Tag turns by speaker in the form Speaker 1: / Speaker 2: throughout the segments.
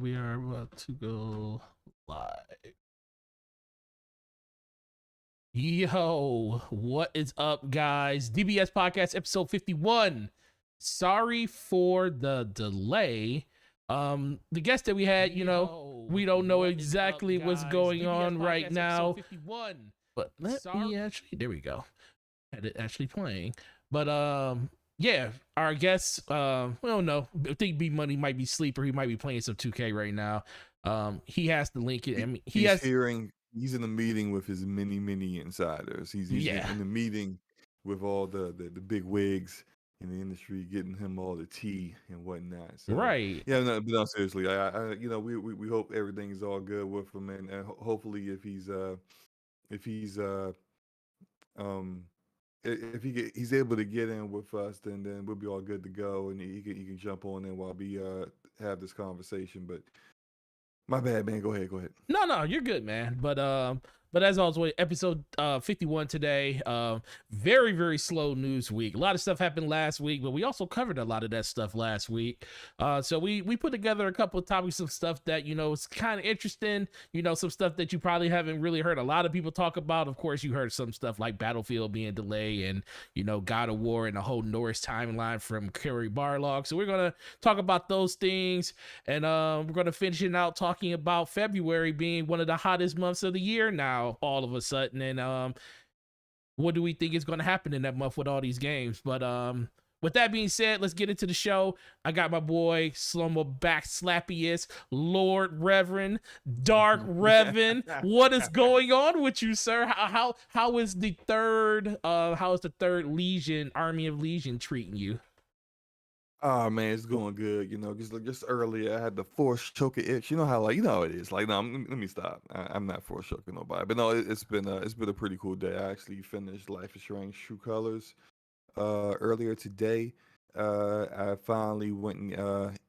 Speaker 1: We are about to go live. Yo, what is up, guys? DPS Podcast episode 51. Sorry for the delay. The guest that we had, we don't know exactly what's going on right now. But let me actually, there we go. Had it actually playing. But yeah, our guest, we don't know. I think B Money might be asleep or he might be playing some 2K right now. He has the link. I mean,
Speaker 2: he's in a meeting with his many insiders. He's in the meeting with all the big wigs in the industry, getting him all the tea and whatnot. So,
Speaker 1: right.
Speaker 2: Yeah, no, but no, seriously, we hope everything is all good with him, and hopefully if he's able to get in with us, then we'll be all good to go, and he can jump on in while we have this conversation. But my bad, man. Go ahead.
Speaker 1: No, you're good, man. But as always, episode 51 today. Very slow news week. A lot of stuff happened last week, but we also covered a lot of that stuff last week. So we put together a couple of topics of stuff that is kind of interesting. Some stuff that you probably haven't really heard a lot of people talk about. Of course, you heard some stuff like Battlefield being delayed, and God of War and the whole Norris timeline from Kerry Barlog. So we're gonna talk about those things, and we're gonna finish it out talking about February being one of the hottest months of the year now. All of a sudden, and what do we think is going to happen in that month with all these games? But with that being said, let's get into the show. I got my boy Slomo back slappiest, Lord Reverend, Dark Revan. What is going on with you, sir? How is the third Legion, Army of Legion treating you?
Speaker 2: Oh man, it's going good. Just earlier I had the force choker itch. You know how it is. Like, no, let me stop. I'm not force choking nobody. But no, it's been a pretty cool day. I actually finished Life is Strange True Colors earlier today. I finally went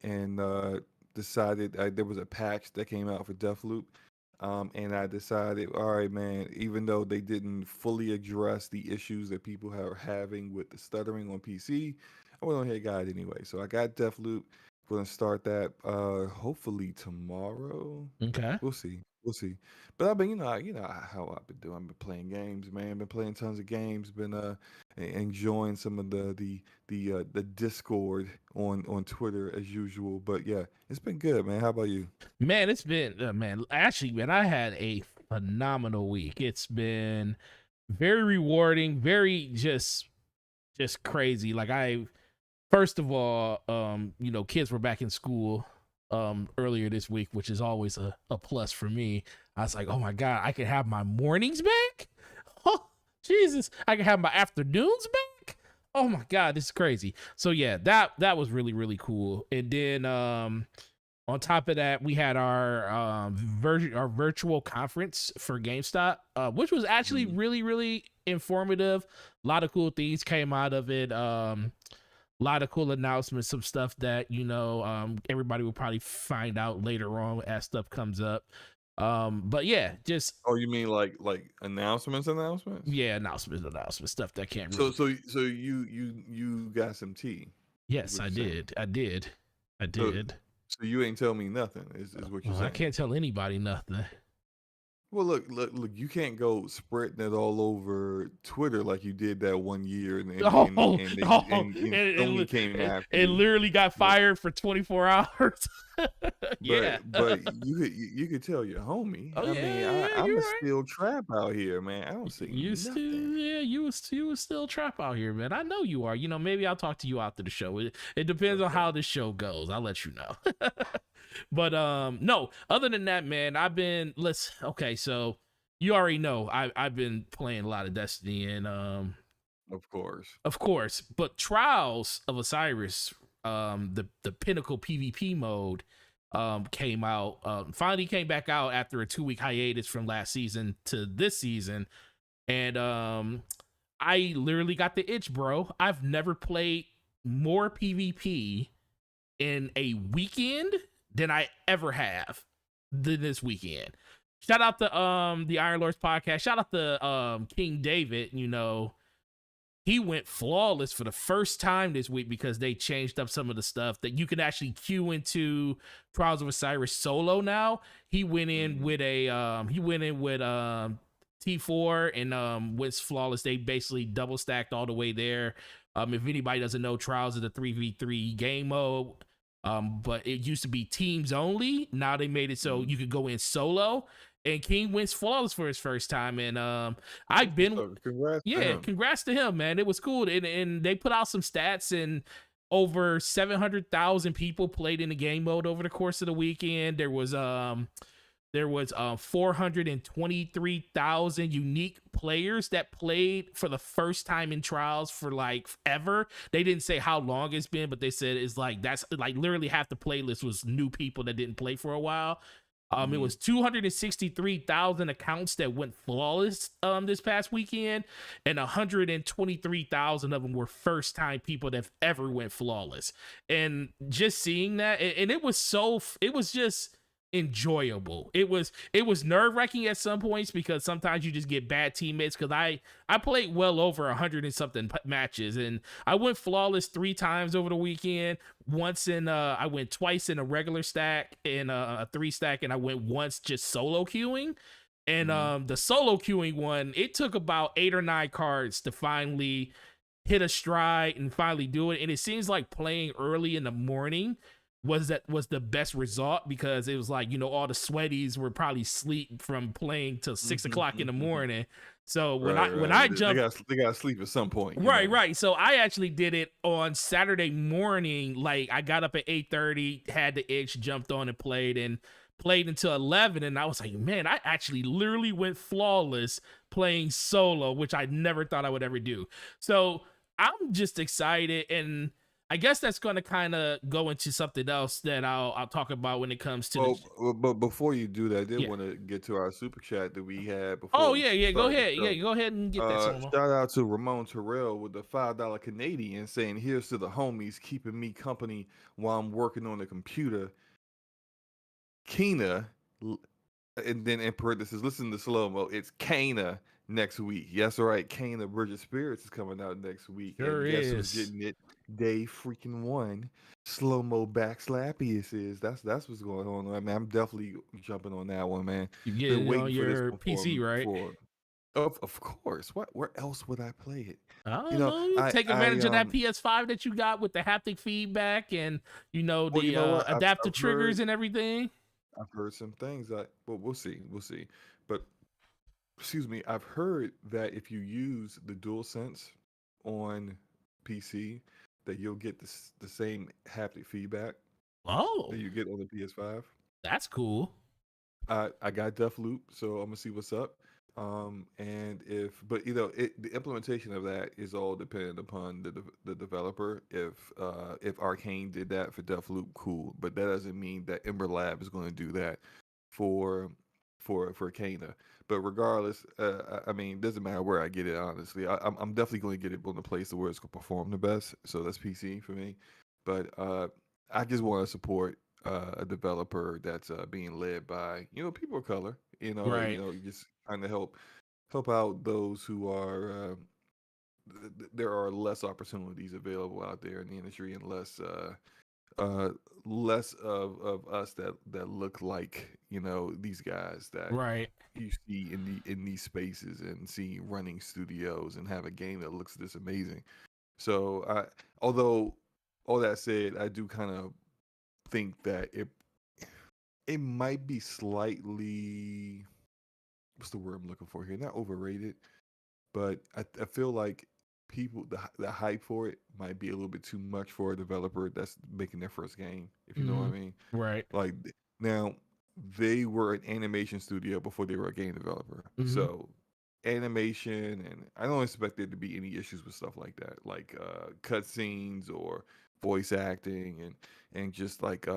Speaker 2: and decided there was a patch that came out for Deathloop. And I decided, all right, man, even though they didn't fully address the issues that people are having with the stuttering on PC, I went on ahead and got it anyway. So I got Deathloop. We're gonna start that hopefully tomorrow.
Speaker 1: Okay.
Speaker 2: We'll see. But I've been, how I've been doing. I've been playing games, man. Been playing tons of games. Been enjoying some of the Discord on Twitter as usual. But yeah, it's been good, man. How about you?
Speaker 1: Man, it's been actually, man, I had a phenomenal week. It's been very rewarding, very just crazy. Like, first of all, kids were back in school earlier this week, which is always a plus for me. I was like, oh my God, I can have my mornings back. Oh, Jesus, I can have my afternoons back. Oh my God, this is crazy. So yeah, that was really cool. And then on top of that, we had our virtual conference for GameStop, which was actually really informative. A lot of cool things came out of it. A lot of cool announcements, some stuff that everybody will probably find out later on as stuff comes up. But yeah, just
Speaker 2: you mean like announcements?
Speaker 1: Yeah, announcements, stuff that can't.
Speaker 2: Really... So you got some tea?
Speaker 1: Yes, I did.
Speaker 2: So you ain't tell me nothing. Is what you're saying?
Speaker 1: I can't tell anybody nothing.
Speaker 2: Well, look! You can't go spreading it all over Twitter like you did that one year, and Sony came after
Speaker 1: it literally got fired for 24 hours. Yeah,
Speaker 2: but you could tell your homie.
Speaker 1: Oh,
Speaker 2: I'm a still trap out here, man. I don't see
Speaker 1: you
Speaker 2: nothing.
Speaker 1: You was still trap out here, man. I know you are. Maybe I'll talk to you after the show. It depends on how the show goes. I'll let you know. But no, other than that, man, so you already know I've been playing a lot of Destiny, and of course, but Trials of Osiris, the pinnacle PvP mode came out, finally came back out after a 2-week hiatus from last season to this season, and I literally got the itch, bro. I've never played more PvP in a weekend than I ever have this weekend. Shout out to the Iron Lords podcast. Shout out to King David. He he went flawless for the first time this week because they changed up some of the stuff that you can actually queue into Trials of Osiris solo now. He went in with a T4 and went flawless. They basically double stacked all the way there. If anybody doesn't know, Trials is a 3v3 game mode. But it used to be teams only. Now they made it so you could go in solo. And King wins flawless for his first time. And I've been
Speaker 2: So congrats to
Speaker 1: yeah,
Speaker 2: him.
Speaker 1: congrats to him, man. It was cool. And they put out some stats, and over 700,000 people played in the game mode over the course of the weekend. There was 423,000 unique players that played for the first time in Trials for like ever. They didn't say how long it's been, but they said it's like that's like literally half the playlist was new people that didn't play for a while. It was 263,000 accounts that went flawless this past weekend, and 123,000 of them were first time people that have ever went flawless. And just seeing that, and it was just enjoyable. It was nerve-wracking at some points because sometimes you just get bad teammates, because I played well over 100 and something matches, and I went flawless 3 times over the weekend. Once in I went twice in a regular stack and a 3 stack, and I went once just solo queuing. And the solo queuing one, it took about 8 or 9 cards to finally hit a stride and finally do it. And it seems like playing early in the morning was the best result, because it was like, all the sweaties were probably asleep from playing till 6 o'clock in the morning. So when I jumped,
Speaker 2: they got to sleep at some point.
Speaker 1: Right. So I actually did it on Saturday morning. Like I got up at 8:30, had the itch, jumped on and played until 11. And I was like, man, I actually literally went flawless playing solo, which I never thought I would ever do. So I'm just excited, and I guess that's going to kind of go into something else that I'll talk about when it comes to
Speaker 2: But before you do that, I did
Speaker 1: Yeah.
Speaker 2: want to get to our super chat that we had before.
Speaker 1: Oh
Speaker 2: we
Speaker 1: yeah, go
Speaker 2: start the
Speaker 1: ahead.
Speaker 2: show.
Speaker 1: Yeah, go ahead and get that solo.
Speaker 2: Shout out to Ramon Terrell with the $5 Canadian saying, "Here's to the homies keeping me company while I'm working on the computer." Kina, and then in parentheses, listen to slow mo. It's Kana next week. Yes, right. Kana Bridget Spirits is coming out next week.
Speaker 1: Sure
Speaker 2: and guess
Speaker 1: is.
Speaker 2: who's getting it? Day freaking 1. Slow mo back slappiest is. That's what's going on. I mean, I'm definitely jumping on that one, man.
Speaker 1: You get it on your PC, right?
Speaker 2: Of course. Where else would I play it?
Speaker 1: I don't know. Take advantage of that PS5 that you got with the haptic feedback and the adaptive triggers and everything.
Speaker 2: I've heard some things but we'll see. But excuse me, I've heard that if you use the DualSense on PC, that you'll get the same haptic feedback
Speaker 1: Oh,
Speaker 2: that you get on the PS5.
Speaker 1: that's cool.
Speaker 2: I got Deathloop, so I'm gonna see what's up. And the implementation of that is all dependent upon the developer. If Arcane did that for Deathloop, cool, but that doesn't mean that Ember Lab is going to do that for Kana. But regardless, I mean, it doesn't matter where I get it. Honestly, I'm definitely going to get it on the place where it's going to perform the best. So that's PC for me. But I just want to support a developer that's being led by people of color.
Speaker 1: Right.
Speaker 2: Just trying to help out those who are. There are less opportunities available out there in the industry, and less of us that look like these guys that
Speaker 1: Right.
Speaker 2: you see in these spaces and see running studios and have a game that looks this amazing. So although all that said, I do kind of think that it might be slightly, what's the word I'm looking for here? Not overrated, but I feel like people the hype for it might be a little bit too much for a developer that's making their first game, if you know what I mean.
Speaker 1: Right.
Speaker 2: Like now, they were an animation studio before they were a game developer. So animation, and I don't expect there to be any issues with stuff like that, like cutscenes or voice acting and just like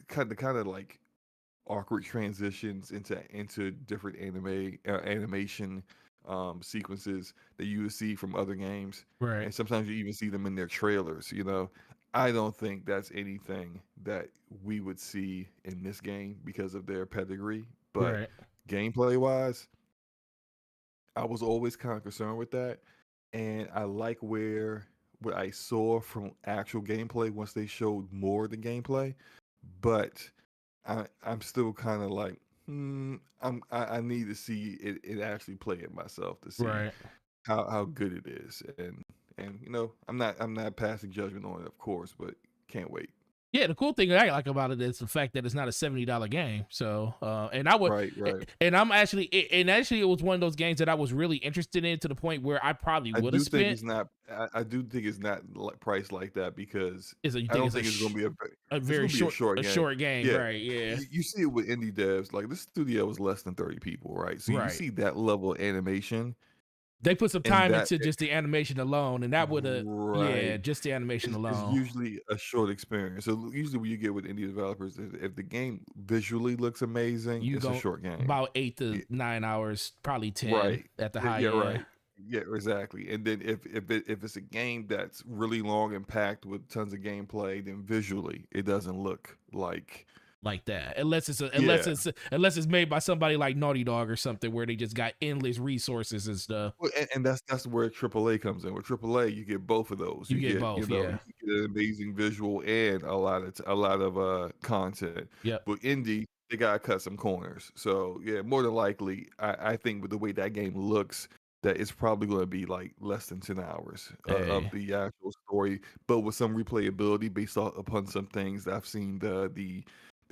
Speaker 2: kind of like awkward transitions into different animation sequences that you would see from other games.
Speaker 1: Right.
Speaker 2: And sometimes you even see them in their trailers. I don't think that's anything that we would see in this game because of their pedigree. But
Speaker 1: Right.
Speaker 2: gameplay wise, I was always kind of concerned with that. and I like what I saw from actual gameplay once they showed more of the gameplay, but I'm still kind of like, I need to see it actually play it myself to see
Speaker 1: Right.
Speaker 2: how good it is, and I'm not passing judgment on it, of course, but can't wait.
Speaker 1: Yeah, the cool thing that I like about it is the fact that it's not a $70 game. So, and I would,
Speaker 2: Right, right.
Speaker 1: and I'm actually, and actually, it was one of those games that I was really interested in to the point where I probably
Speaker 2: I
Speaker 1: would have
Speaker 2: do think
Speaker 1: spent.
Speaker 2: it's not. I do think it's not priced like that because
Speaker 1: Is it you
Speaker 2: I
Speaker 1: think
Speaker 2: don't
Speaker 1: it's
Speaker 2: think it's going to be
Speaker 1: a
Speaker 2: it's
Speaker 1: very
Speaker 2: going to be a short
Speaker 1: a
Speaker 2: game.
Speaker 1: short game,
Speaker 2: Yeah,
Speaker 1: right? Yeah,
Speaker 2: you see it with indie devs. Like this studio was less than 30 people, right? So you
Speaker 1: right.
Speaker 2: see that level of animation
Speaker 1: They put some
Speaker 2: and
Speaker 1: time
Speaker 2: that
Speaker 1: into just the animation alone, and that would have, yeah,
Speaker 2: right
Speaker 1: just the animation
Speaker 2: is
Speaker 1: alone.
Speaker 2: usually a short experience. So usually what you get with indie developers is if the game visually looks amazing,
Speaker 1: You
Speaker 2: it's a
Speaker 1: go
Speaker 2: short game.
Speaker 1: about 8 to 9 hours, probably 10
Speaker 2: Right.
Speaker 1: at the
Speaker 2: Yeah,
Speaker 1: high
Speaker 2: yeah,
Speaker 1: end,
Speaker 2: right. Yeah, exactly. And then if it's a game that's really long and packed with tons of gameplay, then visually it doesn't look like
Speaker 1: like that.
Speaker 2: yeah.
Speaker 1: Unless it's made by somebody like Naughty Dog or something where they just got endless resources and stuff.
Speaker 2: Well, and that's where AAA comes in. With AAA, you get both of those.
Speaker 1: You
Speaker 2: You
Speaker 1: get
Speaker 2: get,
Speaker 1: both, yeah.
Speaker 2: you get an amazing visual and a lot of content.
Speaker 1: Yep.
Speaker 2: But indie, they gotta cut some corners. So yeah, more than likely, I think with the way that game looks, that it's probably going to be like less than 10 hours of
Speaker 1: Hey.
Speaker 2: the actual story, but with some replayability based upon some things that I've seen the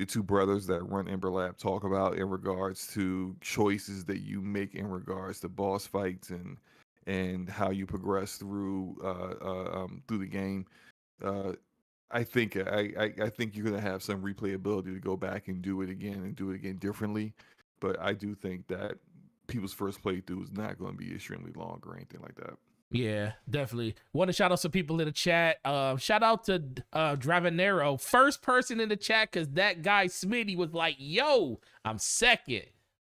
Speaker 2: two brothers that run Ember Lab talk about in regards to choices that you make in regards to boss fights and how you progress through the game. Uh, I think you're gonna have some replayability to go back and do it again and do it again differently. But I do think that people's first playthrough is not going to be extremely long or anything like that.
Speaker 1: Yeah, definitely. Want to shout out some people in the chat. Shout out to Dravenero, first person in the chat, because that guy Smitty was like, "Yo, I'm second."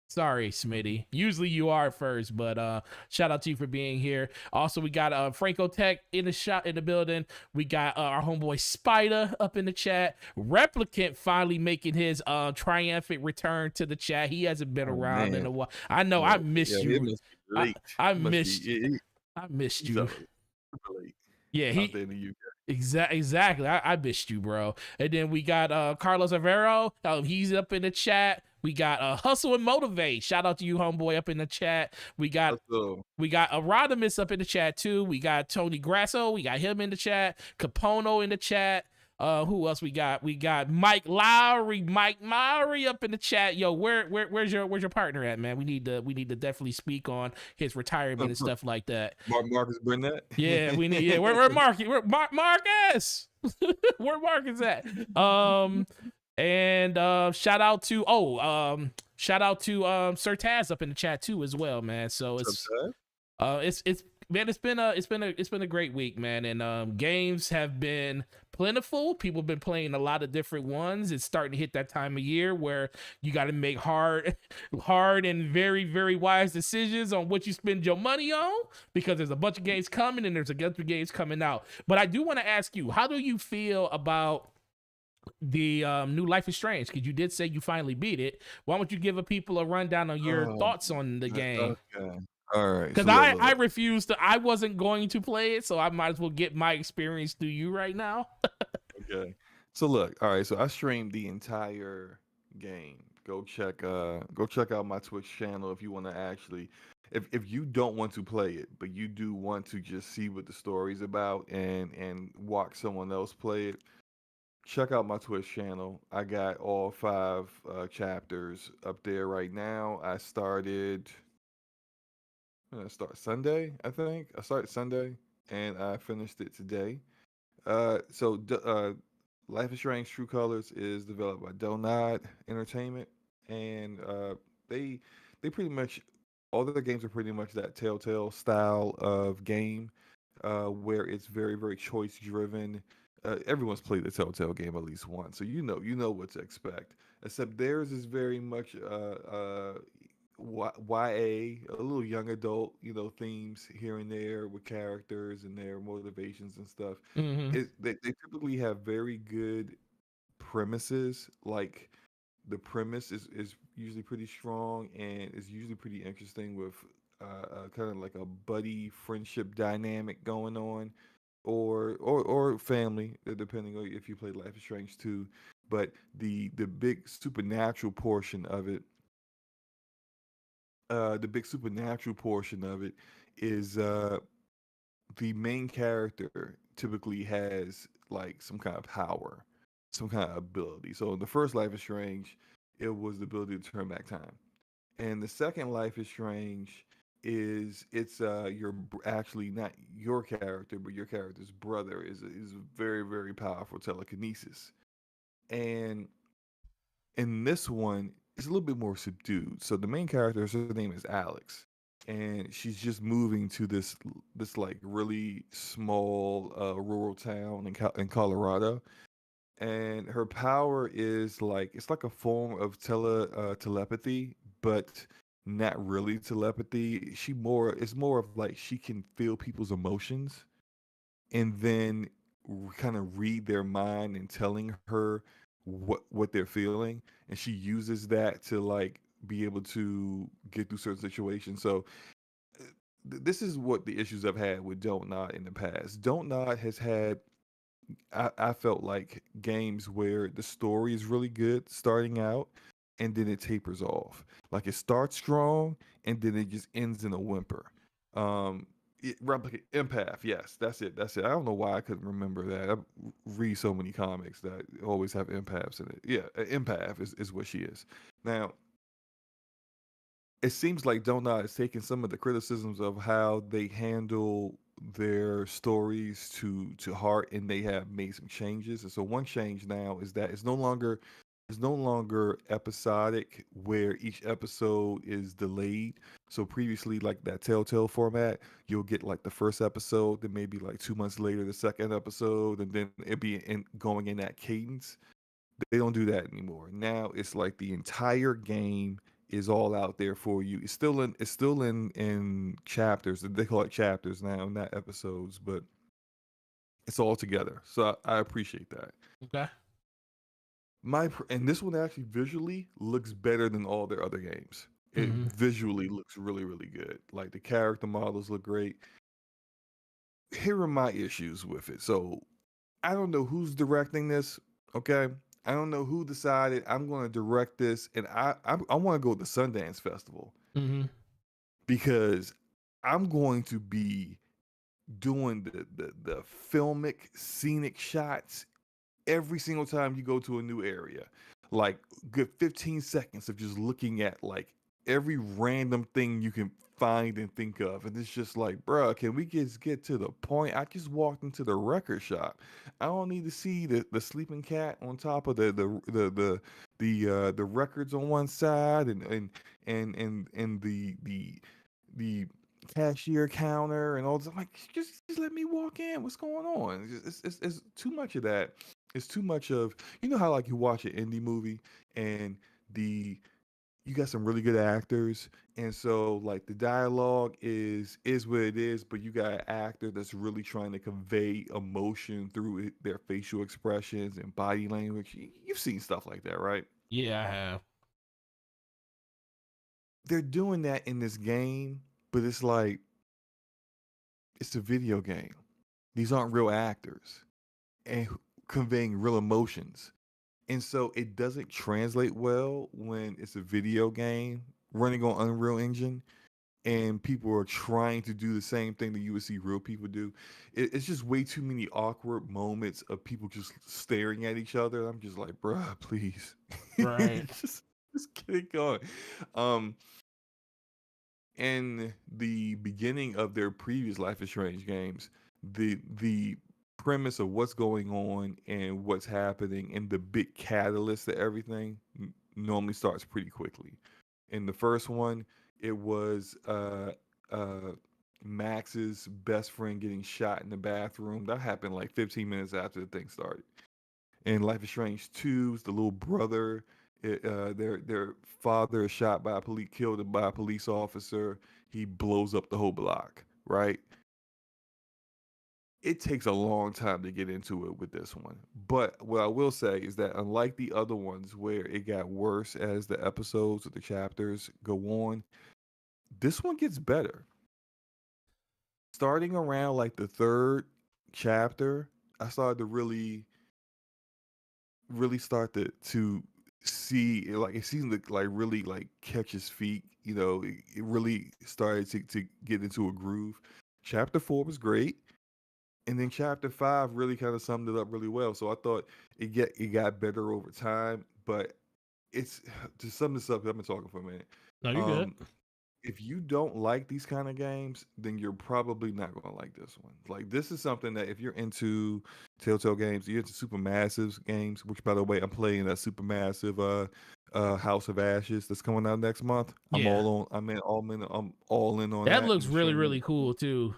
Speaker 1: Sorry, Smitty. Usually you are first, but shout out to you for being here. Also, we got Franco Tech in the shot in the building. We got our homeboy Spider up in the chat. Replicant finally making his triumphant return to the chat. He hasn't been
Speaker 2: Oh
Speaker 1: around in
Speaker 2: man,
Speaker 1: a while. I know.
Speaker 2: yeah,
Speaker 1: I missed
Speaker 2: yeah, it
Speaker 1: you.
Speaker 2: must be
Speaker 1: I
Speaker 2: late.
Speaker 1: I
Speaker 2: It must be
Speaker 1: missed. I missed
Speaker 2: he's
Speaker 1: you.
Speaker 2: up super late
Speaker 1: Yeah,
Speaker 2: out
Speaker 1: he
Speaker 2: there in the UK.
Speaker 1: exactly. I missed you, bro. And then we got Carlos Avero. He's up in the chat. We got Hustle and Motivate. Shout out to you, homeboy, up in the chat.
Speaker 2: So,
Speaker 1: We got Erodimus up in the chat too. We got Tony Grasso. We got him in the chat. Capono in the chat. Who else we got? We got Mike Lowry. Mike Lowry up in the chat. Yo, where's your partner at, man? We need to definitely speak on his retirement and stuff like that.
Speaker 2: Marcus Burnett.
Speaker 1: Yeah, we need. Yeah, where Marcus? Where Marcus? Where Marcus at? And shout out to Sir Taz up in the chat too as well, man. So
Speaker 2: What's up,
Speaker 1: it's man, it's been a great week, man. And games have been plentiful. People have been playing a lot of different ones. It's starting to hit that time of year where you got to make hard and very, very wise decisions on what you spend your money on, because there's a bunch of games coming and there's a bunch of games coming out. But I do want to ask you, how do you feel about the new Life is Strange? Because you did say you finally beat it. Why don't you give people a rundown on your
Speaker 2: Oh,
Speaker 1: thoughts on the game?
Speaker 2: okay. All right.
Speaker 1: Because
Speaker 2: So
Speaker 1: I
Speaker 2: look.
Speaker 1: refused to. I wasn't going to play it, so I might as well get my experience through you right now.
Speaker 2: Okay. So look. All right. So I streamed the entire game. Go check out my Twitch channel if you want to actually if you don't want to play it, but you do want to just see what the story's about and watch someone else play it. Check out my Twitch channel. I got all five chapters up there right now. When did I start Sunday, I think. I started Sunday and I finished it today. Life is Strange True Colors is developed by Donut Entertainment, and they they pretty much all their games are pretty much that Telltale style of game, where it's very very choice driven. Everyone's played the Telltale game at least once, so you know what to expect. Except theirs is very much YA, a little young adult, themes here and there with characters and their motivations and stuff.
Speaker 1: Hmm.
Speaker 2: They typically have very good premises. Like the premise is usually pretty strong and is usually pretty interesting with kind of like a buddy friendship dynamic going on, or family, depending on if you play Life is Strange 2. But the big supernatural portion of it, the big supernatural portion of it is the main character typically has like some kind of power, some kind of ability. So in the first Life is Strange, it was the ability to turn back time. And the second Life is Strange is it's actually not your character, but your character's brother is very very powerful telekinesis. And in this one, it's a little bit more subdued. So the main character, her name is Alex, and she's just moving to this like really small rural town in Colorado, and her power is like it's like a form of telepathy, but not really telepathy. It's more of like she can feel people's emotions and then kind of read their mind and telling her what they're feeling, and she uses that to like be able to get through certain situations. So this is what the issues I've had with Don't Nod in the past. Don't Nod has had I felt like games where the story is really good starting out and then it tapers off. Like it starts strong and then it just ends in a whimper. Replicate empath, yes, that's it. That's it. I don't know why I couldn't remember that. I read so many comics that always have empaths in it. Yeah, an empath is what she is. Now, it seems like Donut is taking some of the criticisms of how they handle their stories to heart, and they have made some changes. And so one change now is that it's no longer episodic where each episode is delayed. So previously, like that Telltale format, you'll get like the first episode, then maybe like 2 months later the second episode, and then it be going in that cadence. They don't do that anymore. Now it's like the entire game is all out there for you. It's still in chapters. They call it chapters now, not episodes, but it's all together. So I appreciate that.
Speaker 1: Okay.
Speaker 2: And this one actually visually looks better than all their other games. It
Speaker 1: Mm-hmm.
Speaker 2: visually looks really really good. Like the character models look great. Here are my issues with it. So I don't know who's directing this. Okay, I don't know who decided I'm going to direct this, and I want to go to the Sundance Festival
Speaker 1: Mm-hmm.
Speaker 2: because I'm going to be doing the filmic scenic shots every single time you go to a new area. Like good 15 seconds of just looking at like every random thing you can find and think of. And it's just like, bruh, can we just get to the point? I just walked into the record shop. I don't need to see the sleeping cat on top of the records on one side and the cashier counter and all this. I'm like, just let me walk in. What's going on? It's too much of that. It's too much of how like you watch an indie movie and the you got some really good actors, and so like the dialogue is what it is, but you got an actor that's really trying to convey emotion through their facial expressions and body language. You've seen stuff like that, right?
Speaker 1: Yeah, I have.
Speaker 2: They're doing that in this game, but it's like it's a video game. These aren't real actors and conveying real emotions. And so it doesn't translate well when it's a video game running on Unreal Engine and people are trying to do the same thing that you would see real people do. It's just way too many awkward moments of people just staring at each other. I'm just like, bruh, please.
Speaker 1: Right.
Speaker 2: just get it going. Um, in the beginning of their previous Life is Strange games, the premise of what's going on and what's happening and the big catalyst to everything normally starts pretty quickly. In the first one, it was Max's best friend getting shot in the bathroom. That happened like 15 minutes after the thing started. In Life is Strange 2's the little brother, their father is shot by a police, killed by a police officer. He blows up the whole block, right? It takes a long time to get into it with this one. But what I will say is that unlike the other ones where it got worse as the episodes or the chapters go on, This one gets better. Starting around like the third chapter, I started to really start to see like it seemed to like really like catch his feet. It really started to get into a groove. Chapter 4 was great, and then chapter 5 really kind of summed it up really well. So I thought it got better over time, but it's to sum this up. 'Cause I've been talking for a minute.
Speaker 1: No, you're good.
Speaker 2: Um, if you don't like these kind of games, then you're probably not going to like this one. Like this is something that if you're into Telltale games, you're into Supermassive games, which by the way, I'm playing that Supermassive House of Ashes that's coming out next month.
Speaker 1: Yeah,
Speaker 2: I'm all in on
Speaker 1: that
Speaker 2: that
Speaker 1: looks
Speaker 2: and
Speaker 1: really
Speaker 2: streaming.
Speaker 1: really cool too.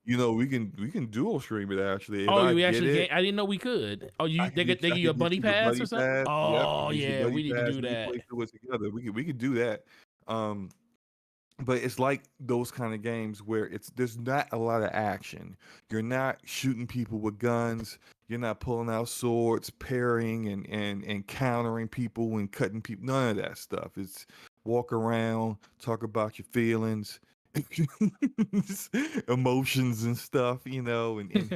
Speaker 2: We can dual stream it actually. If
Speaker 1: Oh,
Speaker 2: I
Speaker 1: we
Speaker 2: get
Speaker 1: actually
Speaker 2: it,
Speaker 1: can't. I didn't know we could. Oh,
Speaker 2: I
Speaker 1: they
Speaker 2: can
Speaker 1: get
Speaker 2: get
Speaker 1: they
Speaker 2: you,
Speaker 1: give you a bunny
Speaker 2: the
Speaker 1: pass
Speaker 2: buddy
Speaker 1: or something.
Speaker 2: pass. Yep, I
Speaker 1: Oh
Speaker 2: can get you the
Speaker 1: yeah,
Speaker 2: buddy
Speaker 1: we need to
Speaker 2: pass.
Speaker 1: do
Speaker 2: We can
Speaker 1: that.
Speaker 2: play through it together. We could do that. Um, but it's like those kind of games where there's not a lot of action. You're not shooting people with guns. You're not pulling out swords, parrying and countering people and cutting people. None of that stuff. It's walk around, talk about your feelings, emotions and stuff, and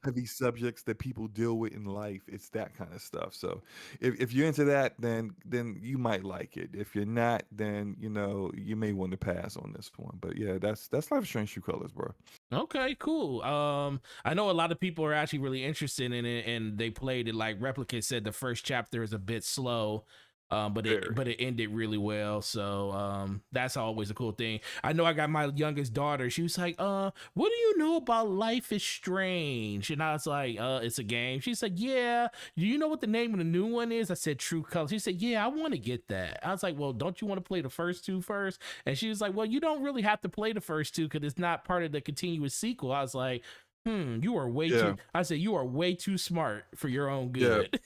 Speaker 2: heavy subjects that people deal with in life. It's that kind of stuff. So if you're into that, then you might like it. If you're not, then you may want to pass on this one. But yeah, that's Life is Strange True Colors, bro.
Speaker 1: Okay, cool. I know a lot of people are actually really interested in it, and they played it. Like Replicant said, the first chapter is a bit slow, but
Speaker 2: Very.
Speaker 1: it ended really well. So that's always a cool thing. I know I got my youngest daughter. She was like, what do you know about Life is Strange? And I was like, it's a game. She's like, yeah. Do you know what the name of the new one is? I said True Colors. She said, yeah, I want to get that. I was like, well, don't you want to play the first two first? And she was like, well, you don't really have to play the first two because it's not part of the continuous sequel. I was like, you are way
Speaker 2: Yeah.
Speaker 1: too. I said, you are way too smart for your own
Speaker 2: Yeah.
Speaker 1: good.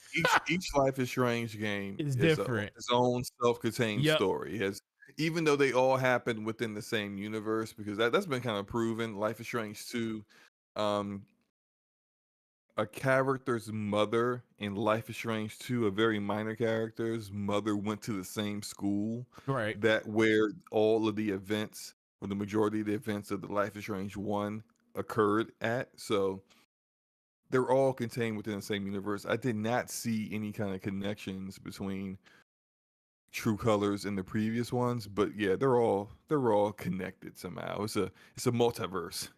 Speaker 2: Each Life is Strange game
Speaker 1: It's
Speaker 2: is
Speaker 1: different.
Speaker 2: its own self-contained
Speaker 1: Yep.
Speaker 2: story. Even though they all happen within the same universe, because that's been kind of proven. Life is Strange 2, um, a character's mother in Life is Strange 2, a very minor character's mother went to the same school
Speaker 1: Right.
Speaker 2: that where all of the events, or the majority of the events of the Life is Strange 1 occurred at. So they're all contained within the same universe. I did not see any kind of connections between True Colors and the previous ones, but yeah, they're all connected somehow. It's a multiverse.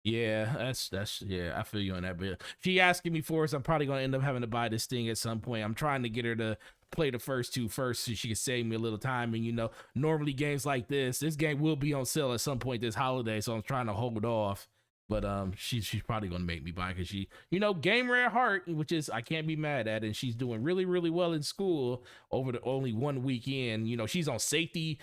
Speaker 1: Yeah, that's yeah, I feel you on that bit. She asking me for it, so I'm probably gonna end up having to buy this thing at some point. I'm trying to get her to play the first two first so she can save me a little time. And normally games like this game will be on sale at some point this holiday, so I'm trying to hold off. But she's probably gonna make me buy because she, gamer at heart, which is I can't be mad at, and she's doing really really well in school over the only one weekend. She's on safety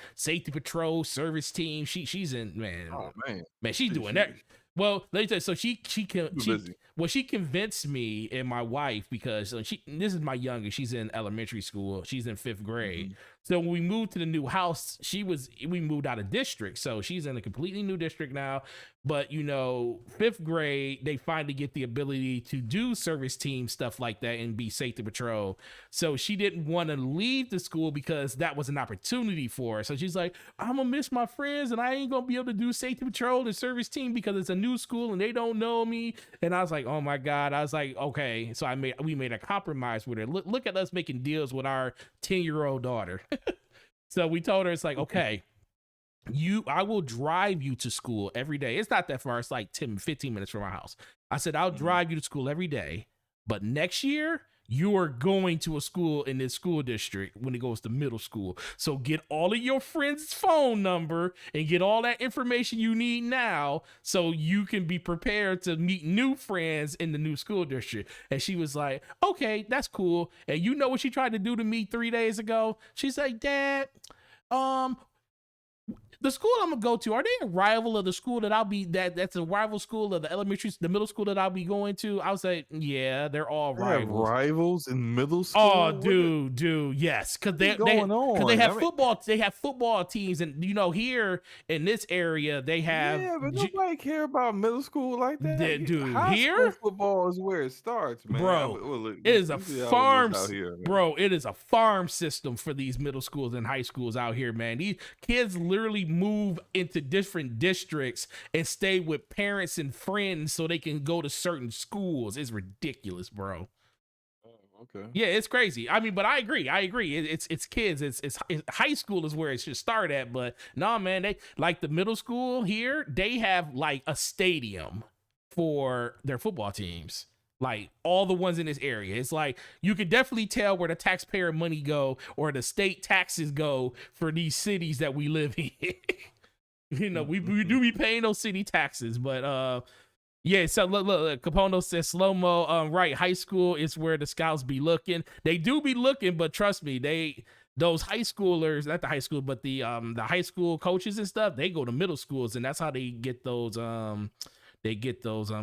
Speaker 1: patrol service team. She's in
Speaker 2: Oh man,
Speaker 1: she's doing
Speaker 2: she
Speaker 1: that. Well, let me tell you. So she
Speaker 2: busy.
Speaker 1: she convinced me and my wife because this is my youngest. She's in elementary school. She's in 5th grade.
Speaker 2: Mhm.
Speaker 1: So when we moved to the new house, we moved out of district. So she's in a completely new district now. But 5th grade, they finally get the ability to do service team stuff like that and be safety patrol. So she didn't want to leave the school because that was an opportunity for her. So she's like, I'm gonna miss my friends and I ain't gonna be able to do safety patrol and service team because it's a new school and they don't know me. And I was like, oh my God. I was like, okay. So we made a compromise with her. Look at us making deals with our 10-year-old daughter. So we told her, it's like, okay, I will drive you to school every day. It's not that far. It's like 10-15 minutes from our house. I said, I'll drive you to school every day. But next year, you are going to a school in this school district when it goes to middle school. So get all of your friends' phone number and get all that information you need now so you can be prepared to meet new friends in the new school district. And she was like, okay, that's cool. And you know what she tried to do to me 3 days ago? She's like, Dad, the school I'm gonna go to, are they a rival of the school that I'll be that's a rival school of the middle school that I'll be going to? I was like, yeah, they're all
Speaker 2: They have
Speaker 1: rivals.
Speaker 2: rivals in middle
Speaker 1: Oh,
Speaker 2: school.
Speaker 1: dude, yes, because
Speaker 2: What is going
Speaker 1: they
Speaker 2: on?
Speaker 1: have
Speaker 2: I mean,
Speaker 1: football teams, and here in this area they have
Speaker 2: yeah, but nobody care about middle school like that.
Speaker 1: dude
Speaker 2: High school
Speaker 1: here,
Speaker 2: football is where it starts, man.
Speaker 1: bro.
Speaker 2: Well, look,
Speaker 1: It is a
Speaker 2: you see how it is
Speaker 1: farm,
Speaker 2: out here, man.
Speaker 1: bro. It is a farm system for these middle schools and high schools out here, man. These kids literally move into different districts and stay with parents and friends so they can go to certain schools. It's ridiculous, bro.
Speaker 2: Oh, okay.
Speaker 1: Yeah, it's crazy. I mean, but I agree. It's kids. It's high school is where it should start at. But nah, man, they like the middle school here. They have like a stadium for their football teams. Like all the ones in this area. It's like you could definitely tell where the taxpayer money go or the state taxes go for these cities that we live in. We do be paying those city taxes, but yeah, so look, Capono says slow mo. Right, high school is where the scouts be looking. They do be looking, but trust me, those high schoolers, not the high school, but the high school coaches and stuff, they go to middle schools, and that's how they get those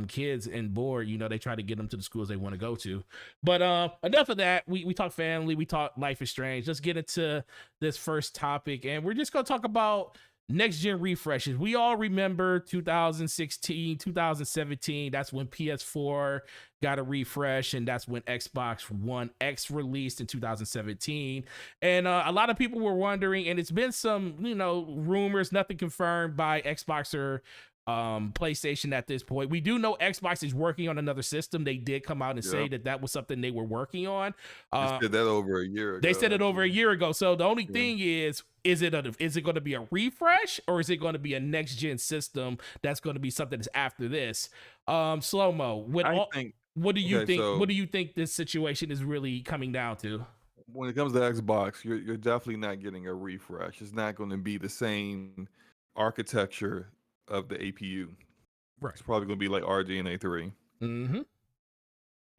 Speaker 1: kids and board. They try to get them to the schools they want to go to. But enough of that. We talk family, we talk Life is Strange. Let's get into this first topic, and we're just gonna talk about next gen refreshes. We all remember 2016, 2017. That's when PS4 got a refresh, and that's when Xbox One X released in 2017. And a lot of people were wondering, and it's been some, rumors, nothing confirmed by Xbox or PlayStation at this point. We do know Xbox is working on another system. They did come out and say that was something they were working on.
Speaker 2: They said that over a year ago.
Speaker 1: They said it over a year ago. So the only
Speaker 2: Yeah.
Speaker 1: thing is it going to be a refresh, or is it going to be a next gen system that's going to be something that's after this? Slow mo. What do you think?
Speaker 2: So
Speaker 1: What do you think this situation is really coming down to?
Speaker 2: when it comes to Xbox, you're definitely not getting a refresh. It's not going to be the same architecture of the APU.
Speaker 1: Right.
Speaker 2: It's probably going to be like RDNA 3.
Speaker 1: Mm-hmm.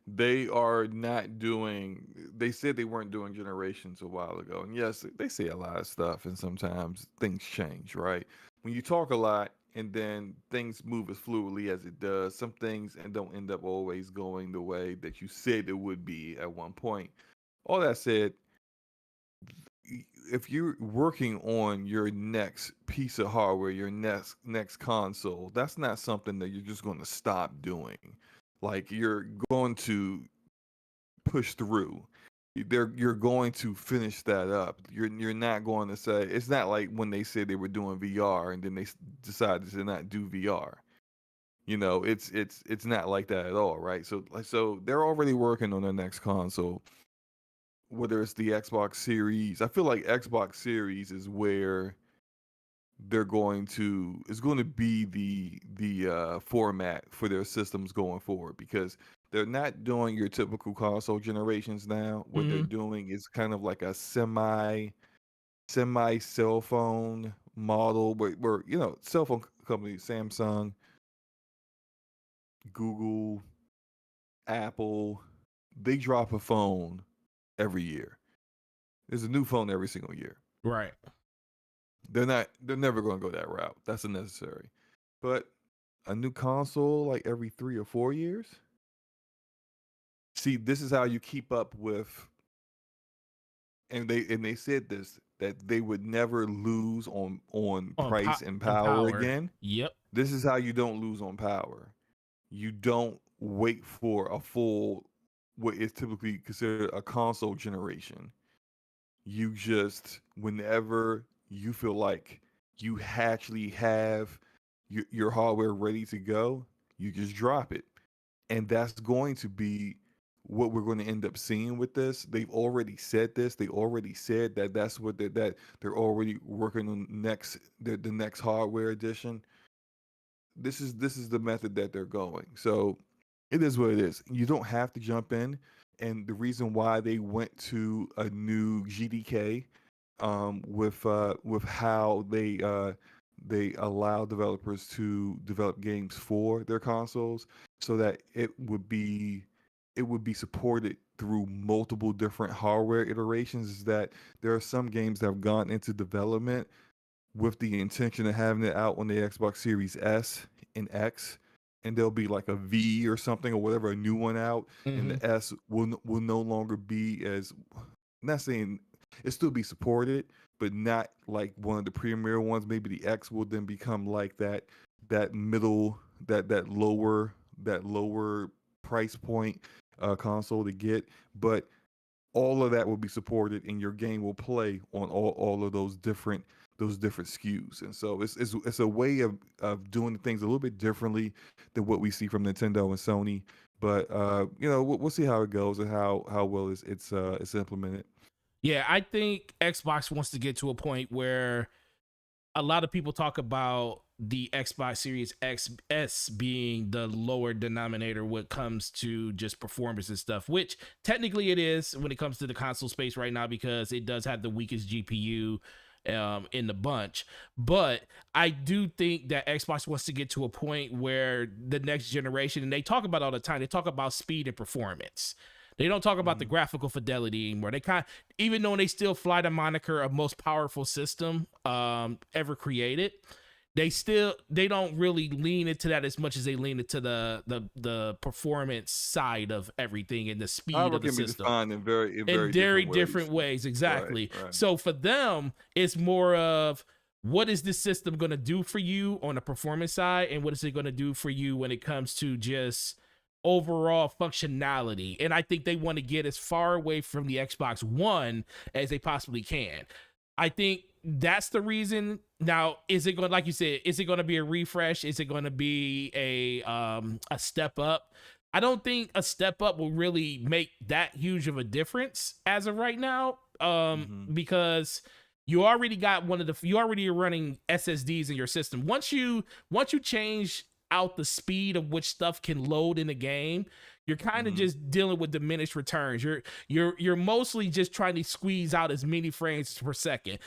Speaker 2: They are not doing. They said they weren't doing generations a while ago, and yes, they say a lot of stuff, and sometimes things change. Right? When you talk a lot, and then things move as fluidly as it does, some things and don't end up always going the way that you said it would be at one point. All that said, if you're working on your next piece of hardware, your next console, that's not something that you're just going to stop doing. Like you're going to push through. You're going to finish that up. You're not going to say it's not like when they said they were doing VR and then they decided to not do VR. It's not like that at all, right? So they're already working on their next console, whether it's the Xbox Series. I feel like Xbox Series is where it's going to be the format for their systems going forward, because they're not doing your typical console generations now. What they're doing is kind of like a semi cell phone model where cell phone companies, Samsung, Google, Apple, they drop a phone every year. There's a new phone every single year.
Speaker 1: Right.
Speaker 2: They're never going to go that route. That's unnecessary. But a new console like every 3 or 4 years. See, this is how you keep up with, and they said this, that they would never lose on price and power again.
Speaker 1: Yep.
Speaker 2: This is how you don't lose on power. You don't wait for a full, what is typically considered a console generation. You just, whenever you feel like you actually have your hardware ready to go, you just drop it. And that's going to be what we're going to end up seeing with this. They've already said this. They already said that that's what they're already working on the next hardware edition. This is the method that they're going. So it is what it is. You don't have to jump in. And the reason why they went to a new GDK with how they allow developers to develop games for their consoles, so that it would be supported through multiple different hardware iterations, is that there are some games that have gone into development with the intention of having it out on the Xbox Series S and X, and there'll be like a V or something or whatever, a new one out, and
Speaker 1: Hmm.
Speaker 2: the S will no longer be as, not saying it still be supported, but not like one of the premier ones. Maybe the X will then become like that middle, that lower price point console to get, but all of that will be supported and your game will play on all of those different SKUs. And so it's a way of doing things a little bit differently than what we see from Nintendo and Sony. But we'll see how it goes and how well it's implemented.
Speaker 1: Yeah, I think Xbox wants to get to a point where a lot of people talk about the Xbox Series XS being the lower denominator when it comes to just performance and stuff, which technically it is when it comes to the console space right now because it does have the weakest GPU in the bunch. But I do think that Xbox wants to get to a point where the next generation, and they talk about it all the time, they talk about speed and performance. They don't talk about the
Speaker 2: Mhm.
Speaker 1: graphical fidelity anymore. They kind of, even though they still fly the moniker of most powerful system ever created, they don't really lean into that as much as they lean into the performance side of everything and the speed
Speaker 2: Power
Speaker 1: of the
Speaker 2: can be
Speaker 1: system
Speaker 2: defined in
Speaker 1: in
Speaker 2: very
Speaker 1: very
Speaker 2: different ways.
Speaker 1: different ways.
Speaker 2: Right,
Speaker 1: Exactly.
Speaker 2: right.
Speaker 1: So for them, it's more of what is this system going to do for you on the performance side, and what is it going to do for you when it comes to just overall functionality. And I think they want to get as far away from the Xbox One as they possibly can. I think that's the reason. Now, is it going, like you said, is it going to be a refresh? Is it going to be a step up? I don't think a step up will really make that huge of a difference as of right now,
Speaker 2: Hmm.
Speaker 1: because you already got you already are running SSDs in your system. Once you change out the speed of which stuff can load in the game, you're kind of
Speaker 2: Hmm.
Speaker 1: just dealing with diminished returns. You're mostly just trying to squeeze out as many frames per second.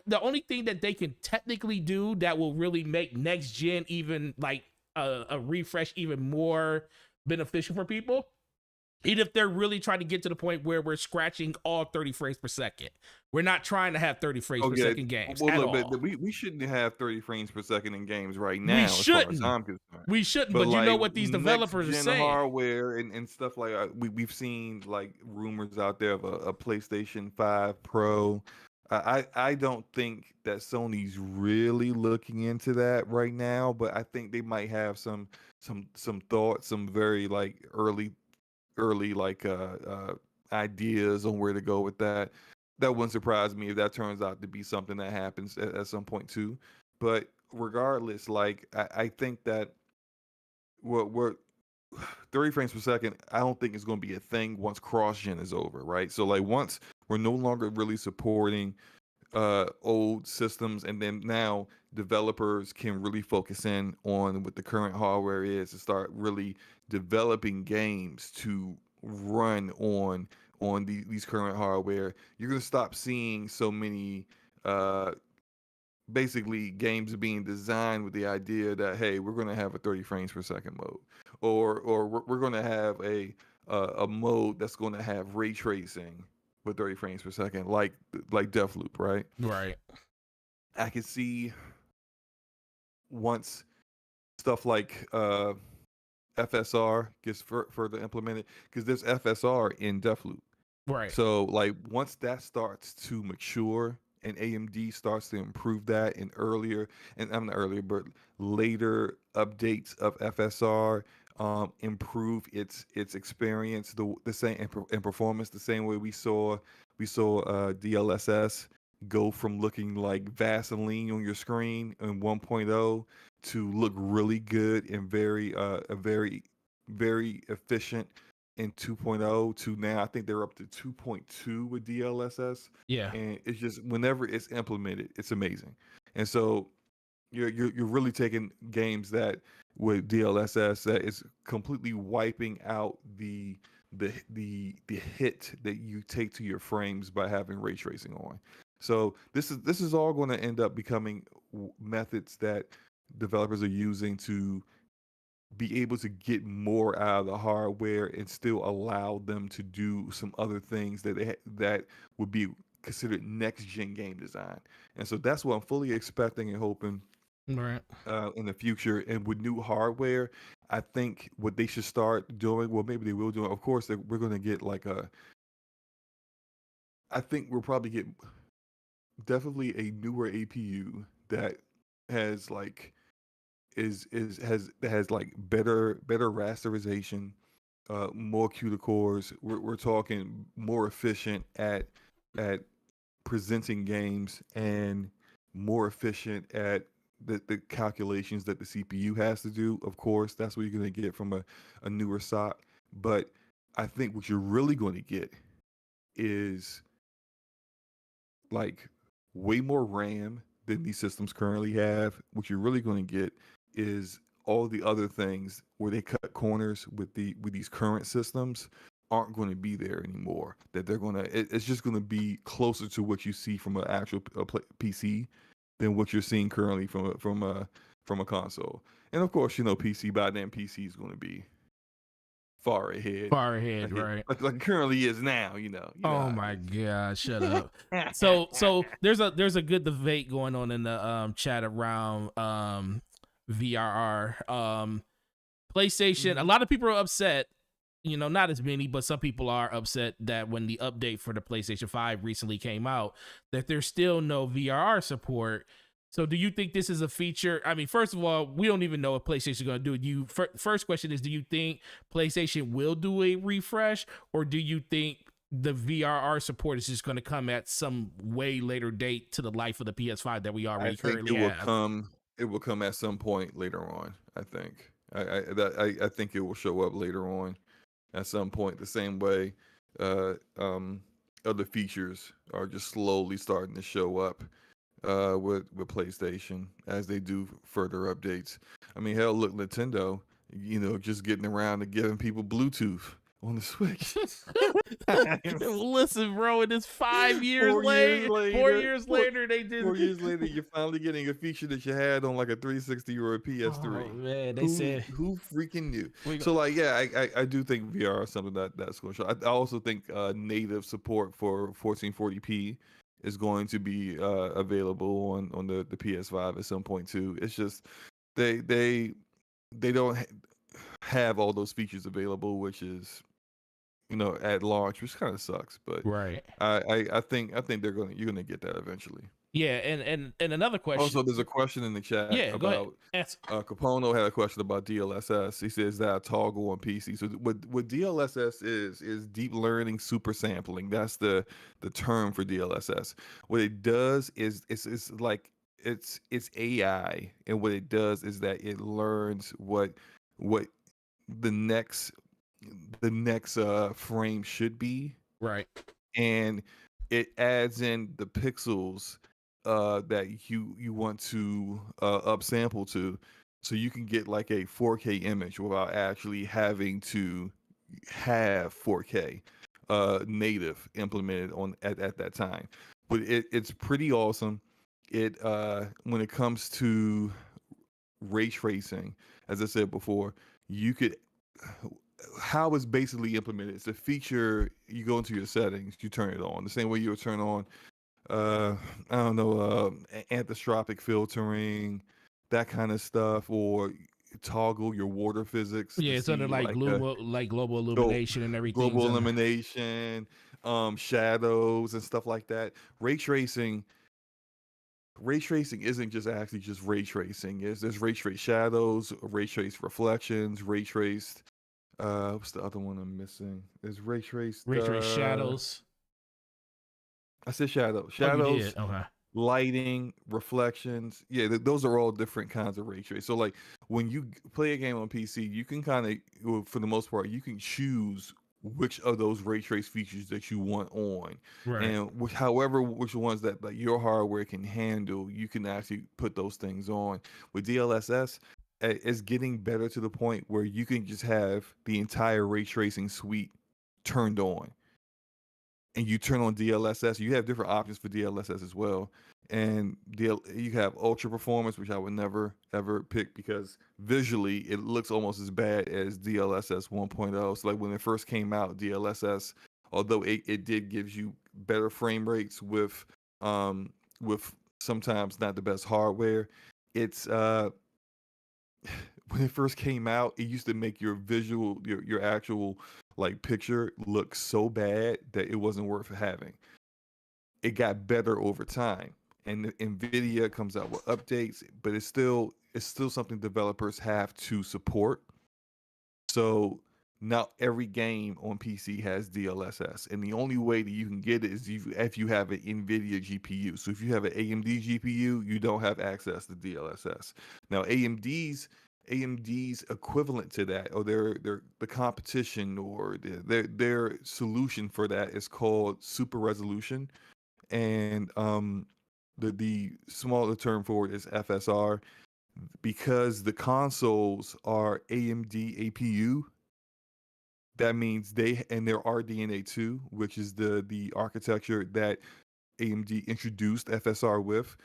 Speaker 1: The only thing that they can technically do that will really make next gen even like a refresh even more beneficial for people, even if they're really trying to get to the point where we're scratching all 30 frames per second. We're not trying to have 30 frames
Speaker 2: Oh
Speaker 1: per
Speaker 2: yeah.
Speaker 1: second games
Speaker 2: Well,
Speaker 1: at
Speaker 2: look,
Speaker 1: all.
Speaker 2: but we shouldn't have 30 frames per second in games right
Speaker 1: We
Speaker 2: now, as far as
Speaker 1: shouldn't.
Speaker 2: I'm concerned.
Speaker 1: We shouldn't,
Speaker 2: But
Speaker 1: but you know
Speaker 2: like
Speaker 1: what these
Speaker 2: next
Speaker 1: developers are
Speaker 2: gen
Speaker 1: saying.
Speaker 2: hardware and stuff like we've seen like rumors out there of a PlayStation 5 Pro. I don't think that Sony's really looking into that right now, but I think they might have some thoughts, some very like early like ideas on where to go with that. That wouldn't surprise me if that turns out to be something that happens at some point too. But regardless, like I think that we're 30 frames per second, I don't think it's going to be a thing once cross gen is over, right? So like once we're no longer really supporting old systems, and then now developers can really focus in on what the current hardware is to start really developing games to run on these current hardware. You're going to stop seeing so many uh basically games being designed with the idea that, hey, we're going to have a 30 frames per second mode, or we're going to have a mode that's going to have ray tracing with 30 frames per second, like Deathloop, right?
Speaker 1: Right.
Speaker 2: I can see once stuff like FSR gets further implemented, because there's FSR in Deathloop.
Speaker 1: Right.
Speaker 2: So like once that starts to mature and AMD starts to improve that in earlier, and I'm not earlier, but later updates of FSR improve its experience the same and performance the same way we saw DLSS go from looking like Vaseline on your screen in 1.0 to look really good and very efficient in 2.0 to now I think they're up to 2.2 with DLSS,
Speaker 1: Yeah.
Speaker 2: and it's just whenever it's implemented, it's amazing. And so you're really taking games that with DLSS that is completely wiping out the hit that you take to your frames by having ray tracing on. So this is all going to end up becoming methods that developers are using to be able to get more out of the hardware and still allow them to do some other things that that would be considered next gen game design. And so that's what I'm fully expecting and hoping
Speaker 1: Right.
Speaker 2: in the future. And with new hardware, I think what they should start doing, well, maybe they will do it. Of course, we're going to get like I think we'll probably get definitely a newer APU that has like has like better rasterization, more CUDA cores. We're talking more efficient at presenting games and more efficient at the calculations that the CPU has to do. Of course, that's what you're going to get from a newer SoC. But I think what you're really going to get is like way more RAM than these systems currently have. What you're really going to get is all the other things where they cut corners with these current systems aren't going to be there anymore. That they're going to it's just going to be closer to what you see from an actual PC than what you're seeing currently from a console. And of course, you know, PC by then PC is going to be far ahead,
Speaker 1: Far ahead, right?
Speaker 2: like currently is now. You know
Speaker 1: Oh
Speaker 2: how
Speaker 1: my
Speaker 2: it
Speaker 1: god, shut up.
Speaker 2: is.
Speaker 1: So there's a good debate going on in the chat around VRR. PlayStation, a
Speaker 2: Mhm.
Speaker 1: lot of people are upset, you know, not as many, but some people are upset that when the update for the PlayStation 5 recently came out, that there's still no VRR support. So do you think this is a feature? I mean, first of all, we don't even know if PlayStation is going to do it. First question is, do you think PlayStation will do a refresh, or do you think the VRR support is just going to come at some way later date to the life of the PS5 that we
Speaker 2: I
Speaker 1: already
Speaker 2: think
Speaker 1: currently have?
Speaker 2: it will come at some point later on. I think. I think it will show up later on at some point. The same way, uh, um, other features are just slowly starting to show up with PlayStation as they do further updates. I mean, hell, look, Nintendo, you know, just getting around to giving people Bluetooth on the Switch.
Speaker 1: Listen, bro, it is 5 years
Speaker 2: 4 years
Speaker 1: late. 4
Speaker 2: later,
Speaker 1: years later, they did.
Speaker 2: 4 years later, you're finally getting a feature that you had on like a 360 or a
Speaker 1: Oh
Speaker 2: PS3.
Speaker 1: man, they
Speaker 2: Who
Speaker 1: said
Speaker 2: who freaking knew?
Speaker 1: we.
Speaker 2: So like, yeah, I do think VR is something that's going to show. I also think native support for 1440p is going to be available on the PS5 at some point too. It's just they they they don't have all those features available, which is, you know, at launch, which kind of sucks. But
Speaker 1: Right.
Speaker 2: I think you're gonna get that eventually.
Speaker 1: Yeah, and another question.
Speaker 2: Also, there's a question in the chat
Speaker 1: Yeah, go ahead.
Speaker 2: about
Speaker 1: Answer.
Speaker 2: Capono had a question about DLSS. He says that a toggle on PC. So what DLSS is deep learning super sampling. That's the term for DLSS. What it does is it's like it's AI, and what it does is that it learns what the next frame should be,
Speaker 1: Right.
Speaker 2: and it adds in the pixels that you want to upsample to, so you can get like a 4K image without actually having to have 4K native implemented at that time. But it's pretty awesome. It when it comes to ray tracing, as I said before, you could how it's basically implemented. It's a feature. You go into your settings, you turn it on the same way you would turn on I don't know, anthropic filtering, that kind of stuff, or toggle your water physics
Speaker 1: Yeah,
Speaker 2: to
Speaker 1: it's under
Speaker 2: see
Speaker 1: like
Speaker 2: like
Speaker 1: global
Speaker 2: go
Speaker 1: illumination and everything's
Speaker 2: global
Speaker 1: under.
Speaker 2: illumination, shadows and stuff like that. Ray tracing isn't just actually just ray tracing. There's ray trace shadows, ray trace reflections, ray traced what's the other one I'm missing? There's ray traced
Speaker 1: Ray trace shadows.
Speaker 2: I said shadows.
Speaker 1: Oh, you
Speaker 2: Shadows,
Speaker 1: did. Okay.
Speaker 2: lighting, reflections. Yeah, those are all different kinds of ray trace. So like when you play a game on PC, you can kind of, for the most part, you can choose which of those ray trace features that you want on,
Speaker 1: Right.
Speaker 2: and which ones that like your hardware can handle, you can actually put those things on. With DLSS, it's getting better to the point where you can just have the entire ray tracing suite turned on, and you turn on DLSS. You have different options for DLSS as well. And you have ultra performance, which I would never ever pick because visually it looks almost as bad as DLSS 1.0. So like when it first came out, DLSS, although it did gives you better frame rates with sometimes not the best hardware. It's when it first came out, it used to make your visual, your actual like picture look so bad that it wasn't worth having. It got better over time, and Nvidia comes out with updates, but it's still something developers have to support. So not every game on PC has DLSS, and the only way that you can get it is if you have an NVIDIA GPU. So if you have an AMD GPU, you don't have access to DLSS. Now AMD's equivalent to that, or their the competition, or their solution for that is called super resolution, and the smaller term for it is FSR, because the consoles are AMD APU. That means their RDNA 2, which is the architecture that AMD introduced FSR with.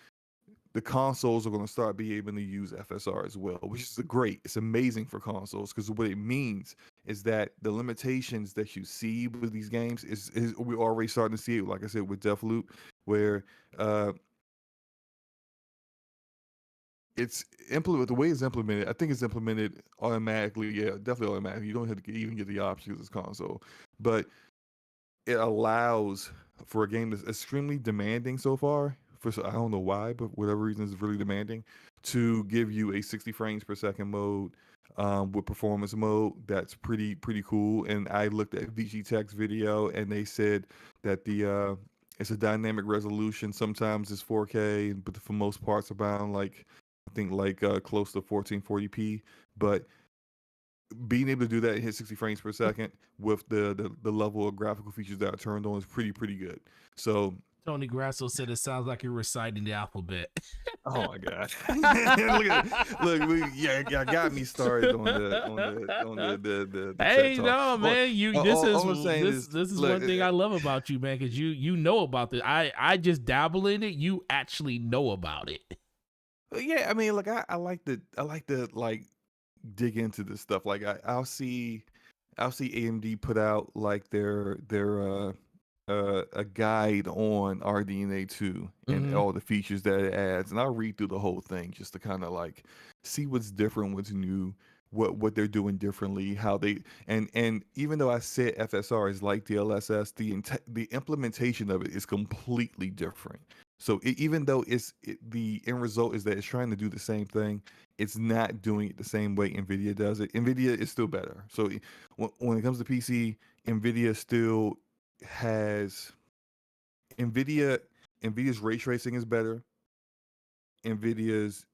Speaker 2: The consoles are going to start being able to use FSR as well, which is great. It's amazing for consoles, because what it means is that the limitations that you see with these games is we're already starting to see it. Like I said, with Deathloop, where uh, it's implemented the way it's implemented. I think it's implemented automatically. Yeah, definitely automatically. You don't have to even get the options as console, but it allows for a game that's extremely demanding so far. I don't know why, but whatever reason is really demanding, to give you a 60 frames per second mode with performance mode. That's pretty cool. And I looked at VG Tech's video, and they said that the it's a dynamic resolution. Sometimes it's 4K, but for most parts around like I think like close to 1440p. But being able to do that and hit 60 frames per second with the level of graphical features that are turned on is pretty good. So,
Speaker 1: Tony Grasso said it sounds like you're reciting the alphabet.
Speaker 2: oh my god, y'all got me started on the tech
Speaker 1: Hey,
Speaker 2: talk.
Speaker 1: no, man,
Speaker 2: All I'm saying is,
Speaker 1: this is
Speaker 2: look,
Speaker 1: one thing I love about you, man, because you know about this. I just dabble in it. You actually know about it.
Speaker 2: yeah, I mean, look, I like to like dig into this stuff. Like I'll see AMD put out like their a guide on RDNA 2 and
Speaker 1: Mm-hmm.
Speaker 2: all the features that it adds, and I'll read through the whole thing just to kind of like see what's different, what's new, what they're doing differently, how they and even though I said FSR is like DLSS, the implementation of it is completely different. So even though the end result is that it's trying to do the same thing, it's not doing it the same way Nvidia does it. Nvidia is still better. So when it comes to PC, Nvidia still has Nvidia Nvidia's ray tracing is better. Nvidia's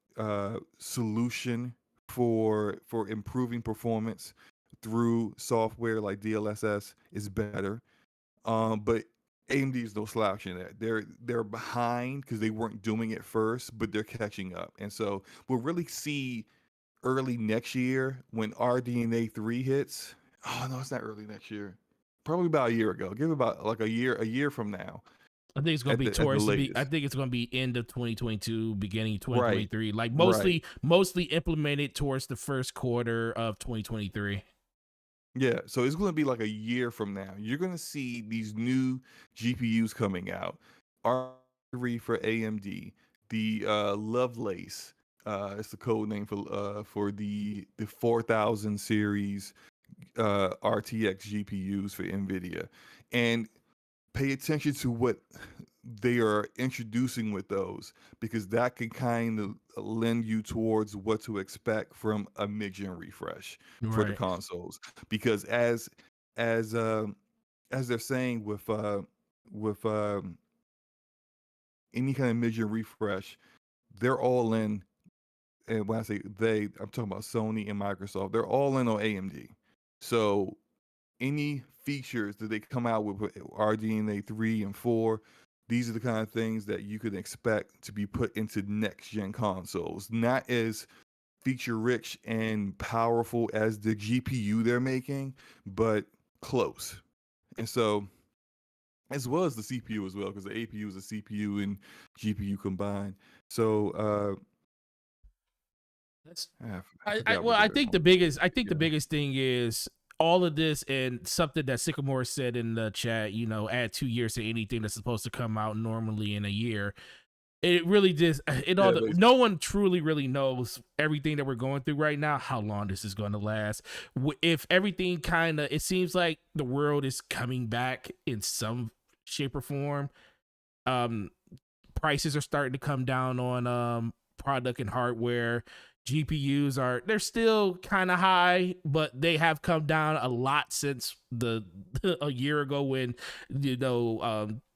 Speaker 2: solution for improving performance through software like DLSS is better. But AMD is no slouch in that. They're behind because they weren't doing it first, but they're catching up. And so we'll really see early next year when RDNA 3 hits. Oh no, it's not early next year. Probably about a year ago. Give it about like a year from now
Speaker 1: I think it's gonna
Speaker 2: at
Speaker 1: be
Speaker 2: the
Speaker 1: towards I
Speaker 2: latest.
Speaker 1: think it's gonna be end of 2022, beginning of
Speaker 2: Right.
Speaker 1: 2023. Like
Speaker 2: Right.
Speaker 1: mostly implemented towards the first quarter of 2023.
Speaker 2: Yeah, so it's going to be like a year from now. You're going to see these new GPUs coming out. R3 for AMD, the Lovelace, it's the code name for the 4000 series RTX GPUs for NVIDIA. And pay attention to what they are introducing with those, because that can kind of lend you towards what to expect from a mid-gen refresh for the
Speaker 1: Right.
Speaker 2: consoles. Because as as they're saying with any kind of mid-gen refresh, they're all in. And when I say they, I'm talking about Sony and Microsoft. They're all in on AMD. So any features that they come out with RDNA 3 and 4, these are the kind of things that you could expect to be put into next gen consoles. Not as feature rich and powerful as the GPU they're making, but close. And so, as well as the CPU as well, because the APU is a CPU and GPU combined. So,
Speaker 1: That's
Speaker 2: I
Speaker 1: I
Speaker 2: forgot
Speaker 1: well,
Speaker 2: what
Speaker 1: I
Speaker 2: they're
Speaker 1: think
Speaker 2: going to say.
Speaker 1: the
Speaker 2: Yeah.
Speaker 1: biggest thing is all of this and something that Sycamore said in the chat, you know, add 2 years to anything that's supposed to come out normally in a year. It really just it all
Speaker 2: Yeah,
Speaker 1: no one truly really knows everything that we're going through right now, how long this is going to last. If everything kind of, it seems like the world is coming back in some shape or form. um Prices are starting to come down on product and hardware. GPUs are, they're still kind of high, but they have come down a lot since the a year ago when, you know,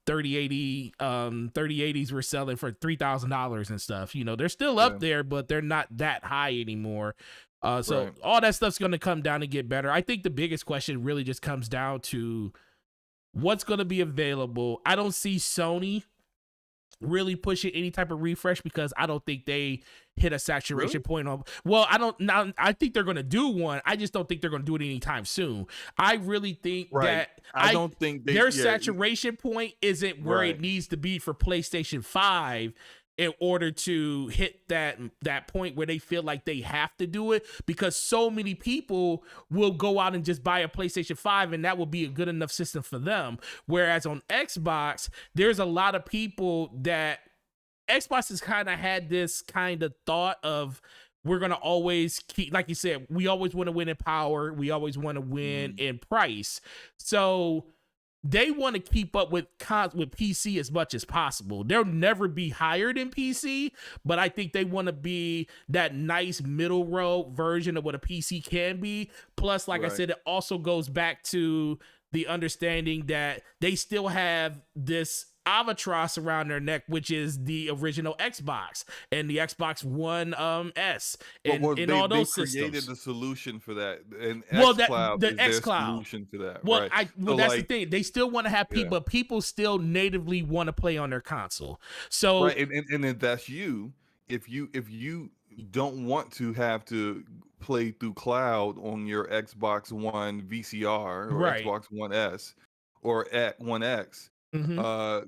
Speaker 1: 3080s were selling for $3,000 and stuff. You know, they're still
Speaker 2: yeah,
Speaker 1: up there, but they're not that high anymore. So
Speaker 2: right.
Speaker 1: all that stuff's going to come down and get better. I think the biggest question really just comes down to what's going to be available. I don't see Sony really pushing any type of refresh because I don't think they hit a
Speaker 2: Really?
Speaker 1: saturation point on. Well, I don't now. I think they're going to do one. I just don't think they're going to do it anytime soon. I really think
Speaker 2: Right.
Speaker 1: that
Speaker 2: I don't think they.
Speaker 1: their
Speaker 2: Yeah.
Speaker 1: saturation point isn't where it
Speaker 2: Right.
Speaker 1: needs to be for PlayStation 5 in order to hit that point where they feel like they have to do it, because so many people will go out and just buy a PlayStation 5 and that will be a good enough system for them. Whereas on Xbox, there's a lot of people that Xbox has kind of had this kind of thought of, we're going to always keep, like you said, we always want to win in power, we always want to win
Speaker 2: Mhm.
Speaker 1: in price. So they want to keep up with PC as much as possible. They'll never be higher than PC, but I think they want to be that nice middle row version of what a PC can be. Plus, like I
Speaker 2: Right.
Speaker 1: said, it also goes back to the understanding that they still have this albatross around their neck, which is the original Xbox and the Xbox One S
Speaker 2: Well,
Speaker 1: and
Speaker 2: they
Speaker 1: all
Speaker 2: they
Speaker 1: those
Speaker 2: created
Speaker 1: systems.
Speaker 2: the solution for that, and
Speaker 1: Well, that
Speaker 2: XCloud
Speaker 1: the
Speaker 2: is
Speaker 1: X
Speaker 2: their
Speaker 1: Cloud.
Speaker 2: solution to that,
Speaker 1: Well,
Speaker 2: right?
Speaker 1: well,
Speaker 2: So,
Speaker 1: that's the
Speaker 2: like,
Speaker 1: thing. They still want to have
Speaker 2: yeah,
Speaker 1: people, but people still natively want to play on their console.
Speaker 2: right,
Speaker 1: So
Speaker 2: and if that's you, if you don't want to have to play through cloud on your Xbox One VCR or
Speaker 1: right.
Speaker 2: Xbox One S or at One X,
Speaker 1: Hmm.
Speaker 2: uh,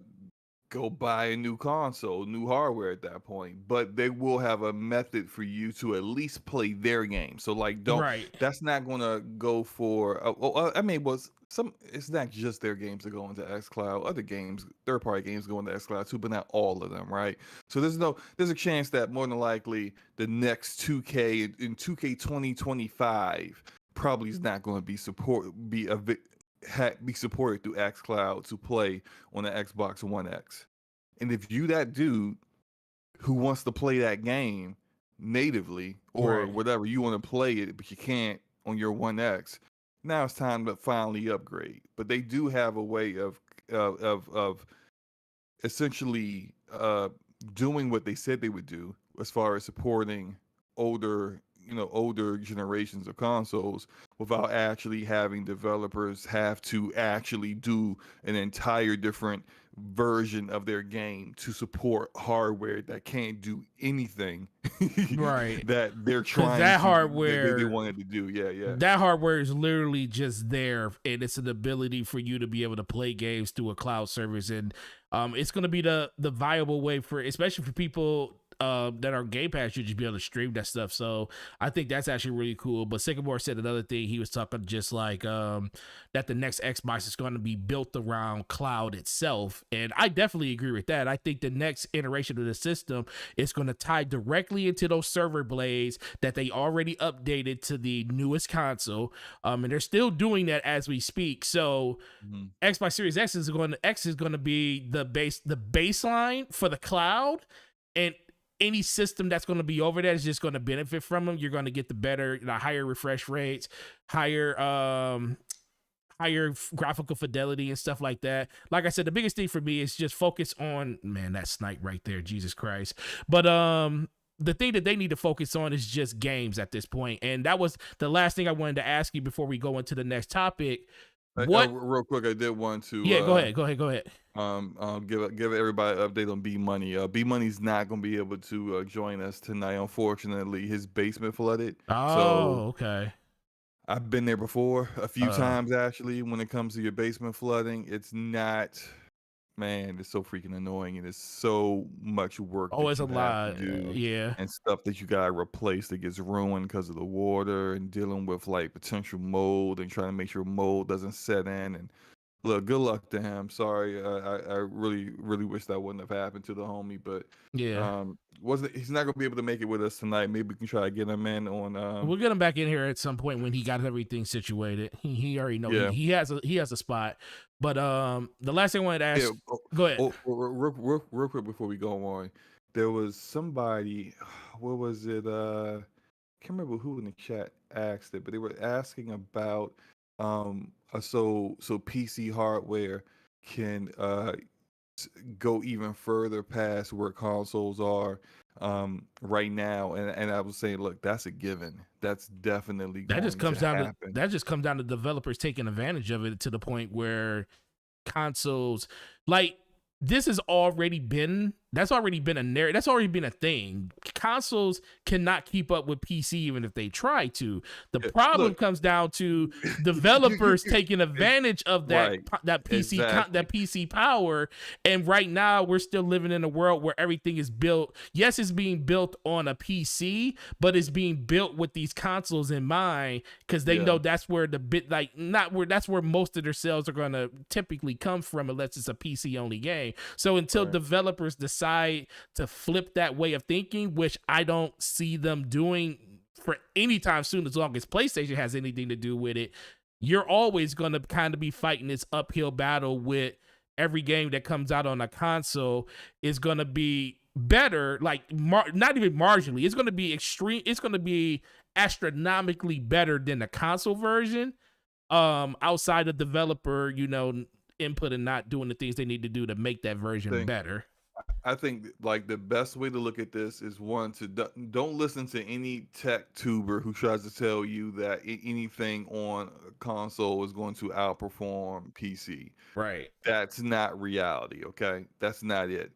Speaker 2: go buy a new console, new hardware at that point. But they will have a method for you to at least play their game. So, like, don't.
Speaker 1: Right.
Speaker 2: That's not gonna go for. I mean, was some. It's not just their games that go into XCloud. Other games, third party games, go into XCloud too, but not all of them, right? So there's a chance that more than likely the next 2K in 2K 2025 probably is not going to be supported through XCloud to play on the Xbox One X. And if you that dude who wants to play that game natively or
Speaker 1: Right.
Speaker 2: whatever, you want to play it but you can't on your One X, now it's time to finally upgrade. But they do have a way of essentially doing what they said they would do as far as supporting older generations of consoles without actually having developers have to actually do an entire different version of their game to support hardware that can't do anything
Speaker 1: Right.
Speaker 2: that they're
Speaker 1: Because
Speaker 2: trying to they
Speaker 1: hardware
Speaker 2: wanted to do. Yeah, yeah.
Speaker 1: that hardware is literally just there, and it's an ability for you to be able to play games through a cloud service. And it's going to be the viable way for, especially for people that are Game Pass, you just be able to stream that stuff. So I think that's actually really cool. But Sycamore said another thing. He was talking just like that the next Xbox is going to be built around cloud itself, and I definitely agree with that. I think the next iteration of the system is going to tie directly into those server blades that they already updated to the newest console, and they're still doing that as we speak. So
Speaker 2: Mhm.
Speaker 1: Xbox Series X is going to be the baseline for the cloud, and any system that's going to be over that is just going to benefit from them. You're going to get the higher refresh rates, higher graphical fidelity and stuff like that. Like I said, the biggest thing for me is just focus on, man, that snipe right there, Jesus Christ. But the thing that they need to focus on is just games at this point. And that was the last thing I wanted to ask you before we go into the next topic. What
Speaker 2: Real quick, I did want to
Speaker 1: Yeah, go ahead.
Speaker 2: give everybody an update on B Money. B Money's not gonna be able to join us tonight. Unfortunately, his basement flooded. So
Speaker 1: Oh, okay.
Speaker 2: I've been there before a few
Speaker 1: Uh
Speaker 2: times actually. When it comes to your basement flooding, it's not Man, it's so freaking annoying, and it's so much work
Speaker 1: Oh,
Speaker 2: that
Speaker 1: it's a
Speaker 2: you have to
Speaker 1: lot.
Speaker 2: do
Speaker 1: Yeah.
Speaker 2: and stuff that you gotta replace that gets ruined because of the water and dealing with like potential mold and trying to make sure mold doesn't set in. And look, good luck to him. Sorry, I really, really wish that wouldn't have happened to the homie, but
Speaker 1: Yeah.
Speaker 2: wasn't he's not gonna be able to make it with us tonight. Maybe we can try to get him in on
Speaker 1: We'll get him back in here at some point when he got everything situated. He already know
Speaker 2: yeah.
Speaker 1: he has a spot. But the last thing I wanted to
Speaker 2: Yeah.
Speaker 1: ask, go ahead.
Speaker 2: Real quick before we go on, there was somebody. What was it? Can't remember who in the chat asked it, but they were asking about so PC hardware can go even further past where consoles are right now, and I was saying, look, that's a given. That's definitely going to happen.
Speaker 1: That just comes down to developers taking advantage of it to the point where consoles like this has already been that's already been a narrative, that's already been a thing. Consoles cannot keep up with PC even if they try to. The problem
Speaker 2: Look,
Speaker 1: comes down to
Speaker 2: you,
Speaker 1: developers taking advantage of that
Speaker 2: right,
Speaker 1: that PC
Speaker 2: exactly.
Speaker 1: that PC power. And right now we're still living in a world where everything is built. Yes, it's being built on a PC, but it's being built with these consoles in mind because they know that's where the bit like not where that's where most of their sales are going to typically come from unless it's a PC only game. So until developers decide to flip that way of thinking, which I don't see them doing for any time soon, as long as PlayStation has anything to do with it, you're always going to kind of be fighting this uphill battle with every game that comes out on a console is going to be better, like not even marginally. It's going to be extreme. It's going to be astronomically better than the console version. Outside of developer, input and not doing the things they need to do to make that version better.
Speaker 2: I think like the best way to look at this is one to don't listen to any tech tuber who tries to tell you that anything on a console is going to outperform PC.
Speaker 1: Right.
Speaker 2: That's not reality. Okay, that's not it.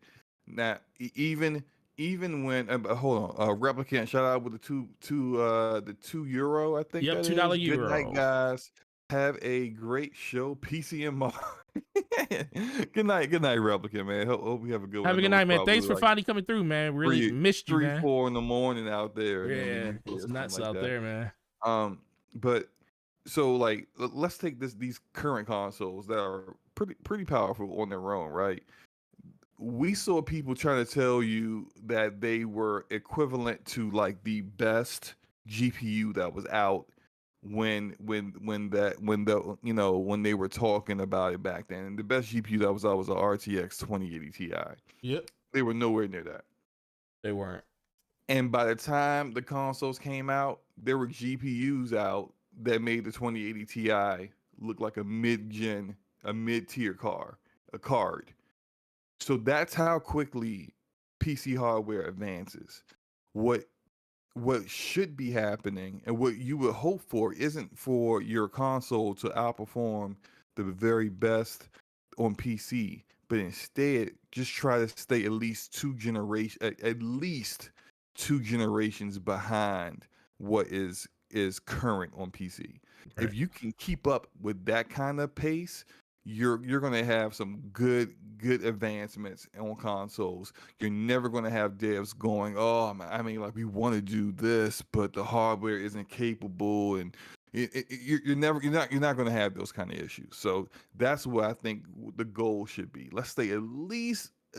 Speaker 2: Now even when hold on, replicant shout out with the €2 I think
Speaker 1: Yep,
Speaker 2: that
Speaker 1: $2
Speaker 2: is. Good night,
Speaker 1: euro.
Speaker 2: guys. Have a great show, PC and Mar. Good night, replicant man. Hope we have a good one.
Speaker 1: Have a good night, man. Thanks for finally coming through, man. Really missed you, man.
Speaker 2: 4 in the morning out there.
Speaker 1: Yeah,
Speaker 2: In the UK
Speaker 1: it's
Speaker 2: or something
Speaker 1: nuts
Speaker 2: like
Speaker 1: out
Speaker 2: that.
Speaker 1: there, man.
Speaker 2: But so like let's take these current consoles that are pretty powerful on their own, right? We saw people trying to tell you that they were equivalent to like the best GPU that was out when they were talking about it back then. And the best GPU that was out was a RTX 2080 Ti.
Speaker 1: Yep.
Speaker 2: They were nowhere near that.
Speaker 1: They weren't.
Speaker 2: And by the time the consoles came out, there were GPUs out that made the 2080 Ti look like a mid-gen, a mid-tier card. So that's how quickly PC hardware advances. What should be happening and what you would hope for isn't for your console to outperform the very best on PC, but instead just try to stay at least two generations behind what is current on PC.
Speaker 1: Right.
Speaker 2: If you can keep up with that kind of pace, you're going to have some good advancements on consoles. You're never going to have devs going, "Oh, I mean, like we want to do this, but the hardware isn't capable," and you're not going to have those kind of issues. So that's what I think the goal should be. Let's stay at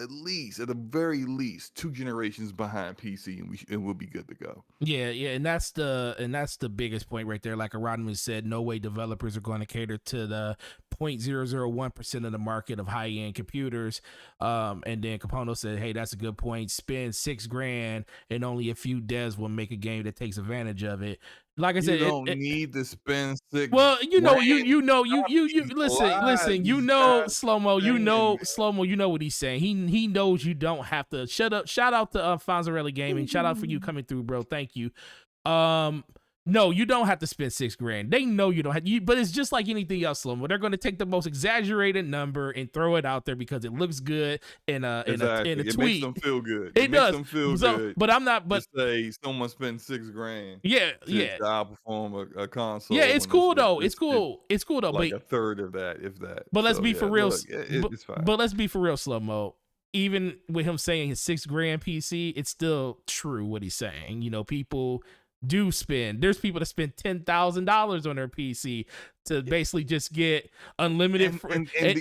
Speaker 2: the very least 2 generations behind PC, and we'll be good to go.
Speaker 1: Yeah, and that's the biggest point right there. Like Aronymous said, no way developers are going to cater to the 0.001% of the market of high end computers. And then Capono said, "Hey, that's a good point. Spend $6,000 and only a few devs will make a game that takes advantage of it." Like I said,
Speaker 2: you don't need to spend $6,000.
Speaker 1: Well, you listen, Slow-Mo, you know what he's saying. He knows you don't have to shut up. Shout out to Fonzarelli Gaming. Shout out for you coming through, bro. Thank you. No, you don't have to spend $6,000. They know you don't have you, but it's just like anything else, Slomo. They're going to take the most exaggerated number and throw it out there because it looks good in a
Speaker 2: Exactly. It makes them
Speaker 1: tweet.
Speaker 2: feel good. It
Speaker 1: It
Speaker 2: makes
Speaker 1: does.
Speaker 2: them feel
Speaker 1: So,
Speaker 2: good
Speaker 1: but I'm not.
Speaker 2: to
Speaker 1: But
Speaker 2: say someone spent 6 grand
Speaker 1: yeah,
Speaker 2: to
Speaker 1: yeah,
Speaker 2: outperform a
Speaker 1: yeah.
Speaker 2: console
Speaker 1: It's
Speaker 2: when
Speaker 1: cool though.
Speaker 2: it's
Speaker 1: It's cool though.
Speaker 2: like a third of that, if that.
Speaker 1: But let's
Speaker 2: So
Speaker 1: be for
Speaker 2: yeah,
Speaker 1: real.
Speaker 2: look, it's fine.
Speaker 1: But let's be for real, Slow Mo. Even with him saying his $6,000 PC, it's still true what he's saying. You know, people do spend. There's people that spend $10,000 on their PC to basically just get unlimited.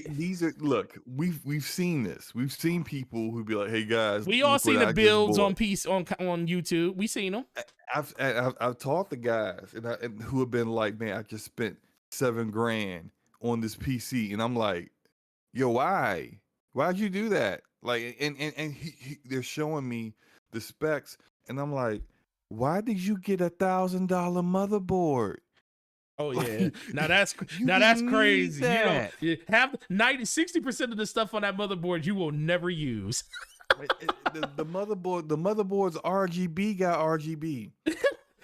Speaker 2: These are look. We've seen this. We've seen people who be like, "Hey guys,
Speaker 1: We all
Speaker 2: look
Speaker 1: seen
Speaker 2: what
Speaker 1: the
Speaker 2: I just
Speaker 1: builds on
Speaker 2: bought."
Speaker 1: piece on YouTube. We seen them.
Speaker 2: I've taught the guys and who have been like, "Man, I just spent 7 grand on this PC," and I'm like, "Yo, why? Why'd you do that?" Like, they're showing me the specs, and I'm like, "Why did you get $1,000 motherboard?"
Speaker 1: Oh yeah.
Speaker 2: Like,
Speaker 1: Now that's
Speaker 2: you
Speaker 1: now that's
Speaker 2: didn't need
Speaker 1: crazy. You know,
Speaker 2: that.
Speaker 1: have 60% of the stuff on that motherboard you will never use.
Speaker 2: The motherboard's RGB got RGB.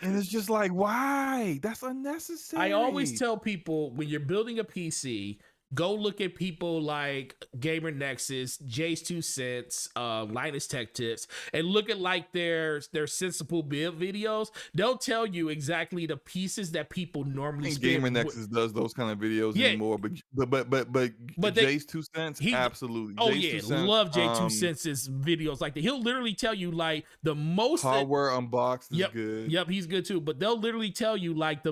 Speaker 2: And it's just like, why? That's unnecessary.
Speaker 1: I always tell people when you're building a PC, go look at people like Gamer Nexus, Jay's 2 Cents, Linus Tech Tips, and look at like their sensible build videos. They'll tell you exactly the pieces that people normally spend.
Speaker 2: Gamer Nexus does those kind of videos anymore, but Jay's 2 Cents, absolutely.
Speaker 1: Oh
Speaker 2: Jay's
Speaker 1: yeah,
Speaker 2: 2 Cents,
Speaker 1: love Jay 2 Cents' videos like that. He'll literally tell you like the most
Speaker 2: hardware unboxed is good.
Speaker 1: Yep, he's good too. But they'll literally tell you like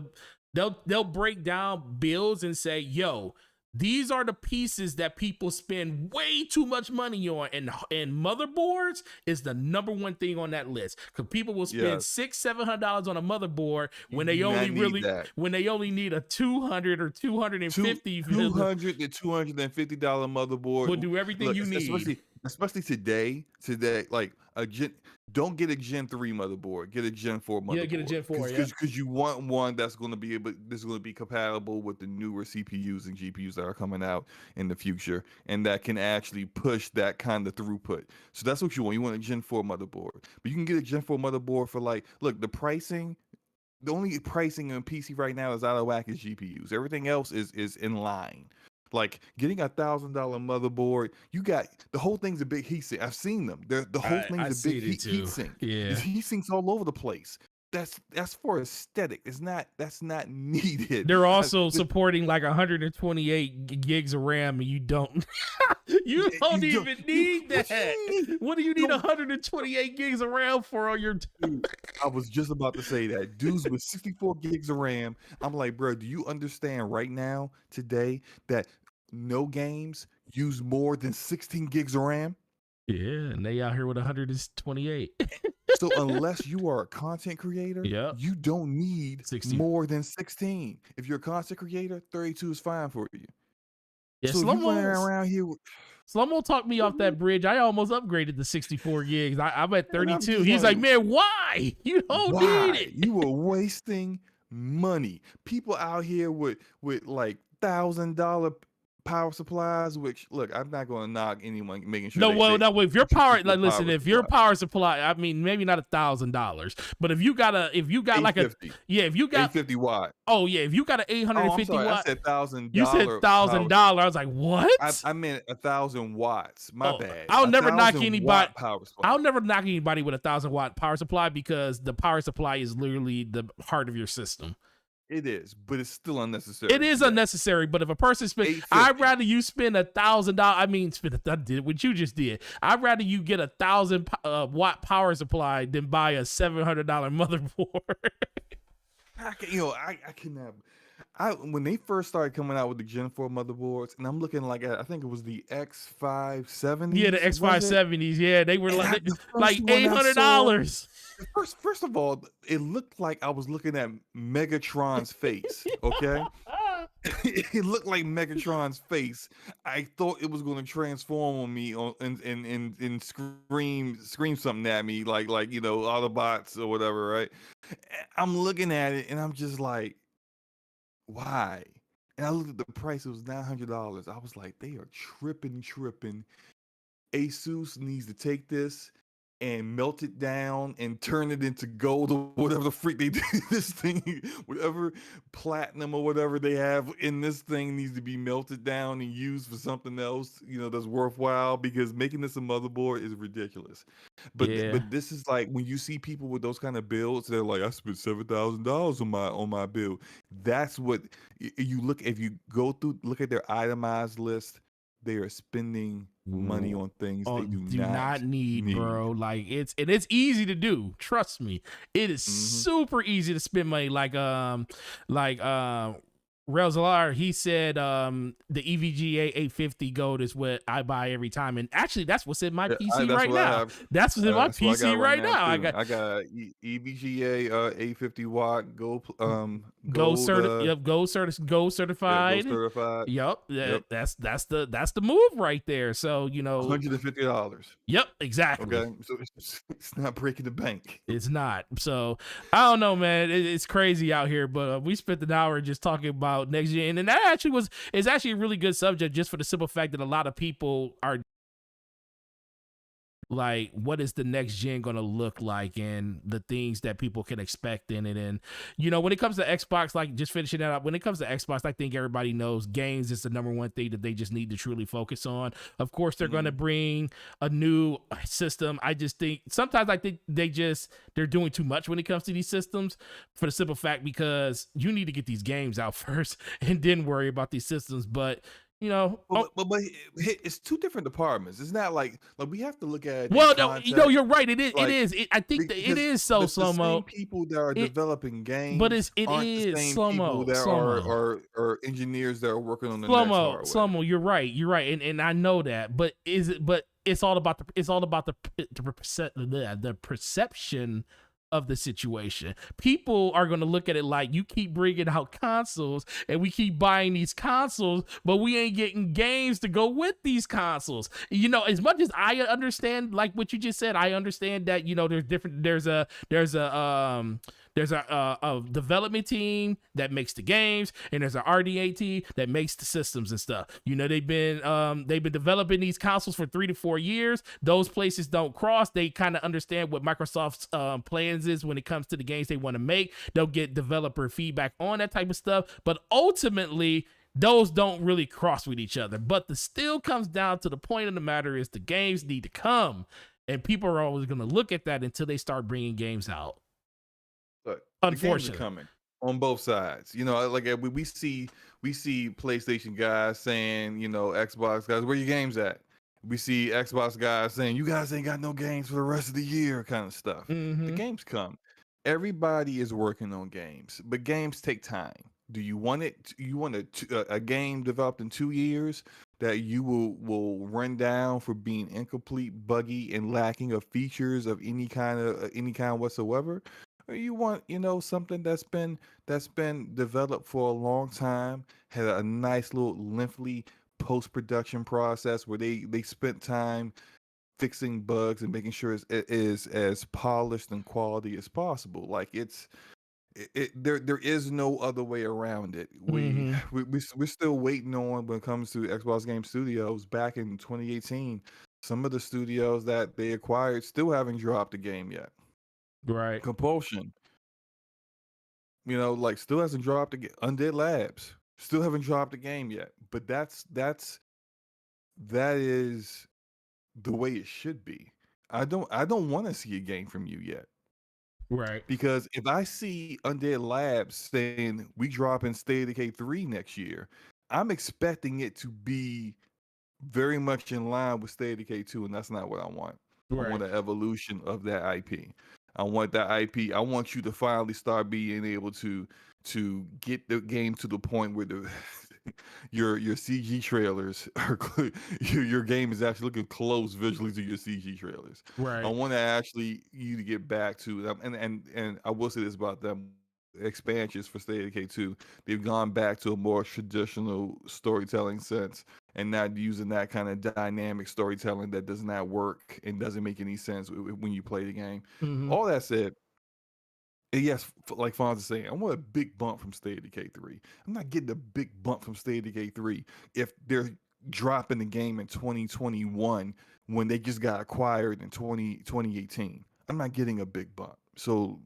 Speaker 1: they'll break down builds and say, yo, these are the pieces that people spend way too much money on, and motherboards is the number one thing on that list because people will spend $600-$700 on a motherboard when they only need a $200 or $250
Speaker 2: $200 to $250 motherboard
Speaker 1: will do everything you need.
Speaker 2: Especially today, like don't get a Gen 3 motherboard. Get a Gen 4 motherboard.
Speaker 1: Yeah, get a Gen 4.
Speaker 2: Because you want one that's going to be compatible with the newer CPUs and GPUs that are coming out in the future, and that can actually push that kind of throughput. So that's what you want. You want a Gen 4 motherboard, but you can get a Gen 4 motherboard for the pricing. The only pricing on PC right now is out of whack is GPUs. Everything else is in line. Like getting $1,000 motherboard, you got the whole thing's a big heat sink. I've seen them. The whole thing's a big heat sink.
Speaker 1: Yeah,
Speaker 2: heat sinks all over the place. That's for aesthetic. That's not needed.
Speaker 1: They're also supporting like 128 gigs of RAM, and you don't even need that. What do you need 128 gigs of RAM for on your?
Speaker 2: I was just about to say that. Dudes with 64 gigs of RAM. I'm like, bro, do you understand right now today that no games use more than 16 gigs of RAM?
Speaker 1: Yeah, and they out here with 128.
Speaker 2: So unless you are a content creator, you don't need 60. More than 16. If you're a content creator, 32 is fine for you.
Speaker 1: Yeah,
Speaker 2: so you running around here with...
Speaker 1: Slomo talked me off that bridge. I almost upgraded to 64 gigs. I'm at 32. He's like, man, why? You don't need it.
Speaker 2: You are wasting money. People out here with like $1,000 power supplies, which look, I'm not going to knock anyone making sure.
Speaker 1: No, if your power, like, listen, if your power supply, I mean, maybe not $1,000, but if you got like if you got
Speaker 2: 850 watt.
Speaker 1: Oh yeah, if you got an 850 watt.
Speaker 2: I said $1,000.
Speaker 1: You said $1,000. I was like, what?
Speaker 2: I meant 1,000 watts. My bad.
Speaker 1: I'll never knock anybody. I'll never knock anybody with 1,000 watt power supply because the power supply is literally the heart of your system.
Speaker 2: It is, but it's still unnecessary.
Speaker 1: It is unnecessary, but if a person spend, I'd rather you spend $1,000. I mean, I did what you just did. I'd rather you get 1,000 watt power supply than buy a $700 motherboard.
Speaker 2: I cannot. When they first started coming out with the Gen 4 motherboards, and I'm looking like I think it was the X570s.
Speaker 1: Yeah, the X570s. Yeah, they were like $800.
Speaker 2: First of all, it looked like I was looking at Megatron's face. Okay, it looked like Megatron's face. I thought it was going to transform on me and scream something at me like Autobots or whatever. Right? I'm looking at it and I'm just like, why? And I looked at the price. It was $900. I was like, they are tripping. Asus needs to take this and melt it down and turn it into gold or whatever the freak they do. This thing, whatever platinum or whatever they have in this thing needs to be melted down and used for something else, that's worthwhile, because making this a motherboard is ridiculous.
Speaker 1: Yeah.
Speaker 2: But this is like when you see people with those kind of builds, they're like, I spent $7,000 on my build. That's what you look, if you go through, look at their itemized list, they are spending money on things they do
Speaker 1: Do not
Speaker 2: not
Speaker 1: need,
Speaker 2: need.
Speaker 1: bro. Like it's easy to do. Trust me, it is
Speaker 2: Hmm.
Speaker 1: super easy to spend money. Like Relzalar, he said the EVGA 850 gold is what I buy every time, and actually that's what's in my
Speaker 2: Yeah,
Speaker 1: PC
Speaker 2: that's
Speaker 1: right
Speaker 2: what I
Speaker 1: now.
Speaker 2: have.
Speaker 1: That's what's in my
Speaker 2: That's what I got
Speaker 1: PC
Speaker 2: right
Speaker 1: right
Speaker 2: now
Speaker 1: now. I
Speaker 2: too.
Speaker 1: got
Speaker 2: I got EVGA 850 watt
Speaker 1: gold
Speaker 2: gold
Speaker 1: certified.
Speaker 2: certified.
Speaker 1: Yep,
Speaker 2: Yep,
Speaker 1: that's the move right there. So
Speaker 2: $150.
Speaker 1: yep, exactly.
Speaker 2: Okay, so it's not breaking the bank.
Speaker 1: It's not. So I don't know, man. It's crazy out here, but we spent an hour just talking about next gen, and that actually is actually a really good subject, just for the simple fact that a lot of people are like, what is the next gen going to look like, and the things that people can expect in it. And when it comes to Xbox, like, just finishing that up, when it comes to Xbox, I think everybody knows games is the number one thing that they just need to truly focus on. Of course, they're going to bring a new system. I just think sometimes I think they're doing too much when it comes to these systems, for the simple fact because you need to get these games out first and then worry about these systems. But
Speaker 2: But it's two different departments. It's not like we have to look at it in
Speaker 1: well, no,
Speaker 2: context.
Speaker 1: you're right. It is. It
Speaker 2: Like,
Speaker 1: is. I think that it
Speaker 2: because
Speaker 1: is so
Speaker 2: the
Speaker 1: slow mo.
Speaker 2: same people that are
Speaker 1: It,
Speaker 2: developing
Speaker 1: but
Speaker 2: games
Speaker 1: it
Speaker 2: aren't the
Speaker 1: is
Speaker 2: same
Speaker 1: slow
Speaker 2: people
Speaker 1: mo,
Speaker 2: that
Speaker 1: slow mo,
Speaker 2: are engineers that are working on the next
Speaker 1: slow
Speaker 2: hardware.
Speaker 1: mo. You're right. You're right, and I know that. But it's all about the perception of the situation. People are going to look at it like, you keep bringing out consoles and we keep buying these consoles, but we ain't getting games to go with these consoles. As much as I understand, like what you just said, I understand that there's a development team that makes the games, and there's an RDA team that makes the systems and stuff. They've been developing these consoles for 3 to 4 years. Those places don't cross. They kind of understand what Microsoft's plans is when it comes to the games they want to make. They'll get developer feedback on that type of stuff, but ultimately those don't really cross with each other. But the still comes down to the point of the matter is the games need to come, and people are always going to look at that until they start bringing games out.
Speaker 2: But the games are
Speaker 1: Unfortunately.
Speaker 2: coming on both sides. Like we see PlayStation guys saying, Xbox guys, where your games at? We see Xbox guys saying, you guys ain't got no games for the rest of the year, kind of stuff. The games come. Everybody is working on games, but games take time. Do you want it? You want a game developed in 2 years that you will run down for being incomplete, buggy, and lacking of features of any kind whatsoever? Or you want, something that's been developed for a long time, had a nice little lengthy post-production process where they spent time fixing bugs and making sure it is as polished and quality as possible. Like there is no other way around it. We're still waiting on, when it comes to Xbox Game Studios back in 2018. Some of the studios that they acquired still haven't dropped a game yet.
Speaker 1: Right.
Speaker 2: Compulsion, like, still hasn't dropped Undead Labs still haven't dropped a game yet. But that is the way it should be. I don't want to see a game from you yet.
Speaker 1: Right.
Speaker 2: Because if I see Undead Labs saying we drop in State of Decay 3 next year, I'm expecting it to be very much in line with State of Decay 2, and that's not what I want. I
Speaker 1: Right.
Speaker 2: want an evolution of that IP. I want that IP. I want you to finally start being able to get the game to the point where the your CG trailers are your game is actually looking close visually to your CG trailers. I
Speaker 1: Right.
Speaker 2: want to actually you to get back to them, and I will say this about them expansions for State of K2. They've gone back to a more traditional storytelling sense and not using that kind of dynamic storytelling that does not work and doesn't make any sense when you play the game. All that said, and yes, like Fonz is saying, I want a big bump from State of Decay 3. I'm not getting a big bump from State of Decay 3 if they're dropping the game in 2021 when they just got acquired in 2018. I'm not getting a big bump. So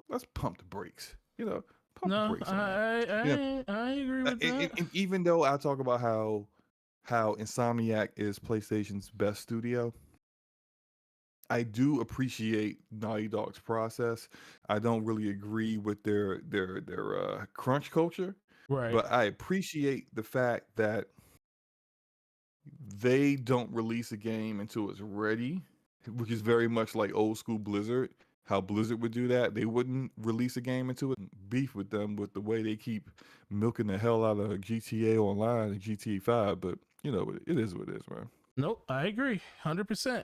Speaker 2: let's pump the brakes. Pump the
Speaker 1: No,
Speaker 2: brakes on that. You know,
Speaker 1: I agree with that.
Speaker 2: and even though I talk about how Insomniac is PlayStation's best studio, I do appreciate Naughty Dog's process. I don't really agree with their crunch culture,
Speaker 1: Right.
Speaker 2: but I appreciate the fact that they don't release a game until it's ready, which is very much like old school Blizzard. How Blizzard would do that, they wouldn't release a game until it beef with them with the way they keep milking the hell out of GTA Online and GTA 5. But it is what it is, man.
Speaker 1: Nope, I agree, 100%.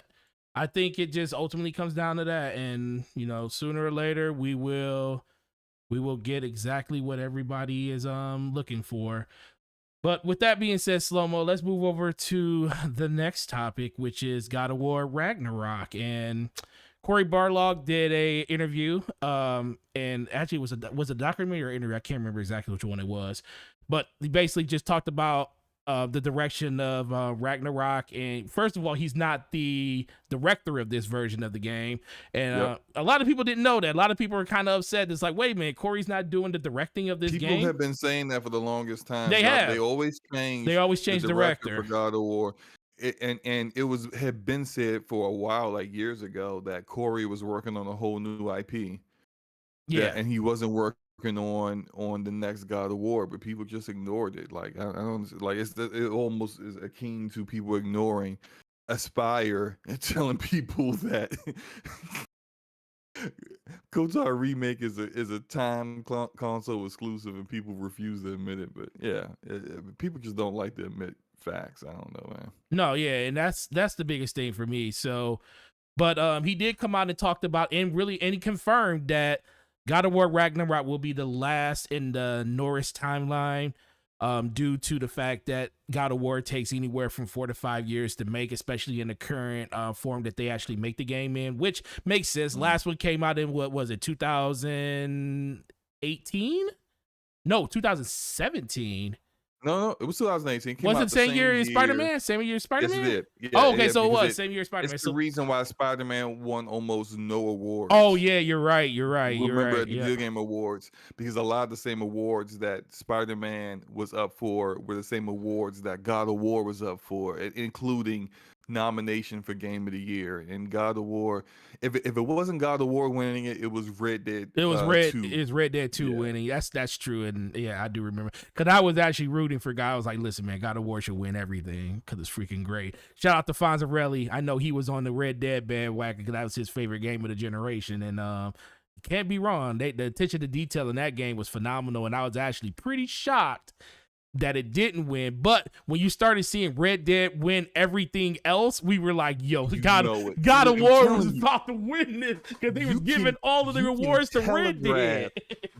Speaker 1: I think it just ultimately comes down to that, and sooner or later we will get exactly what everybody is looking for. But with that being said, Slow-Mo, let's move over to the next topic, which is God of War Ragnarok. And Cory Barlog did a interview, and actually it was a documentary or interview. I can't remember exactly which one it was, but he basically just talked about the direction of Ragnarok. And first of all, he's not the director of this version of the game, and a lot of people didn't know that. A lot of people are kind of upset. It's like, wait a minute, Corey's not doing the directing of this game.
Speaker 2: People have been saying that for the longest time.
Speaker 1: They have.
Speaker 2: They always change.
Speaker 1: They always change
Speaker 2: the director
Speaker 1: director
Speaker 2: for God of War. And it had been said for a while, like years ago, that Corey was working on a whole new IP.
Speaker 1: Yeah,
Speaker 2: and he wasn't working on the next God of War, but people just ignored it. Like I don't like it almost is akin to people ignoring Aspire and telling people that KOTOR remake is a time console exclusive, and people refuse to admit it. But yeah, people just don't like to admit facts. I don't know, man.
Speaker 1: No, yeah, and that's the biggest thing for me. So, but he did come out and talked about and he confirmed that God of War Ragnarok will be the last in the Norris timeline, due to the fact that God of War takes anywhere from 4 to 5 years to make, especially in the current form that they actually make the game in, which makes sense. Last one came out in, what was it, 2018? No, 2017.
Speaker 2: No, it was 2018.
Speaker 1: Was it same year as Spider-Man? Same year as Spider-Man?
Speaker 2: Yes, it did. Yeah,
Speaker 1: oh, okay, so it was same year as Spider-Man.
Speaker 2: It's the reason why Spider-Man won almost no awards.
Speaker 1: Oh yeah, you're right.
Speaker 2: Remember the Video Game Awards, because a lot of the same awards that Spider-Man was up for were the same awards that God of War was up for, including nomination for Game of the Year. And God of War, if it wasn't God of War winning it, it was Red Dead.
Speaker 1: It was 2. It was Red Dead 2 winning. That's true. And yeah, I do remember, because I was actually rooting for God. I was like, listen, man, God of War should win everything because it's freaking great. Shout out to Fonzarelli. I know he was on the Red Dead bandwagon because that was his favorite game of the generation. And can't be wrong. The attention to detail in that game was phenomenal, and I was actually pretty shocked that it didn't win. But when you started seeing Red Dead win everything else, we were like, yo, God of War was about to win this, because they was giving all of the awards to Red Dead.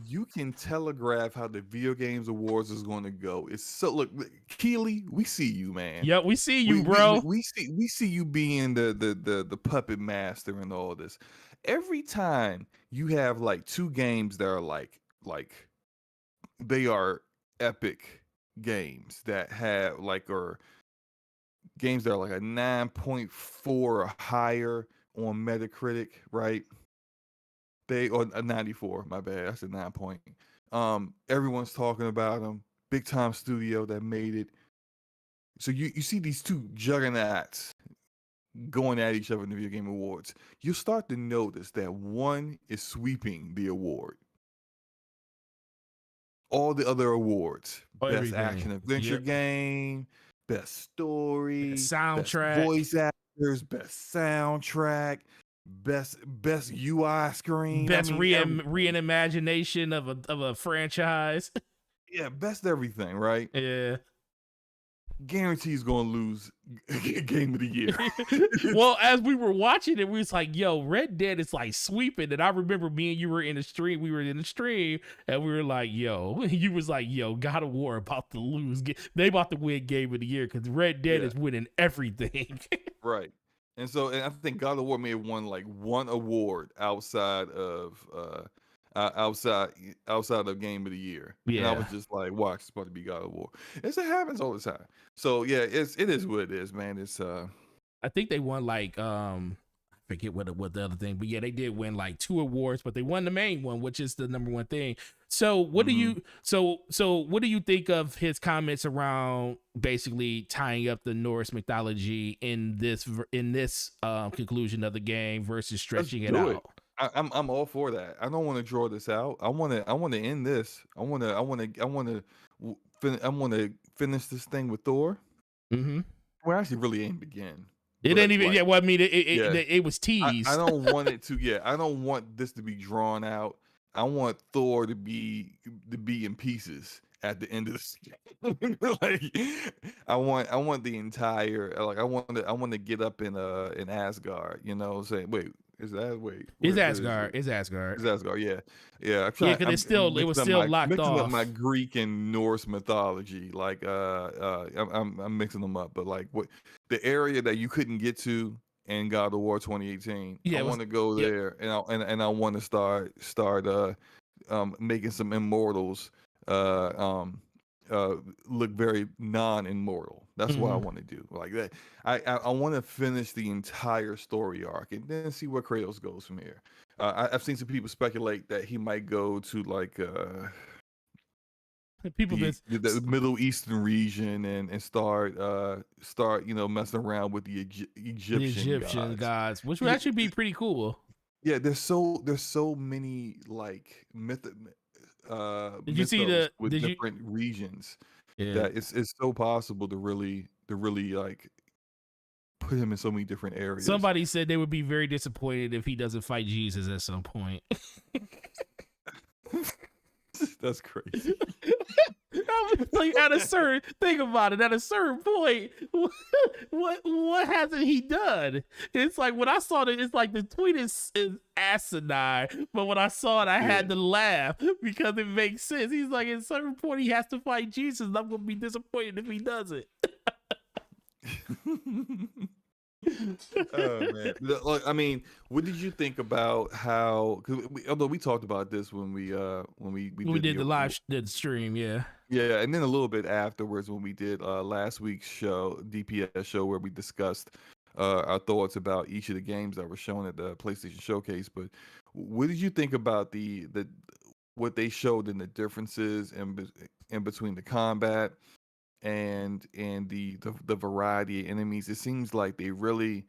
Speaker 2: You can telegraph how the Video Games Awards is going to go. It's so, look, Keely, we see you, man.
Speaker 1: Yep, we see you, bro.
Speaker 2: We see you being the puppet master and all this. Every time you have like two games that are like they are epic games that have or games that are like a 9.4 or higher on Metacritic, right? Or a 94, my bad. That's a 9 point. Everyone's talking about them. Big time studio that made it. So you see these two juggernauts going at each other in the Video Game Awards. You start to notice that one is sweeping the award. All the other awards, best action adventure game, best story,
Speaker 1: soundtrack,
Speaker 2: best voice actors, best soundtrack, best UI screen,
Speaker 1: best reimagination of a franchise.
Speaker 2: Yeah, best everything, right?
Speaker 1: Yeah.
Speaker 2: Guarantees gonna lose Game of the Year.
Speaker 1: Well, as we were watching it, we was like, yo, Red Dead is like sweeping. And I remember me and you were in the stream. We were in the stream and we were like, yo, you was like, yo, God of War about to lose. They about to win Game of the Year because Red Dead is winning everything.
Speaker 2: Right. And I think God of War may have won like one award outside of Game of the Year.
Speaker 1: Yeah.
Speaker 2: And I was just like, watch, it's about to be God of War. It happens all the time. So yeah, it is what it is, man. It's
Speaker 1: I think they won like I forget what the other thing, but yeah, they did win like 2 awards, but they won the main one, which is the number one thing. So what do
Speaker 2: Mhm.
Speaker 1: you what do you think of his comments around basically tying up the Norse mythology in this conclusion of the game versus
Speaker 2: Let's
Speaker 1: stretching it
Speaker 2: do it.
Speaker 1: out?
Speaker 2: I'm all for that. I don't want to draw this out. I wanna end this. I wanna finish this thing with Thor.
Speaker 1: Mm-hmm.
Speaker 2: Well, actually, really ain't begin,
Speaker 1: It didn't
Speaker 2: but
Speaker 1: even. Yeah,
Speaker 2: like,
Speaker 1: well, I mean,
Speaker 2: yeah,
Speaker 1: it was
Speaker 2: I
Speaker 1: teased.
Speaker 2: don't want it to. Yeah, I don't want this to be drawn out. I want Thor to be in pieces at the end of this game. Like, I want the entire like I want to get up in Asgard. You know, saying wait, is that wait
Speaker 1: It's
Speaker 2: what is
Speaker 1: Asgard.
Speaker 2: it?
Speaker 1: It's Asgard.
Speaker 2: Is Asgard? Yeah, yeah.
Speaker 1: Yeah, because
Speaker 2: I'm
Speaker 1: it was
Speaker 2: mixing up
Speaker 1: still
Speaker 2: my
Speaker 1: locked off.
Speaker 2: Greek and Norse mythology. Like, I'm mixing them up. But like, what the area that you couldn't get to in God of War 2018, I
Speaker 1: Yeah, it was.
Speaker 2: want to go
Speaker 1: Yep.
Speaker 2: there, and I want to start making some immortals uh um uh look very non-immortal. That's what I
Speaker 1: Hmm.
Speaker 2: want to do. Like that, I want to finish the entire story arc and then see where Kratos goes from here. I've seen some people speculate that he might go to like
Speaker 1: People been
Speaker 2: the Middle Eastern region and start messing around with the
Speaker 1: the
Speaker 2: Egyptian
Speaker 1: Egyptian
Speaker 2: gods.
Speaker 1: gods, which would
Speaker 2: Yeah,
Speaker 1: actually be pretty cool.
Speaker 2: yeah. There's so many like
Speaker 1: Did you see
Speaker 2: mythos
Speaker 1: the?
Speaker 2: with
Speaker 1: Did you?
Speaker 2: different regions
Speaker 1: Yeah.
Speaker 2: that it's so possible to really like put him in so many different areas.
Speaker 1: Somebody said they would be very disappointed if he doesn't fight Jesus at some point.
Speaker 2: That's crazy.
Speaker 1: I was like, at a certain think about it. At a certain point, what hasn't he done? It's like when I saw it, it's like the tweet is asinine, but when I saw it, I
Speaker 2: Yeah.
Speaker 1: had to laugh because it makes sense. He's like, at a certain point, he has to fight Jesus, and I'm gonna be disappointed if he doesn't.
Speaker 2: Oh man, like I mean, what did you think about how? Cause although we talked about this when we
Speaker 1: We
Speaker 2: did
Speaker 1: did the stream, yeah.
Speaker 2: yeah, and then a little bit afterwards when we did last week's show, DPS show, where we discussed our thoughts about each of the games that were shown at the PlayStation Showcase. But what did you think about the what they showed in the differences in between the combat and the variety of enemies? It seems like they really.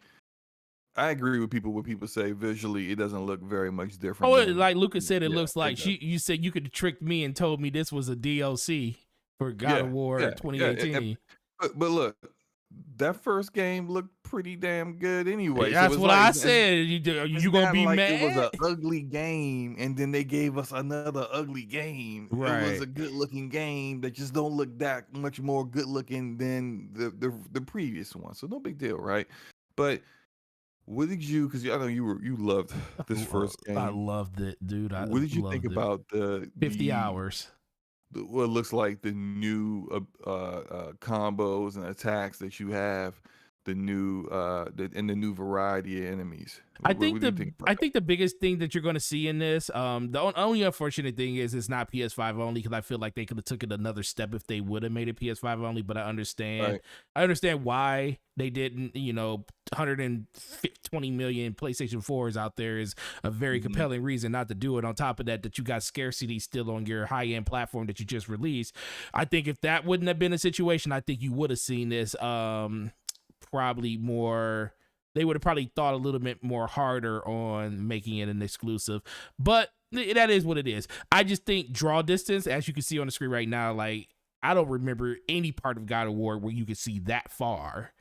Speaker 2: I agree with people when people say visually it doesn't look very much different
Speaker 1: Oh,
Speaker 2: than
Speaker 1: like Lucas said, it
Speaker 2: yeah,
Speaker 1: looks like
Speaker 2: it does.
Speaker 1: you said you could have tricked me and told me this was a DLC for God of
Speaker 2: Yeah,
Speaker 1: War
Speaker 2: yeah, yeah.
Speaker 1: 2018.
Speaker 2: But look, that first game looked pretty damn good anyway. So
Speaker 1: That's
Speaker 2: it's
Speaker 1: what
Speaker 2: like
Speaker 1: I said.
Speaker 2: it's
Speaker 1: You gonna
Speaker 2: not
Speaker 1: be
Speaker 2: like it was
Speaker 1: mad?
Speaker 2: a ugly game and then they gave us another ugly game. It was
Speaker 1: Right.
Speaker 2: a good looking game that just don't look that much more good looking than the previous one. So no big deal, right? But what did you? Because I know you loved this first
Speaker 1: I
Speaker 2: game.
Speaker 1: loved it, dude. I
Speaker 2: What did you think
Speaker 1: loved it.
Speaker 2: about
Speaker 1: 50 hours.
Speaker 2: what looks like the new combos and attacks that you have, and the new variety of enemies? What do you think about
Speaker 1: I think the biggest thing that you're going to see in this, only unfortunate thing is it's not PS5 only because I feel like they could have took it another step if they would have made it PS5 only. But
Speaker 2: that? Right.
Speaker 1: I understand why they didn't. 120 million PlayStation 4s out there is a very
Speaker 2: Mhm.
Speaker 1: compelling reason not to do it. On top of that, you got scarcity still on your high end platform that you just released. I think if that wouldn't have been a situation, I think you would have seen this probably more. They would have probably thought a little bit more harder on making it an exclusive, but that is what it is. I just think draw distance, as you can see on the screen right now, like I don't remember any part of God of War where you could see that far.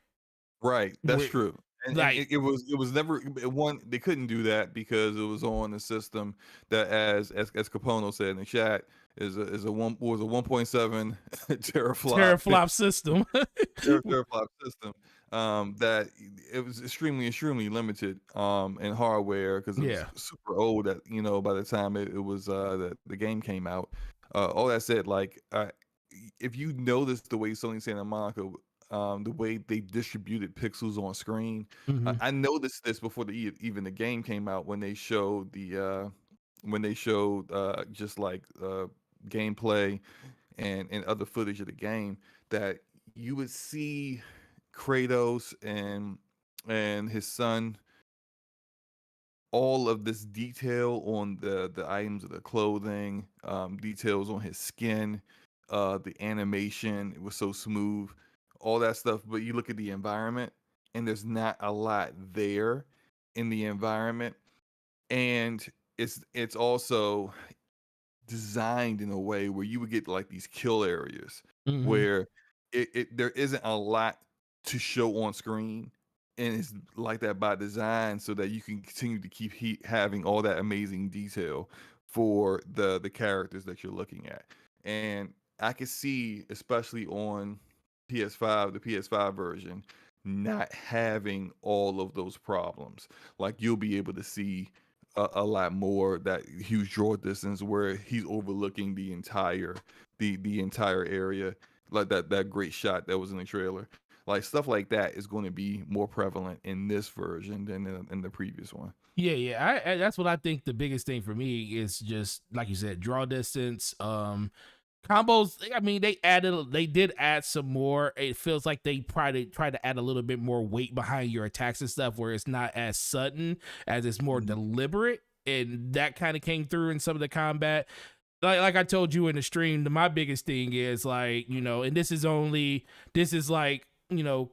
Speaker 2: Right, that's
Speaker 1: Where,
Speaker 2: true. And
Speaker 1: like,
Speaker 2: it was never one. They couldn't do that because it was on a system that, as Capono said in the chat, is a 1.7 teraflop
Speaker 1: teraflop system.
Speaker 2: teraflop system. That it was extremely limited in hardware because it was
Speaker 1: Yeah,
Speaker 2: super old. That by the time it was the game came out. All that said, like if you notice the way Sony Santa Monica the way they distributed pixels on screen.
Speaker 1: hmm
Speaker 2: I noticed this before even the game came out when they showed just like gameplay and other footage of the game that you would see Kratos and his son, all of this detail on the items of the clothing, details on his skin, the animation, it was so smooth, all that stuff. But you look at the environment, and there's not a lot there in the environment, and it's also designed in a way where you would get like these kill areas
Speaker 1: Hmm.
Speaker 2: where there isn't a lot to show on screen, and it's like that by design so that you can continue to keep having all that amazing detail for the characters that you're looking at. And I could see, especially on PS5, the PS5 version, not having all of those problems. Like you'll be able to see a lot more that huge draw distance where he's overlooking the entire area, like that great shot that was in the trailer. Like stuff like that is going to be more prevalent in this version than in the previous one.
Speaker 1: Yeah, yeah. That's what I think the biggest thing for me is just like you said, draw distance. Combos. I mean, they did add some more. It feels like they try to add a little bit more weight behind your attacks and stuff, where it's not as sudden, as it's more
Speaker 2: Mhm.
Speaker 1: deliberate, and that kind of came through in some of the combat. Like I told you in the stream, my biggest thing is like, and this is like,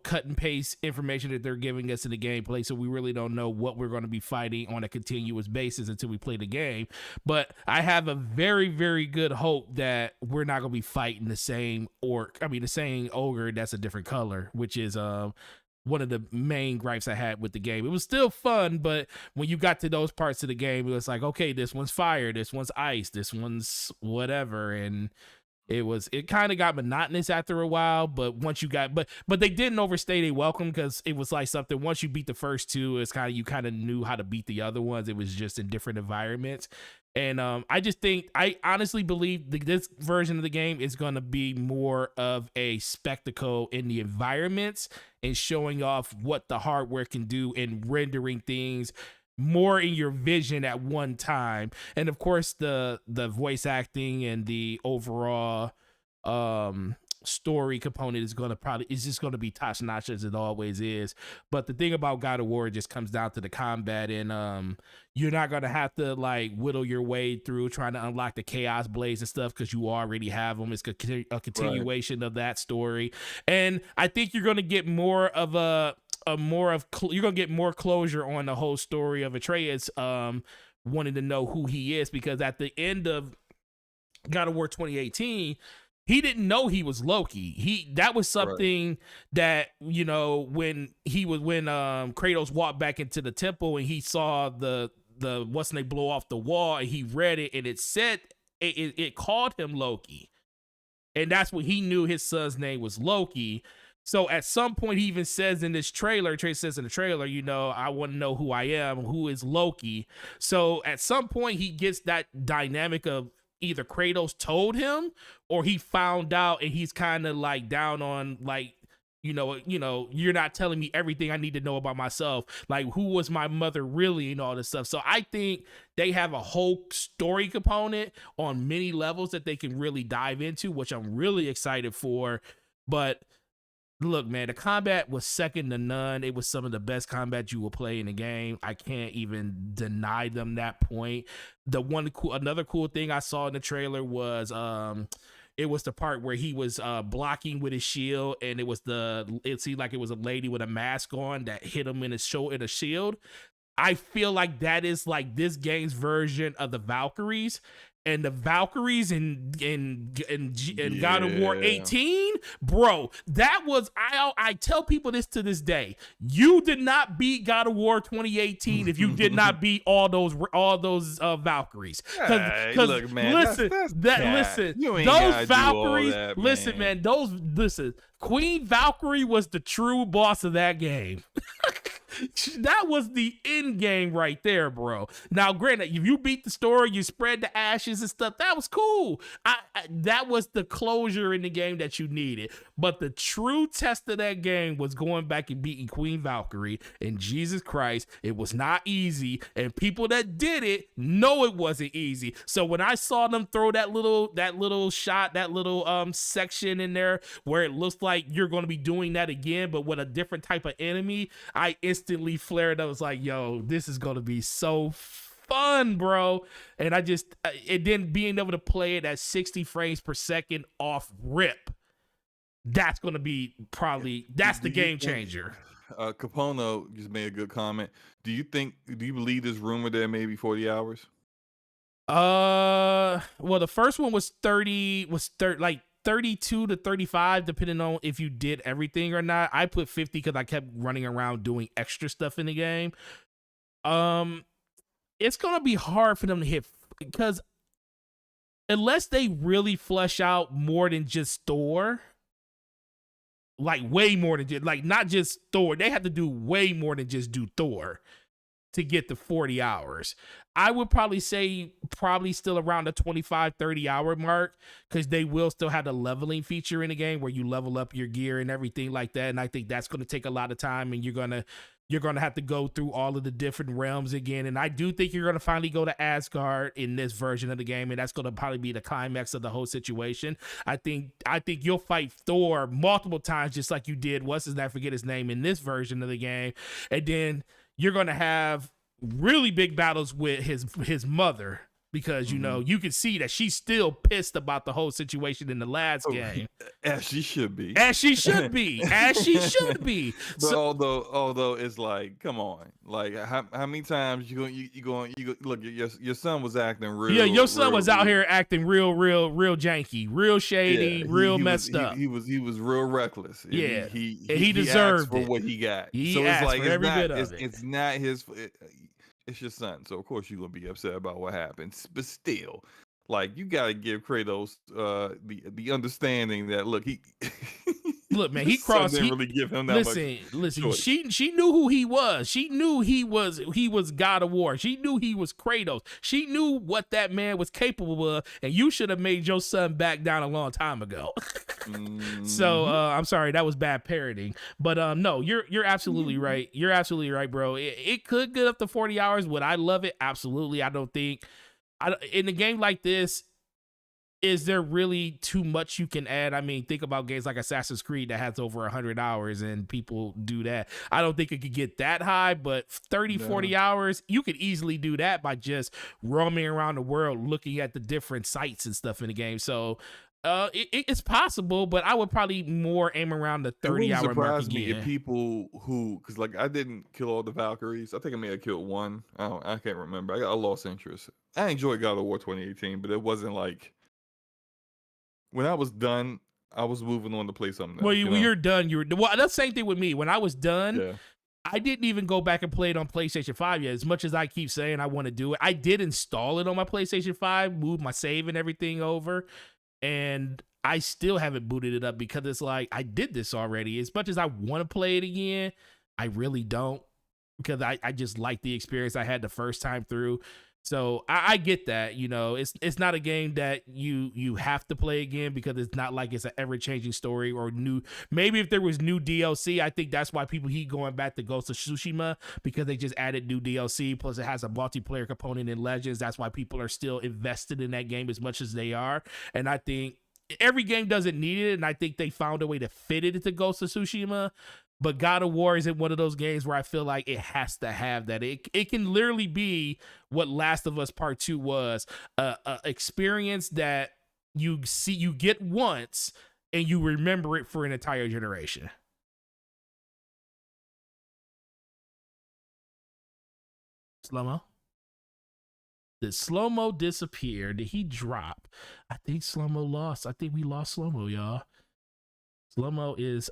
Speaker 1: cut and paste information that they're giving us in the gameplay, so we really don't know what we're going to be fighting on a continuous basis until we play the game. But I have a very, very good hope that we're not going to be fighting the same the same ogre that's a different color, which is one of the main gripes I had with the game. It was still fun, but when you got to those parts of the game, it was like, okay, this one's fire, this one's ice, this one's whatever, and it kind of got monotonous after a while. But once you got, but they didn't overstay their welcome, because it was like something, once you beat the first two, it's kind of, you kind of knew how to beat the other ones. It was just in different environments. And I honestly believe this version of the game is going to be more of a spectacle in the environments and showing off what the hardware can do and rendering things more in your vision at one time. And of course, the voice acting and the overall story component is just going to be top notch, as it always is. But the thing about God of War just comes down to the combat, and you're not going to have to like whittle your way through trying to unlock the chaos blades and stuff, because you already have them. It's a
Speaker 2: Right.
Speaker 1: continuation of that story, and I think you're going to get more of you're gonna get more closure on the whole story of Atreus wanting to know who he is, because at the end of God of War 2018, he didn't know he was Loki. That was
Speaker 2: Right.
Speaker 1: something that, when Kratos walked back into the temple and he saw the what's they blow off the wall, and he read it, and it said it called him Loki, and that's when he knew his son's name was Loki. So at some point, he even says in this trailer, Trey says in the trailer, I want to know who I am, who is Loki. So at some point, he gets that dynamic of either Kratos told him, or he found out, and he's kind of like down on like, you're not telling me everything I need to know about myself. Like, who was my mother really, and all this stuff. So I think they have a whole story component on many levels that they can really dive into, which I'm really excited for. But look, man, the combat was second to none. It was some of the best combat you will play in the game. I can't even deny them that point. Another cool thing I saw in the trailer was it was the part where he was blocking with his shield, and it seemed like it was a lady with a mask on that hit him in his shield. I feel like that is like this game's version of the Valkyries. And the Valkyries in God of War
Speaker 2: Yeah.
Speaker 1: 18, bro, that was, I tell people this to this day. You did not beat God of War 2018 if you did not beat all those Valkyries.
Speaker 2: Hey,
Speaker 1: Because
Speaker 2: look, man,
Speaker 1: listen,
Speaker 2: that's cat. You ain't
Speaker 1: those
Speaker 2: gotta do all
Speaker 1: Valkyries,
Speaker 2: that,
Speaker 1: listen, man, Queen Valkyrie was the true boss of that game. That was the end game right there, bro. Now, granted, if you beat the story, you spread the ashes and stuff, that was cool. That was the closure in the game that you needed. But the true test of that game was going back and beating Queen Valkyrie. And Jesus Christ, it was not easy. And people that did it know it wasn't easy. So when I saw them throw that little shot, that little section in there where it looks like you're going to be doing that again, but with a different type of enemy, I instantly flared up. I was like, yo, this is going to be so fun, bro. And it then being able to play it at 60 frames per second off rip, that's going to be that's the game changer.
Speaker 2: Capono just made a good comment. Do you believe this rumor there may be 40 hours?
Speaker 1: Well, the first one was 32 to 35, depending on if you did everything or not. I put 50 because I kept running around doing extra stuff in the game. It's gonna be hard for them to hit, because unless they really flesh out more than just Thor, like way more than just, like not just Thor, they have to do way more than just do Thor to get the 40 hours. I would probably say still around the 25-30 hour mark, because they will still have the leveling feature in the game where you level up your gear and everything like that. And I think that's going to take a lot of time, and you're going to have to go through all of the different realms again. And I do think you're going to finally go to Asgard in this version of the game, and that's going to probably be the climax of the whole situation. I think you'll fight Thor multiple times, just like you did, I forget his name, in this version of the game. And then you're going to have really big battles with his mother, because you can see that she's still pissed about the whole situation in the last game,
Speaker 2: as she should be.
Speaker 1: But
Speaker 2: so, although it's like, come on, like how many times you going look, your son was acting real.
Speaker 1: Yeah, your son was out here acting real janky, real shady, real messed up.
Speaker 2: He was real reckless.
Speaker 1: Yeah,
Speaker 2: he
Speaker 1: deserved
Speaker 2: for what he got.
Speaker 1: He
Speaker 2: so
Speaker 1: asked
Speaker 2: it's like
Speaker 1: for every bit of it.
Speaker 2: It's not his. It's your son, so of course you're gonna be upset about what happens. But still, like, you gotta give Kratos the understanding that look,
Speaker 1: look, man, he crossed.
Speaker 2: Didn't really give him that
Speaker 1: listen.
Speaker 2: much
Speaker 1: She knew who he was. She knew he was God of War. She knew he was Kratos. She knew what that man was capable of, and you should have made your son back down a long time ago. So I'm sorry, that was bad parroting. But no, you're absolutely right. You're absolutely right, bro. It could get up to 40 hours. Would I love it? Absolutely. I don't think in a game like this, is there really too much you can add? I mean, think about games like Assassin's Creed that has over 100 hours and people do that. I don't think it could get that high, but 40 hours, you could easily do that by just roaming around the world, looking at the different sites and stuff in the game. So it's possible, but I would probably more aim around the 30-hour mark again.
Speaker 2: Me if people who, because like I didn't kill all the Valkyries. I think I may have killed one. I can't remember. I lost interest. I enjoyed God of War 2018, but it wasn't like, when I was done, I was moving on to play something else.
Speaker 1: Well, you're done. Well, that's the same thing with me. When I was done, I didn't even go back and play it on PlayStation 5 yet. As much as I keep saying I want to do it, I did install it on my PlayStation 5, move my save and everything over, and I still haven't booted it up because it's like, I did this already. As much as I want to play it again, I really don't, because I just like the experience I had the first time through. So I get that, it's not a game that you have to play again, because it's not like it's an ever-changing story or new. Maybe if there was new DLC, I think that's why people keep going back to Ghost of Tsushima, because they just added new DLC. Plus, it has a multiplayer component in Legends. That's why people are still invested in that game as much as they are. And I think every game doesn't need it, and I think they found a way to fit it into Ghost of Tsushima. But God of War isn't one of those games where I feel like it has to have that. It can literally be what Last of Us Part 2 was, a experience that you get once and you remember it for an entire generation. Slow-mo? Did Slow-mo disappear? Did he drop? I think Slow-mo lost. I think we lost Slow-mo, y'all. Slow-mo is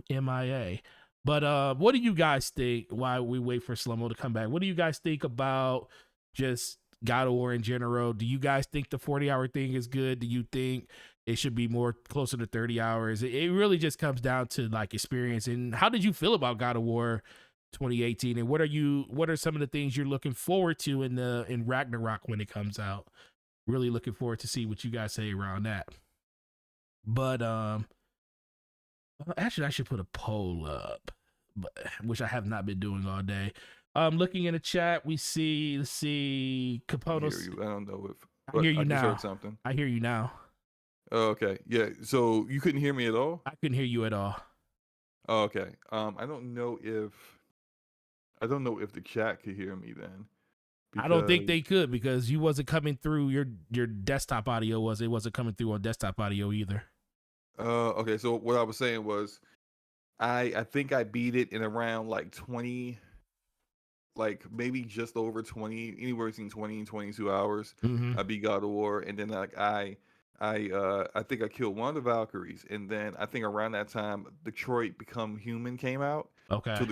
Speaker 1: MIA. But what do you guys think while we wait for Slow-mo to come back? What do you guys think about just God of War in general? Do you guys think the 40-hour thing is good? Do you think it should be more closer to 30 hours? It really just comes down to like experience. And how did you feel about God of War 2018. And what are some of the things you're looking forward to in Ragnarok when it comes out? Really looking forward to see what you guys say around that. But actually I should put a poll up, which I have not been doing all day. Looking in the chat, we see, let's see, Caponos.
Speaker 2: I don't know if
Speaker 1: I hear you
Speaker 2: I just
Speaker 1: now.
Speaker 2: heard something.
Speaker 1: I hear you now.
Speaker 2: Oh, okay. Yeah. So you couldn't hear me at all?
Speaker 1: I couldn't hear you at all.
Speaker 2: Oh, okay. I don't know if the chat could hear me then.
Speaker 1: I don't think they could, because you wasn't coming through your desktop audio. It wasn't coming through on desktop audio either.
Speaker 2: Okay. So what I was saying was, I think I beat it in around like 20, like maybe just over 20, anywhere between 20 and 22 hours.
Speaker 1: Mm-hmm.
Speaker 2: I beat God of War, and then like I think I killed one of the Valkyries, and then I think around that time Detroit Become Human came out.
Speaker 1: Okay.
Speaker 2: So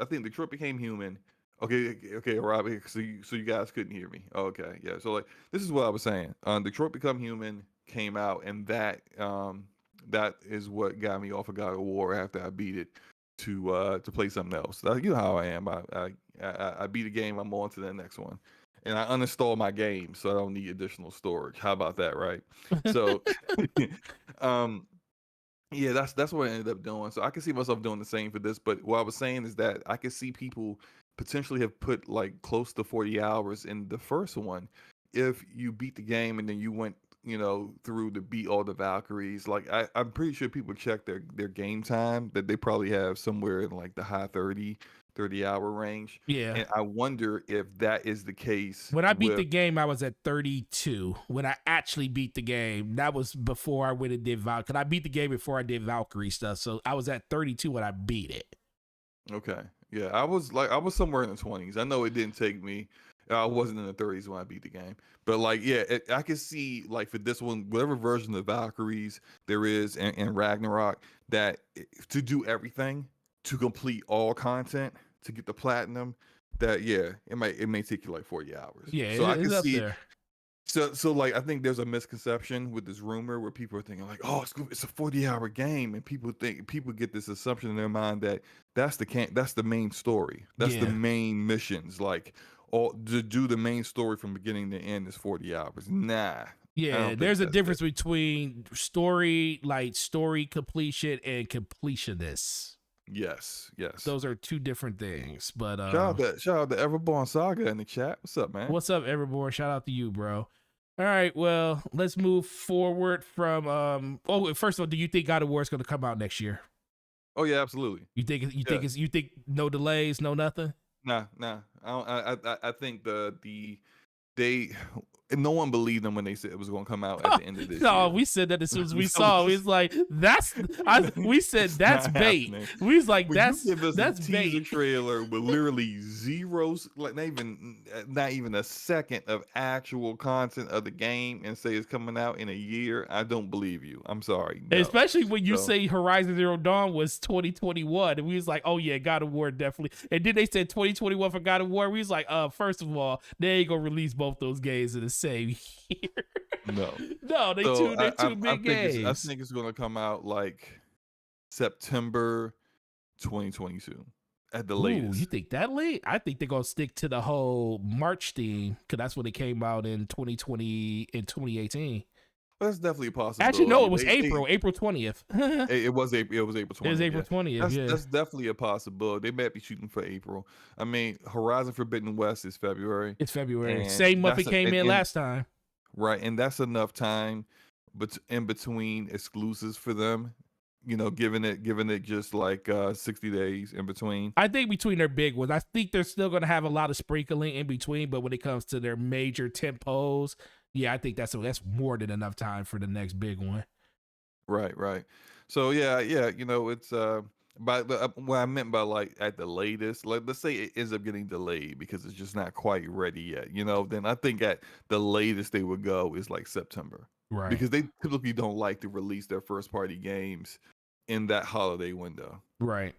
Speaker 2: I think Detroit Became Human. Okay, Robbie. So you guys couldn't hear me. Okay, yeah. So like this is what I was saying. Detroit Become Human came out, and that is what got me off of God of War after I beat it to play something else. You know how I am. I beat a game, I'm on to the next one. And I uninstall my game so I don't need additional storage. How about that, right? So yeah, that's what I ended up doing. So I can see myself doing the same for this. But what I was saying is that I could see people potentially have put like close to 40 hours in the first one if you beat the game and then you went, through to beat all the Valkyries. Like I'm pretty sure people check their game time, that they probably have somewhere in like the high 30-hour range.
Speaker 1: Yeah.
Speaker 2: And I wonder if that is the case.
Speaker 1: When I beat the game, I was at 32. When I actually beat the game, that was before I went and did Valkyrie. Because I beat the game before I did Valkyrie stuff. So I was at 32 when I beat it.
Speaker 2: Okay. Yeah, I was somewhere in the 20s. I know it didn't take me. I wasn't in the 30s when I beat the game. But like, yeah, I can see like for this one, whatever version of Valkyries there is in Ragnarok, that to do everything, to complete all content, to get the platinum, that it may take you like 40 hours.
Speaker 1: Yeah,
Speaker 2: so I
Speaker 1: it's
Speaker 2: can
Speaker 1: up
Speaker 2: see
Speaker 1: there.
Speaker 2: So like I think there's a misconception with this rumor where people are thinking like, oh, it's a 40-hour game, and people get this assumption in their mind that that's the main story, that's the main missions, like all to do the main story from beginning to end is 40 hours. Nah.
Speaker 1: Yeah, there's a difference between story completion and completionist.
Speaker 2: Yes.
Speaker 1: Those are two different things. But
Speaker 2: shout out to Everborn Saga in the chat. What's up, man?
Speaker 1: What's up, Everborn? Shout out to you, bro. All right, well, let's move forward from first of all, do you think God of War is going to come out next year?
Speaker 2: Oh yeah, absolutely.
Speaker 1: You think no delays, no nothing?
Speaker 2: Nah. I think no one believed them when they said it was going to come out at the end of this year.
Speaker 1: No, we said that as soon as we saw. We was like, we said that's bait. We was like, that's bait.
Speaker 2: Teaser trailer with literally zeros, like not even a second of actual content of the game, and say it's coming out in a year. I don't believe you. I'm sorry. No.
Speaker 1: Especially when you say Horizon Zero Dawn was 2021, and we was like, oh yeah, God of War definitely. And then they said 2021 for God of War. We was like, first of all, they ain't gonna release both those games in the same year. No, they two big games.
Speaker 2: I think it's gonna come out like September 2022 at the latest.
Speaker 1: You think that late? I think they're gonna stick to the whole March theme, because that's when it came out in 2018.
Speaker 2: That's definitely a possibility.
Speaker 1: Actually, no, it was April 20th.
Speaker 2: It was April 20th.
Speaker 1: It was April 20th.
Speaker 2: That's definitely a possibility. They might be shooting for April. I mean, Horizon Forbidden West is February.
Speaker 1: It's February. Same month it came in last time.
Speaker 2: Right, and that's enough time, but in between exclusives for them, giving it just like 60 days in between.
Speaker 1: I think between their big ones, I think they're still going to have a lot of sprinkling in between, but when it comes to their major tempos, yeah, I think that's more than enough time for the next big one.
Speaker 2: Right. So yeah, it's what I meant by like at the latest, like let's say it ends up getting delayed because it's just not quite ready yet, then I think at the latest they would go is like September.
Speaker 1: Right.
Speaker 2: Because they typically don't like to release their first party games in that holiday window.
Speaker 1: Right.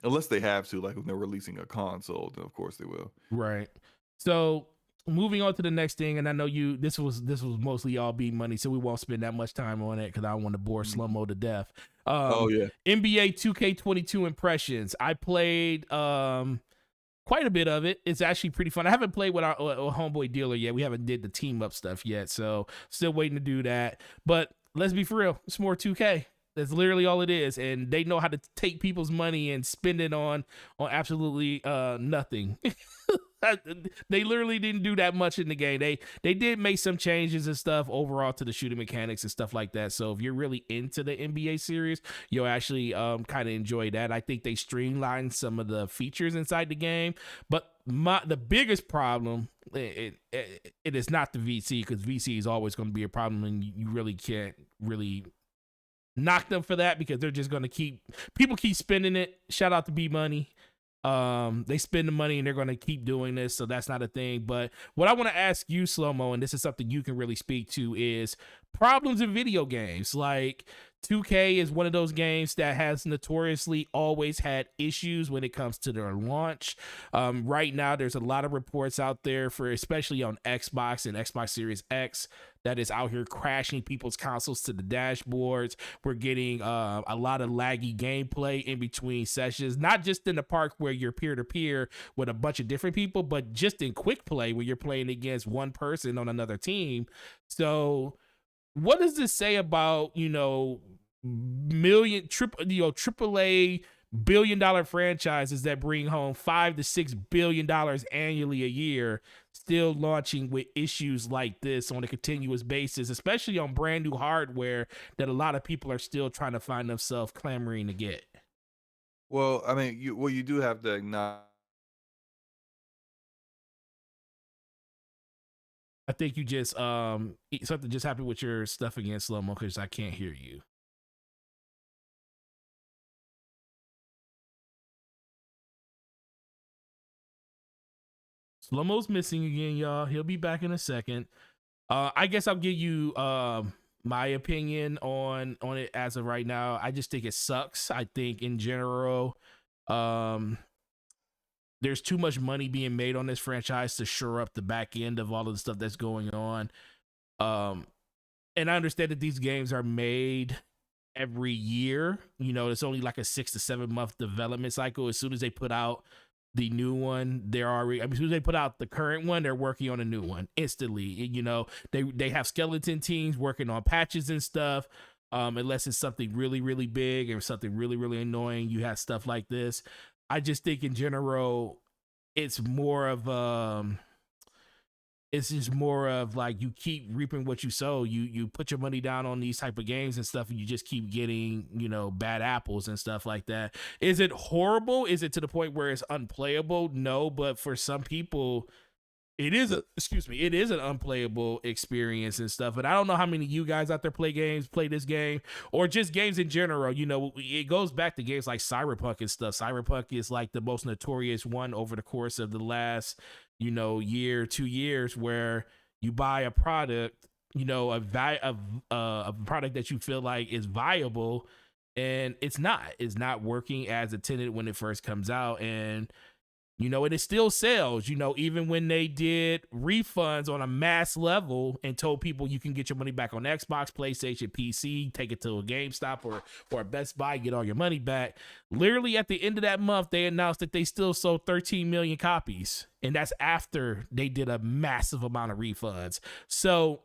Speaker 2: Unless they have to, like when they're releasing a console, then of course they will.
Speaker 1: Right. So moving on to the next thing, and I know this was mostly all B money, so we won't spend that much time on it because I don't want to bore Slummo to death.
Speaker 2: Oh yeah.
Speaker 1: NBA 2K22 impressions. I played quite a bit of it. It's actually pretty fun. I haven't played with our homeboy dealer yet. We haven't did the team up stuff yet, so still waiting to do that. But let's be for real, it's more 2K. That's literally all it is, and they know how to take people's money and spend it on absolutely nothing. They literally didn't do that much in the game. They did make some changes and stuff overall to the shooting mechanics and stuff like that. So if you're really into the NBA series, you'll actually kind of enjoy that. I think they streamlined some of the features inside the game, but the biggest problem it is not the VC, because VC is always going to be a problem, and you really can't really knock them for that, because they're just going to keep spending it. Shout out to B Money. They spend the money and they're going to keep doing this, so that's not a thing. But what I want to ask you, Slow-Mo, and this is something you can really speak to, is problems in video games. Like 2K is one of those games that has notoriously always had issues when it comes to their launch. Right now, there's a lot of reports out there, for especially on Xbox and Xbox Series X, that is out here crashing people's consoles to the dashboards. We're getting a lot of laggy gameplay in between sessions, not just in the park where you're peer-to-peer with a bunch of different people, but just in quick play where you're playing against one person on another team. So what does this say about, AAA billion-dollar franchises that bring home $5 to $6 billion annually a year, still launching with issues like this on a continuous basis, especially on brand new hardware that a lot of people are still trying to find themselves clamoring to get?
Speaker 2: Well, I mean, you do have to acknowledge.
Speaker 1: I think you just something just happened with your stuff again, Slow-Mo, because I can't hear you. Slow-Mo's missing again, y'all. He'll be back in a second. I guess I'll give you my opinion on it as of right now. I just think it sucks. I think in general, there's too much money being made on this franchise to shore up the back end of all of the stuff that's going on. And I understand that these games are made every year. It's only like a 6 to 7 month development cycle. As soon as they put out the new one, as soon as they put out the current one, they're working on a new one instantly. They have skeleton teams working on patches and stuff. Unless it's something really, really big or something really, really annoying, you have stuff like this. I just think in general, it's more of like you keep reaping what you sow. You put your money down on these type of games and stuff, and you just keep getting, bad apples and stuff like that. Is it horrible? Is it to the point where it's unplayable? No, but for some people, it is an unplayable experience and stuff. And I don't know how many of you guys out there play this game, or just games in general. It goes back to games like Cyberpunk and stuff. Cyberpunk is like the most notorious one over the course of the last, year, 2 years, where you buy a product, a product that you feel like is viable, and it's not working as intended when it first comes out. And and it still sells, even when they did refunds on a mass level and told people you can get your money back on Xbox, PlayStation, PC, take it to a GameStop or a Best Buy, get all your money back. Literally at the end of that month, they announced that they still sold 13 million copies. And that's after they did a massive amount of refunds. So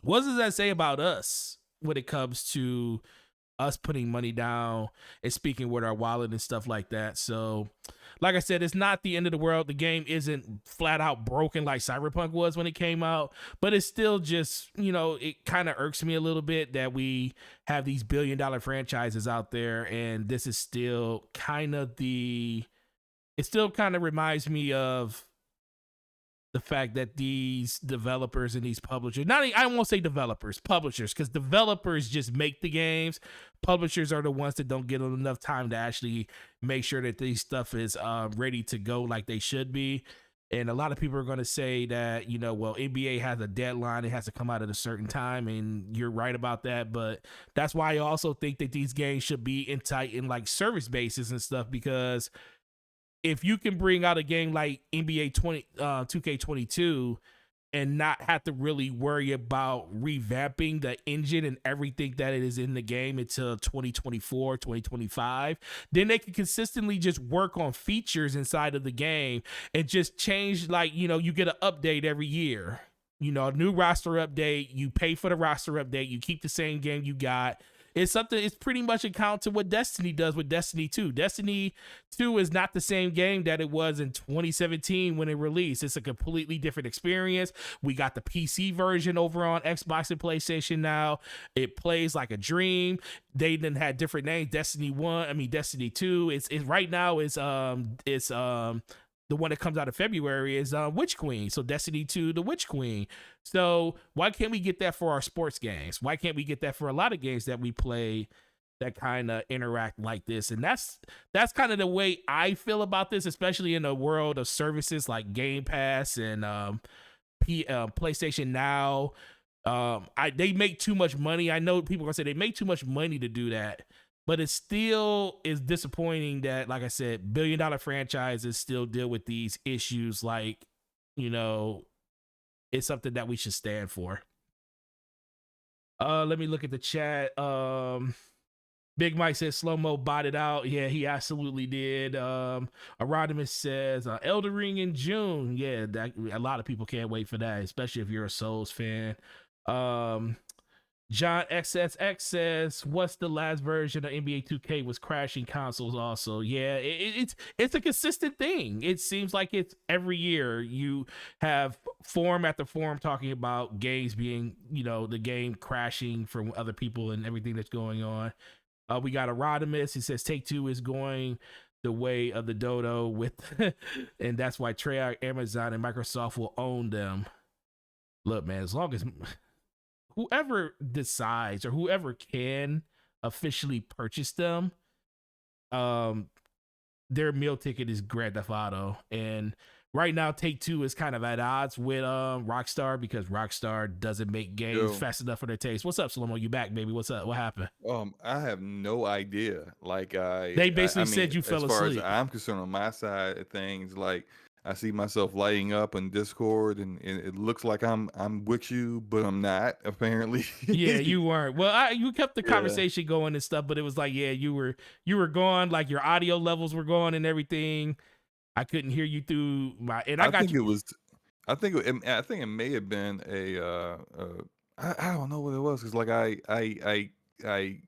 Speaker 1: what does that say about us when it comes to us putting money down and speaking with our wallet and stuff like that? So like I said, it's not the end of the world. The game isn't flat out broken like Cyberpunk was when it came out, but it's still just, it kind of irks me a little bit that we have these billion-dollar franchises out there, and this is still it still kind of reminds me of the fact that these developers and these publishers, I won't say developers, publishers, because developers just make the games. Publishers are the ones that don't get enough time to actually make sure that these stuff is ready to go like they should be. And a lot of people are going to say that, well, NBA has a deadline. It has to come out at a certain time. And you're right about that. But that's why I also think that these games should be in like service bases and stuff, because if you can bring out a game like NBA 2K22 and not have to really worry about revamping the engine and everything that it is in the game until 2024, 2025, then they can consistently just work on features inside of the game and just change, like, you get an update every year. A new roster update, you pay for the roster update, you keep the same game you got. It's pretty much a count to what Destiny does with Destiny 2. Destiny 2 is not the same game that it was in 2017 when it released. It's a completely different experience. We got the PC version over on Xbox and PlayStation now. It plays like a dream. They then had different names. Destiny 2. It's right now is the one that comes out of February is Witch Queen. So Destiny 2, the Witch Queen. So why can't we get that for our sports games? Why can't we get that for a lot of games that we play that kind of interact like this? And that's kind of the way I feel about this, especially in the world of services like Game Pass and PlayStation Now. They make too much money. I know people are gonna say they make too much money to do that. But it still is disappointing that, like I said, billion-dollar franchises still deal with these issues. Like, it's something that we should stand for. Let me look at the chat. Big Mike says slow-mo botted out. Yeah, he absolutely did. Arodimus says Elden Ring in June. Yeah, a lot of people can't wait for that, especially if you're a Souls fan. John XSX says, what's the last version of NBA 2K was crashing consoles also? Yeah, it's a consistent thing. It seems like it's every year you have forum after forum talking about games being, the game crashing from other people and everything that's going on. We got Arodimus. He says Take-Two is going the way of the dodo with, and that's why Treyarch, Amazon, and Microsoft will own them. Look, man, as long as whoever decides or whoever can officially purchase them, their meal ticket is Grand Theft Auto. And right now, Take-Two is kind of at odds with Rockstar because Rockstar doesn't make games fast enough for their taste. What's up, Slomo? You back, baby? What's up? What happened?
Speaker 2: I have no idea. Like
Speaker 1: they basically said you fell asleep.
Speaker 2: As far as I'm concerned, on my side of things, like I see myself lighting up in Discord, and it looks like I'm with you, but I'm not, apparently.
Speaker 1: Yeah, you weren't. Well, you kept the conversation going and stuff, but it was like, yeah, you were gone, like your audio levels were gone and everything. I couldn't hear you through my. And I think
Speaker 2: it may have been I don't know what it was, because like I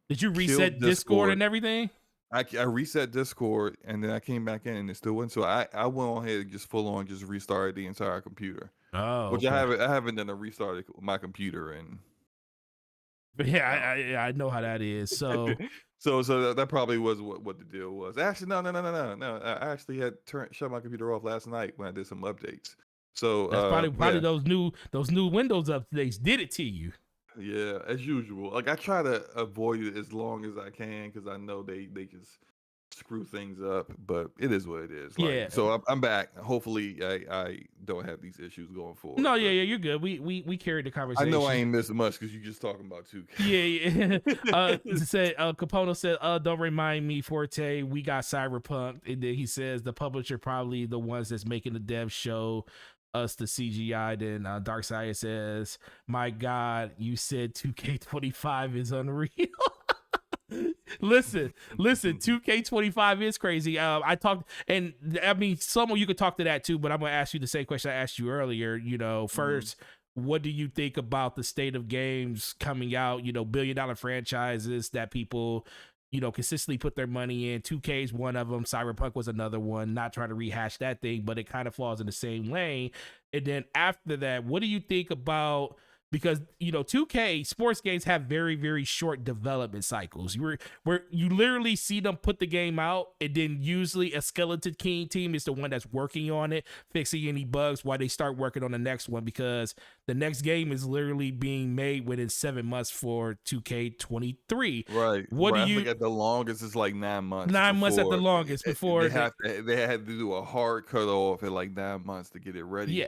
Speaker 1: did you reset Discord and everything?
Speaker 2: I reset Discord, and then I came back in and it still went. So I went on ahead and just full on just restarted the entire computer.
Speaker 1: Oh,
Speaker 2: which I haven't done a restart my computer in.
Speaker 1: But yeah, I know how that is. So
Speaker 2: so that probably was what the deal was. Actually, no. I actually had shut my computer off last night when I did some updates. So
Speaker 1: that's probably those new Windows updates did it to you.
Speaker 2: Yeah, as usual. Like I try to avoid it as long as I can because I know they just screw things up. But it is what it is. Like,
Speaker 1: yeah.
Speaker 2: So I'm back. Hopefully, I don't have these issues going forward.
Speaker 1: No, yeah, you're good. We carried the conversation.
Speaker 2: I know I ain't missing much because you're just talking about 2K.
Speaker 1: Yeah. Said Capono said, don't remind me, Forte. We got Cyberpunk, and then he says the publisher probably the ones that's making the dev show us the CGI. Then Darkseid says, my God, you said 2K25 is unreal. listen 2K25 is crazy. I talked, and I mean, someone you could talk to that too, but I'm gonna ask you the same question I asked you earlier. First, what do you think about the state of games coming out, billion-dollar franchises that people consistently put their money in? 2K is one of them. Cyberpunk was another one. Not trying to rehash that thing, but it kind of falls in the same lane. And then after that, what do you think about, because 2K sports games have very, very short development cycles. Where you literally see them put the game out, and then usually a skeleton key team is the one that's working on it, fixing any bugs while they start working on the next one, because the next game is literally being made within 7 months for 2K23.
Speaker 2: Right.
Speaker 1: What do you
Speaker 2: think at the longest it's like 9 months.
Speaker 1: 9 months at the longest before
Speaker 2: they had to do a hard cutoff at like 9 months to get it ready.
Speaker 1: Yeah.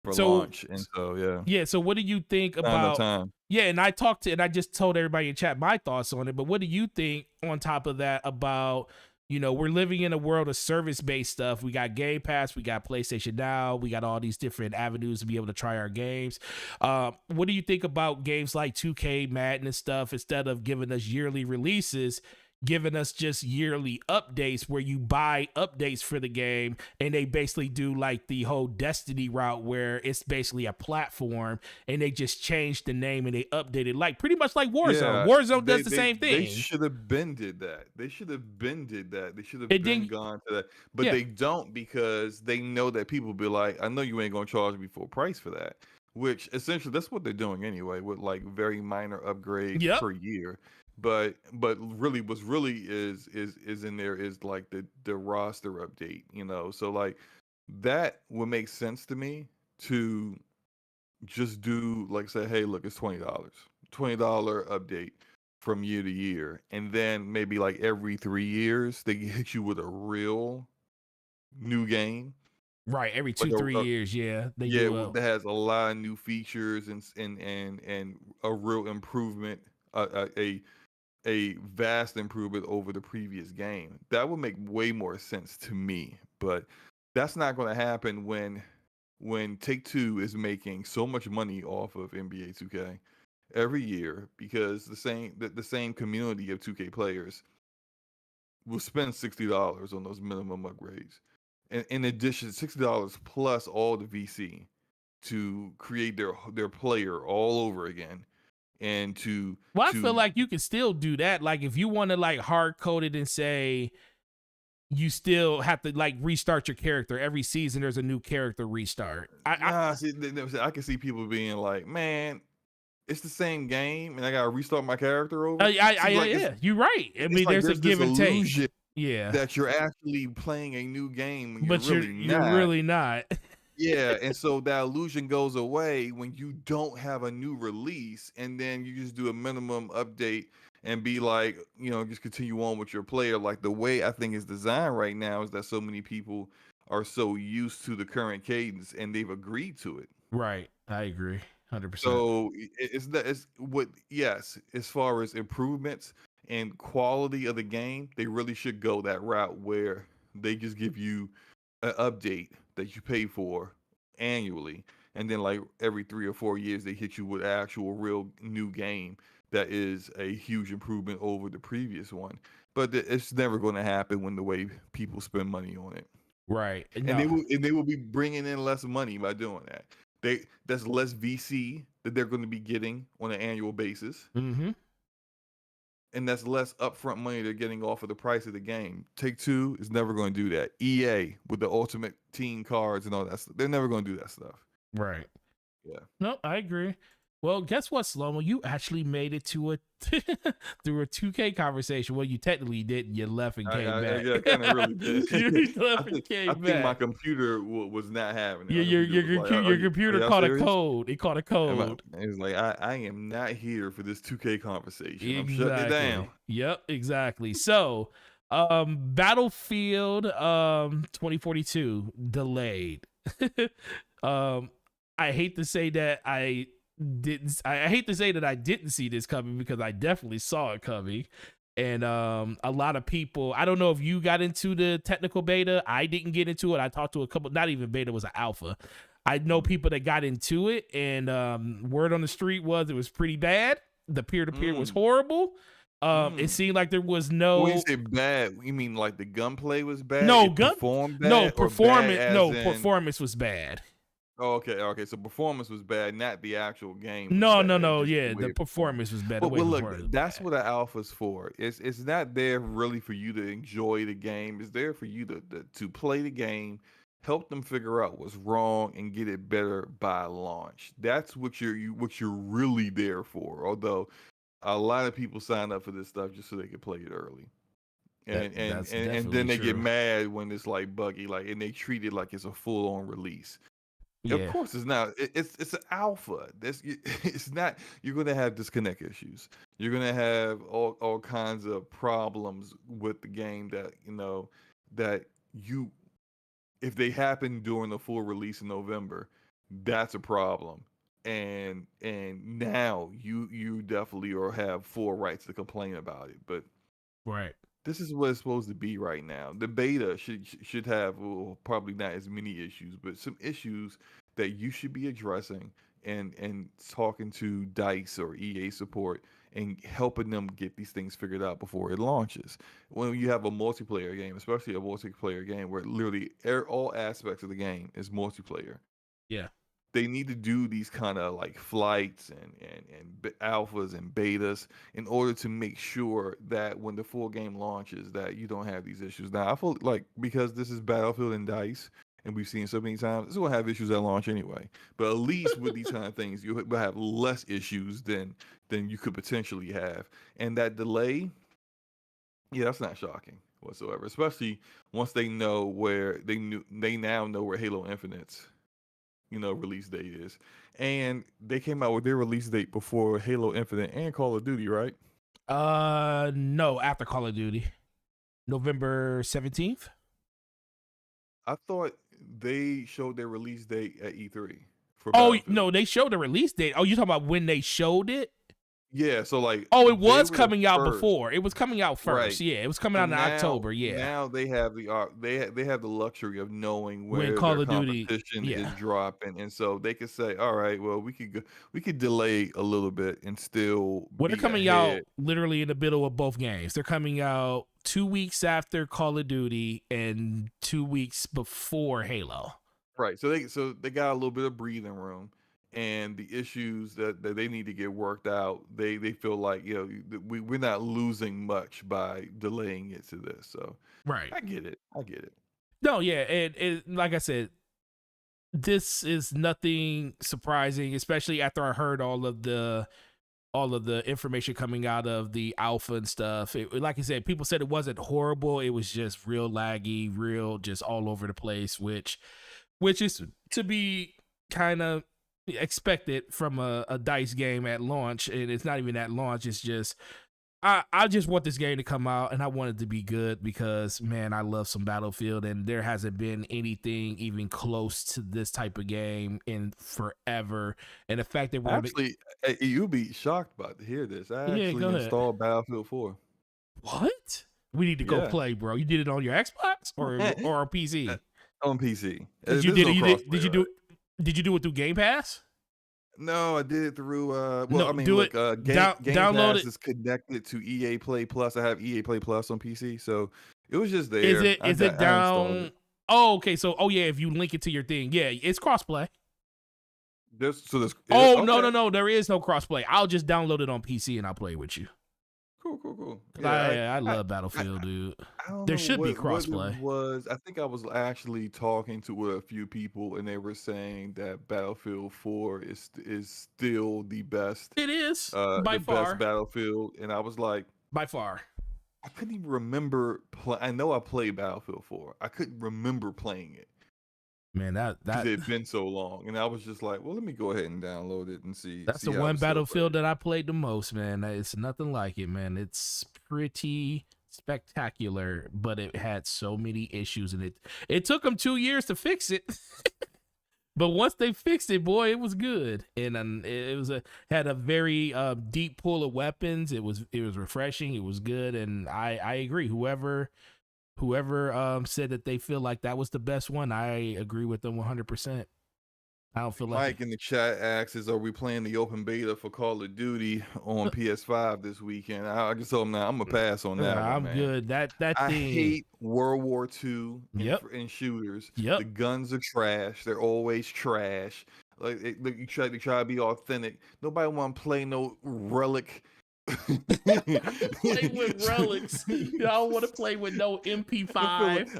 Speaker 2: For launch, and so
Speaker 1: so what do you think about
Speaker 2: time?
Speaker 1: Yeah, and I just told everybody in chat my thoughts on it, but what do you think on top of that about You know, we're living in a world of service-based stuff. We got Game Pass, we got PlayStation Now, we got all these different avenues to be able to try our games. What do you think about games like 2K, Madden, and stuff? Instead of giving us yearly releases, giving us just yearly updates where you buy updates for the game, and they basically do like the whole Destiny route where it's basically a platform and they just change the name and they update it, like pretty much like Warzone.
Speaker 2: Yeah,
Speaker 1: Warzone does the
Speaker 2: they
Speaker 1: same
Speaker 2: they
Speaker 1: thing.
Speaker 2: should have been did that. They should have been did that. They should have
Speaker 1: It
Speaker 2: been
Speaker 1: didn't.
Speaker 2: gone to that. But
Speaker 1: Yeah.
Speaker 2: they don't because they know that people be like, I know you ain't gonna charge me full price for that. Which essentially that's what they're doing anyway, with like very minor upgrades
Speaker 1: Yep.
Speaker 2: per year. But really what's really is in there is like the roster update, you know. So like that would make sense to me to just do like say, hey, look, it's $20 update from year to year, and then maybe like every 3 years they hit you with a real new game,
Speaker 1: Right. Every
Speaker 2: like
Speaker 1: two, 3 years. Yeah. They
Speaker 2: yeah,
Speaker 1: do.
Speaker 2: that has a lot of new features and a real improvement, a vast improvement over the previous game. That would make way more sense to me, but that's not going to happen when Take-Two is making so much money off of NBA 2K every year because the same community of 2K players will spend $60 on those minimum upgrades. And in addition, $60 plus all the VC to create their player all over again and
Speaker 1: Well, I feel
Speaker 2: to
Speaker 1: like you can still do that. Like if you want to like hard code it and say you still have to like restart your character every season, there's a new character restart.
Speaker 2: see, I can see people being like, man, it's the same game and I gotta restart my character over.
Speaker 1: Yeah, you're right. I mean,
Speaker 2: It's like
Speaker 1: there's a
Speaker 2: there's this
Speaker 1: give and take.
Speaker 2: illusion
Speaker 1: Yeah,
Speaker 2: that you're actually playing a new game when
Speaker 1: but you're
Speaker 2: not.
Speaker 1: really not.
Speaker 2: Yeah, and so that illusion goes away when you don't have a new release, and then you just do a minimum update and be like, you know, just continue on with your player. Like the way I think it's designed right now is that so many people are so used to the current cadence and they've agreed to it.
Speaker 1: Right, I agree, 100%.
Speaker 2: So it's what yes, as far as improvements and quality of the game, they really should go that route where they just give you an update that you pay for annually, and then like every 3 or 4 years they hit you with actual real new game that is a huge improvement over the previous one. But it's never going to happen when the way people spend money on it,
Speaker 1: Right.
Speaker 2: and
Speaker 1: No.
Speaker 2: they will be bringing in less money by doing that. That's less VC that they're going to be getting on an annual basis,
Speaker 1: Mm-hmm.
Speaker 2: and that's less upfront money they're getting off of the price of the game. Take-Two is never going to do that. EA with the Ultimate Team cards and all that stuff, they're never going to do that stuff.
Speaker 1: Right.
Speaker 2: Yeah.
Speaker 1: No, I agree. Well, guess what, Slomo? You actually made it to a through a 2K conversation. Well, you technically didn't. You left and came back.
Speaker 2: I kind of really did.
Speaker 1: You left and came
Speaker 2: I think
Speaker 1: back.
Speaker 2: my computer was not having it.
Speaker 1: Your computer caught a code. It caught a code.
Speaker 2: It was like, I am not here for this 2K conversation. I'm
Speaker 1: Exactly.
Speaker 2: shutting it down.
Speaker 1: Yep, exactly. So, Battlefield 2042 delayed. I hate to say that I hate to say that I didn't see this coming because I definitely saw it coming. And a lot of people, I don't know if you got into the technical beta. I didn't get into it. I talked to a couple, not even beta, was an alpha. I know people that got into it, and word on the street was it was pretty bad. The peer-to-peer was horrible. It seemed like there was no.
Speaker 2: When you say bad, you mean like the gunplay was bad?
Speaker 1: No,
Speaker 2: performed bad.
Speaker 1: No, performance was bad.
Speaker 2: Oh, okay. So performance was bad, not the actual game.
Speaker 1: No. Yeah, the performance was bad.
Speaker 2: Well, look, that's what an alpha's for. It's not there really for you to enjoy the game. It's there for you to play the game, help them figure out what's wrong, and get it better by launch. That's what you're really there for. Although a lot of people sign up for this stuff just so they can play it early. And then they get mad when it's like buggy, like, and they treat it like it's a full on release. Yeah. Of course, it's not. It's an alpha. It's not. You're going to have disconnect issues. You're going to have all kinds of problems with the game that if they happen during the full release in November, that's a problem. And now you definitely have full rights to complain about it. But
Speaker 1: right.
Speaker 2: this is what it's supposed to be right now. The beta should have, well, probably not as many issues, but some issues that you should be addressing and talking to Dice or EA support and helping them get these things figured out before it launches. When you have a multiplayer game, especially a multiplayer game where literally all aspects of the game is multiplayer,
Speaker 1: Yeah.
Speaker 2: they need to do these kind of like flights and alphas and betas in order to make sure that when the full game launches that you don't have these issues. Now I feel like because this is Battlefield and Dice and we've seen so many times, it's gonna have issues at launch anyway. But at least with these kind of things, you will have less issues than you could potentially have. And that delay, yeah, that's not shocking whatsoever. Especially once they know where they now know where Halo Infinite's release date is. And they came out with their release date before Halo Infinite and Call of Duty, right?
Speaker 1: No, after Call of Duty. November 17th?
Speaker 2: I thought they showed their release date at E3 for
Speaker 1: Oh,
Speaker 2: Battlefield.
Speaker 1: no, they showed the release date. Oh, you talking about when they showed it?
Speaker 2: Yeah, so like
Speaker 1: Oh, it was
Speaker 2: they were the
Speaker 1: coming out
Speaker 2: first.
Speaker 1: before. It was coming out first.
Speaker 2: Right.
Speaker 1: Yeah, it was coming
Speaker 2: So
Speaker 1: out in October. Yeah.
Speaker 2: Now they have they have the luxury of knowing where
Speaker 1: Call
Speaker 2: their
Speaker 1: of Duty-
Speaker 2: competition
Speaker 1: yeah.
Speaker 2: is dropping, and so they could say, "All right, well, we could delay a little bit and still."
Speaker 1: Well, they're
Speaker 2: be
Speaker 1: coming
Speaker 2: ahead.
Speaker 1: out literally in the middle of both games. They're coming out 2 weeks after Call of Duty and 2 weeks before Halo.
Speaker 2: Right. So they got a little bit of breathing room, and the issues that they need to get worked out, they feel like we're not losing much by delaying it to this. So
Speaker 1: Right.
Speaker 2: I get it.
Speaker 1: No, yeah, and like I said, this is nothing surprising, especially after I heard all of the information coming out of the alpha and stuff. Like I said, people said it wasn't horrible. It was just real laggy, real just all over the place, which is to be kind of expected from a DICE game at launch. And it's not even at launch. It's just, I just want this game to come out, and I want it to be good because, man, I love some Battlefield, and there hasn't been anything even close to this type of game in forever. And the fact that we're
Speaker 2: Actually, you'll be shocked about to hear this. I
Speaker 1: Yeah,
Speaker 2: actually
Speaker 1: go ahead.
Speaker 2: installed Battlefield 4.
Speaker 1: What? We need to go
Speaker 2: Yeah.
Speaker 1: play, bro. You did it on your Xbox or a PC?
Speaker 2: On PC.
Speaker 1: Did you
Speaker 2: There's
Speaker 1: did
Speaker 2: no
Speaker 1: it? Did you
Speaker 2: crossplay,
Speaker 1: do?
Speaker 2: right?
Speaker 1: Did you do it through Game Pass?
Speaker 2: No, I did it through.
Speaker 1: No,
Speaker 2: I mean,
Speaker 1: do
Speaker 2: look,
Speaker 1: it.
Speaker 2: Game
Speaker 1: Download
Speaker 2: Pass
Speaker 1: it.
Speaker 2: is connected to EA Play Plus. I have EA Play Plus on PC, so it was just there.
Speaker 1: Is it
Speaker 2: I installed
Speaker 1: down?
Speaker 2: it.
Speaker 1: Oh, okay. So, yeah, if you link it to your thing, yeah, it's crossplay.
Speaker 2: There's
Speaker 1: Oh,
Speaker 2: okay.
Speaker 1: no, there is no crossplay. I'll just download it on PC and I'll play with you.
Speaker 2: Cool.
Speaker 1: I love Battlefield, dude.
Speaker 2: I don't
Speaker 1: There
Speaker 2: know
Speaker 1: should be
Speaker 2: what it
Speaker 1: crossplay.
Speaker 2: was. I think I was actually talking to a few people, and they were saying that Battlefield 4 is still the best,
Speaker 1: It is by
Speaker 2: the
Speaker 1: far.
Speaker 2: best Battlefield, and I was like,
Speaker 1: By far.
Speaker 2: I couldn't even remember. I know I played Battlefield 4. I couldn't remember playing it
Speaker 1: Man,
Speaker 2: because
Speaker 1: that
Speaker 2: it had been so long, and I was just like, well, let me go ahead and download it and see.
Speaker 1: that's
Speaker 2: see
Speaker 1: the
Speaker 2: how
Speaker 1: one
Speaker 2: it still
Speaker 1: Battlefield
Speaker 2: plays.
Speaker 1: that I played the most, man. It's nothing like it, man. It's pretty spectacular, but it had so many issues, and it took them 2 years to fix it. But once they fixed it, boy, it was good, and it was had a very deep pool of weapons. It was refreshing. It was good, and I agree. Whoever said that they feel like that was the best one, I agree with them 100%. I don't feel like
Speaker 2: Mike in the chat asks, "Are we playing the open beta for Call of Duty on PS5 this weekend?" I just told him now I'm gonna pass on that one,
Speaker 1: I'm
Speaker 2: man.
Speaker 1: good. That
Speaker 2: I
Speaker 1: thing.
Speaker 2: hate World War II
Speaker 1: Yep.
Speaker 2: in shooters.
Speaker 1: Yep.
Speaker 2: The guns are trash. They're always trash. Like you try to be authentic. Nobody want to play no relic.
Speaker 1: Play with relics. Y'all want to play with no MP5.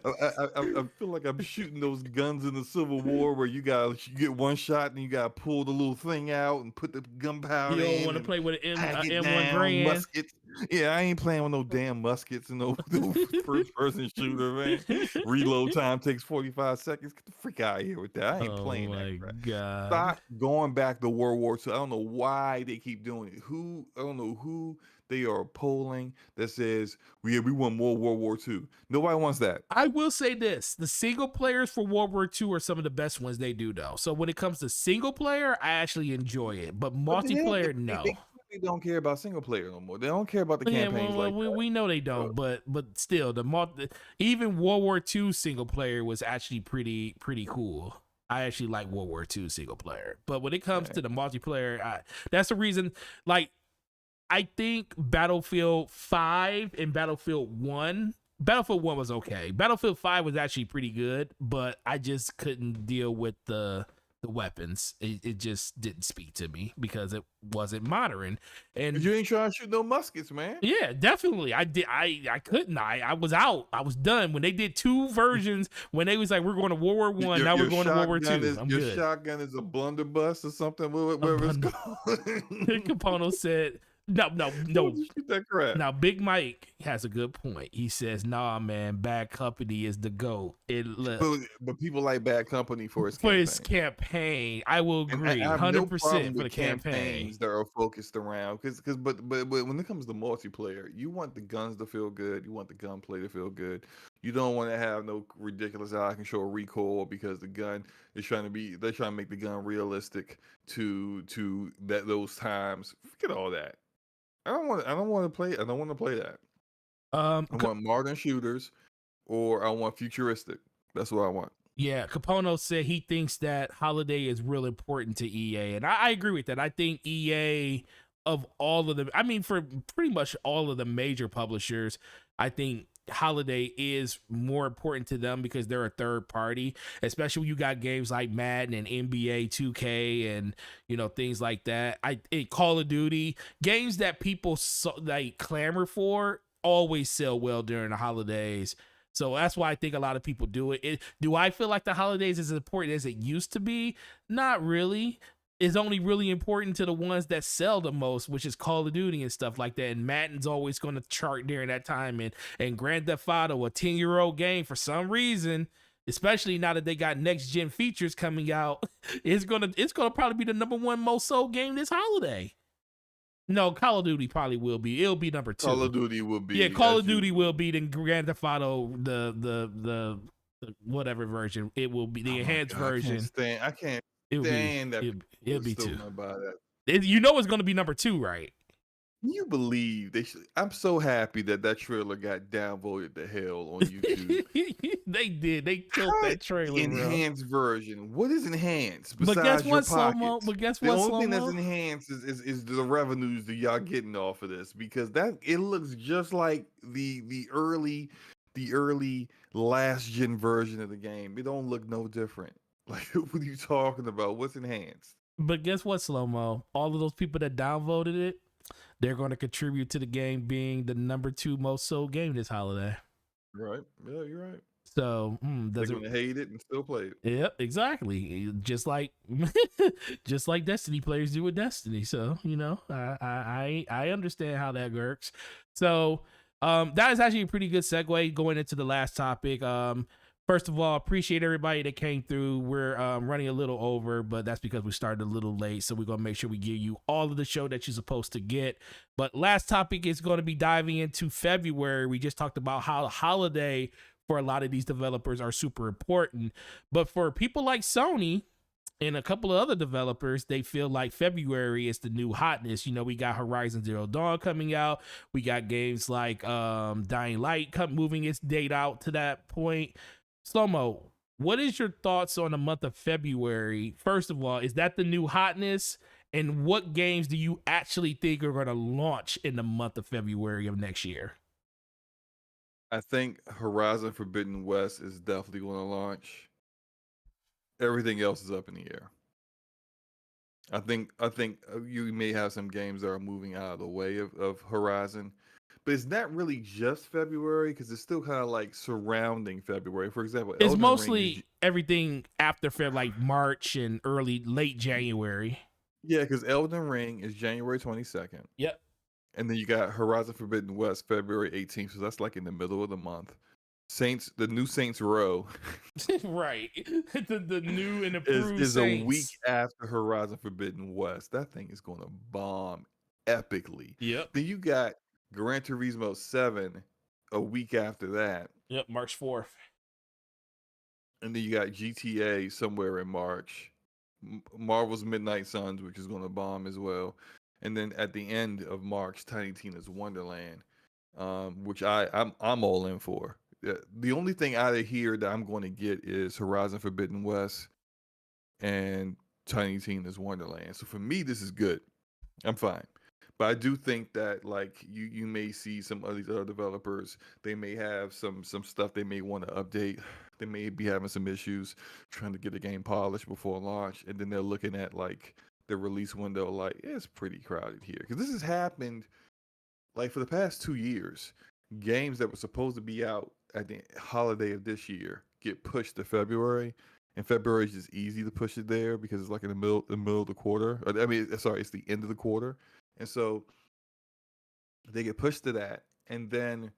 Speaker 2: I feel like I'm shooting those guns in the Civil War where you get one shot and you gotta pull the little thing out and put the gunpowder
Speaker 1: You
Speaker 2: in.
Speaker 1: don't want to
Speaker 2: and
Speaker 1: play with an
Speaker 2: pack it
Speaker 1: M1
Speaker 2: down,
Speaker 1: Grand.
Speaker 2: muskets. Yeah, I ain't playing with no damn muskets and no first person shooter, man. Reload time takes 45 seconds. Get the freak out of here with that. I ain't playing that crap.
Speaker 1: God.
Speaker 2: Stop going back to World War II. I don't know why they keep doing it. I don't know who they are polling that says we want more World War II. Nobody wants that.
Speaker 1: I will say this: the single players for World War II are some of the best ones they do, though. So when it comes to single player, I actually enjoy it, but multiplayer, no.
Speaker 2: they don't care about single player no more. They don't care about the
Speaker 1: Yeah,
Speaker 2: campaigns like that.
Speaker 1: we know they
Speaker 2: So,
Speaker 1: don't, but still, even World War II single player was actually pretty cool. I actually like World War II single player, but when it comes
Speaker 2: man,
Speaker 1: to the multiplayer, that's the reason. Like, I think Battlefield 5 and Battlefield 1 was okay. Battlefield 5 was actually pretty good, but I just couldn't deal with the weapons. It just didn't speak to me because it wasn't modern. And
Speaker 2: you ain't trying to shoot no muskets, man.
Speaker 1: yeah, definitely. I couldn't. I was out. I was done. When they did 2 versions, when they was like, we're going to World War One, now we're going to World War Two. I'm
Speaker 2: Your
Speaker 1: good.
Speaker 2: shotgun is a blunderbuss or something.
Speaker 1: A
Speaker 2: Whatever it's
Speaker 1: bundle.
Speaker 2: called.
Speaker 1: Capono said, no, no,
Speaker 2: Don't
Speaker 1: no.
Speaker 2: you shoot that crap.
Speaker 1: Now, Big Mike has a good point. He says, "Nah, man, Bad Company is the GOAT."
Speaker 2: But people like Bad Company for its
Speaker 1: For
Speaker 2: campaign.
Speaker 1: his campaign, I will
Speaker 2: And
Speaker 1: agree,
Speaker 2: I have no
Speaker 1: 100%
Speaker 2: problem
Speaker 1: for the
Speaker 2: with
Speaker 1: campaign.
Speaker 2: campaigns that are focused around but when it comes to multiplayer, you want the guns to feel good. You want the gunplay to feel good. You don't want to have no ridiculous out of control recoil because the gun is they're trying to make the gun realistic to those times. Forget all that. I don't want to play that. I want modern shooters or I want futuristic. That's what I want.
Speaker 1: Yeah, Capono said he thinks that holiday is real important to EA, and I agree with that. I think EA, of all of them, I mean, for pretty much all of the major publishers, I think holiday is more important to them because they're a third party, especially when you got games like Madden and NBA 2K and things like that. Call of Duty, games that people like clamor for, always sell well during the holidays. So that's why I think a lot of people do it. Do I feel like the holidays is as important as it used to be? Not really. It's only really important to the ones that sell the most, which is Call of Duty and stuff like that. And Madden's always going to chart during that time. And Grand Theft Auto, a 10-year-old game, for some reason, especially now that they got next gen features coming out, it's gonna probably be the #1 most sold game this holiday. No, Call of Duty probably will be. It'll be number 2.
Speaker 2: Call of Duty will be.
Speaker 1: Yeah, Call of Duty will be the Grand Theft Auto, the whatever version. It will be the enhanced version.
Speaker 2: I can't stand that.
Speaker 1: It'll be 2.
Speaker 2: About that.
Speaker 1: It's going to be number 2, right?
Speaker 2: Can you believe I'm so happy that trailer got downvoted to hell on YouTube.
Speaker 1: They did. They killed that trailer.
Speaker 2: Enhanced version. What is enhanced?
Speaker 1: But guess what, Slow-Mo? The
Speaker 2: only thing that's enhanced is the revenues that y'all getting off of this because it looks just like the early last gen version of the game. It don't look no different. Like, what are you talking about? What's enhanced?
Speaker 1: But guess what, Slow-Mo? All of those people that downvoted it, they're going to contribute to the game being the #2 most sold game this holiday.
Speaker 2: Right. Yeah, you're right.
Speaker 1: So
Speaker 2: they're going to hate it and still play it.
Speaker 1: Yep, exactly. Just like Destiny players do with Destiny. So, I understand how that works. So, that is actually a pretty good segue going into the last topic. First of all, appreciate everybody that came through. We're running a little over, but that's because we started a little late. So we're going to make sure we give you all of the show that you're supposed to get. But last topic is going to be diving into February. We just talked about how the holiday for a lot of these developers are super important. But for people like Sony and a couple of other developers, they feel like February is the new hotness. We got Horizon Zero Dawn coming out. We got games like Dying Light moving its date out to that point. Slow-Mo, what is your thoughts on the month of February? First of all, is that the new hotness? And what games do you actually think are going to launch in the month of February of next year?
Speaker 2: I think Horizon Forbidden West is definitely going to launch. Everything else is up in the air. I think you may have some games that are moving out of the way of Horizon. But it's not really just February because it's still kind of like surrounding February. For example,
Speaker 1: it's mostly everything after February, like March and late January.
Speaker 2: Yeah, because Elden Ring is January 22nd.
Speaker 1: Yep.
Speaker 2: And then you got Horizon Forbidden West February 18th. So that's like in the middle of the month. The new Saints Row.
Speaker 1: Right. the new and improved
Speaker 2: is
Speaker 1: Saints.
Speaker 2: A week after Horizon Forbidden West. That thing is going to bomb epically.
Speaker 1: Yep.
Speaker 2: Then you got Gran Turismo 7 a week after that.
Speaker 1: Yep, March 4th.
Speaker 2: And then you got GTA somewhere in March. Marvel's Midnight Suns, which is going to bomb as well. and then at the end of March, Tiny Tina's Wonderland, which I'm all in for. The only thing out of here that I'm going to get is Horizon Forbidden West and Tiny Tina's Wonderland. So for me, this is good. I'm fine. But I do think that like you may see some of these other developers, they may have some stuff they may want to update. They may be having some issues trying to get the game polished before launch, and then they're looking at like the release window like it's pretty crowded here because this has happened like for the past 2 years. Games that were supposed to be out at the holiday of this year get pushed to February, and February is just easy to push it there because it's like in the middle of the quarter. I mean, sorry, it's the end of the quarter, and so they get pushed to that, and then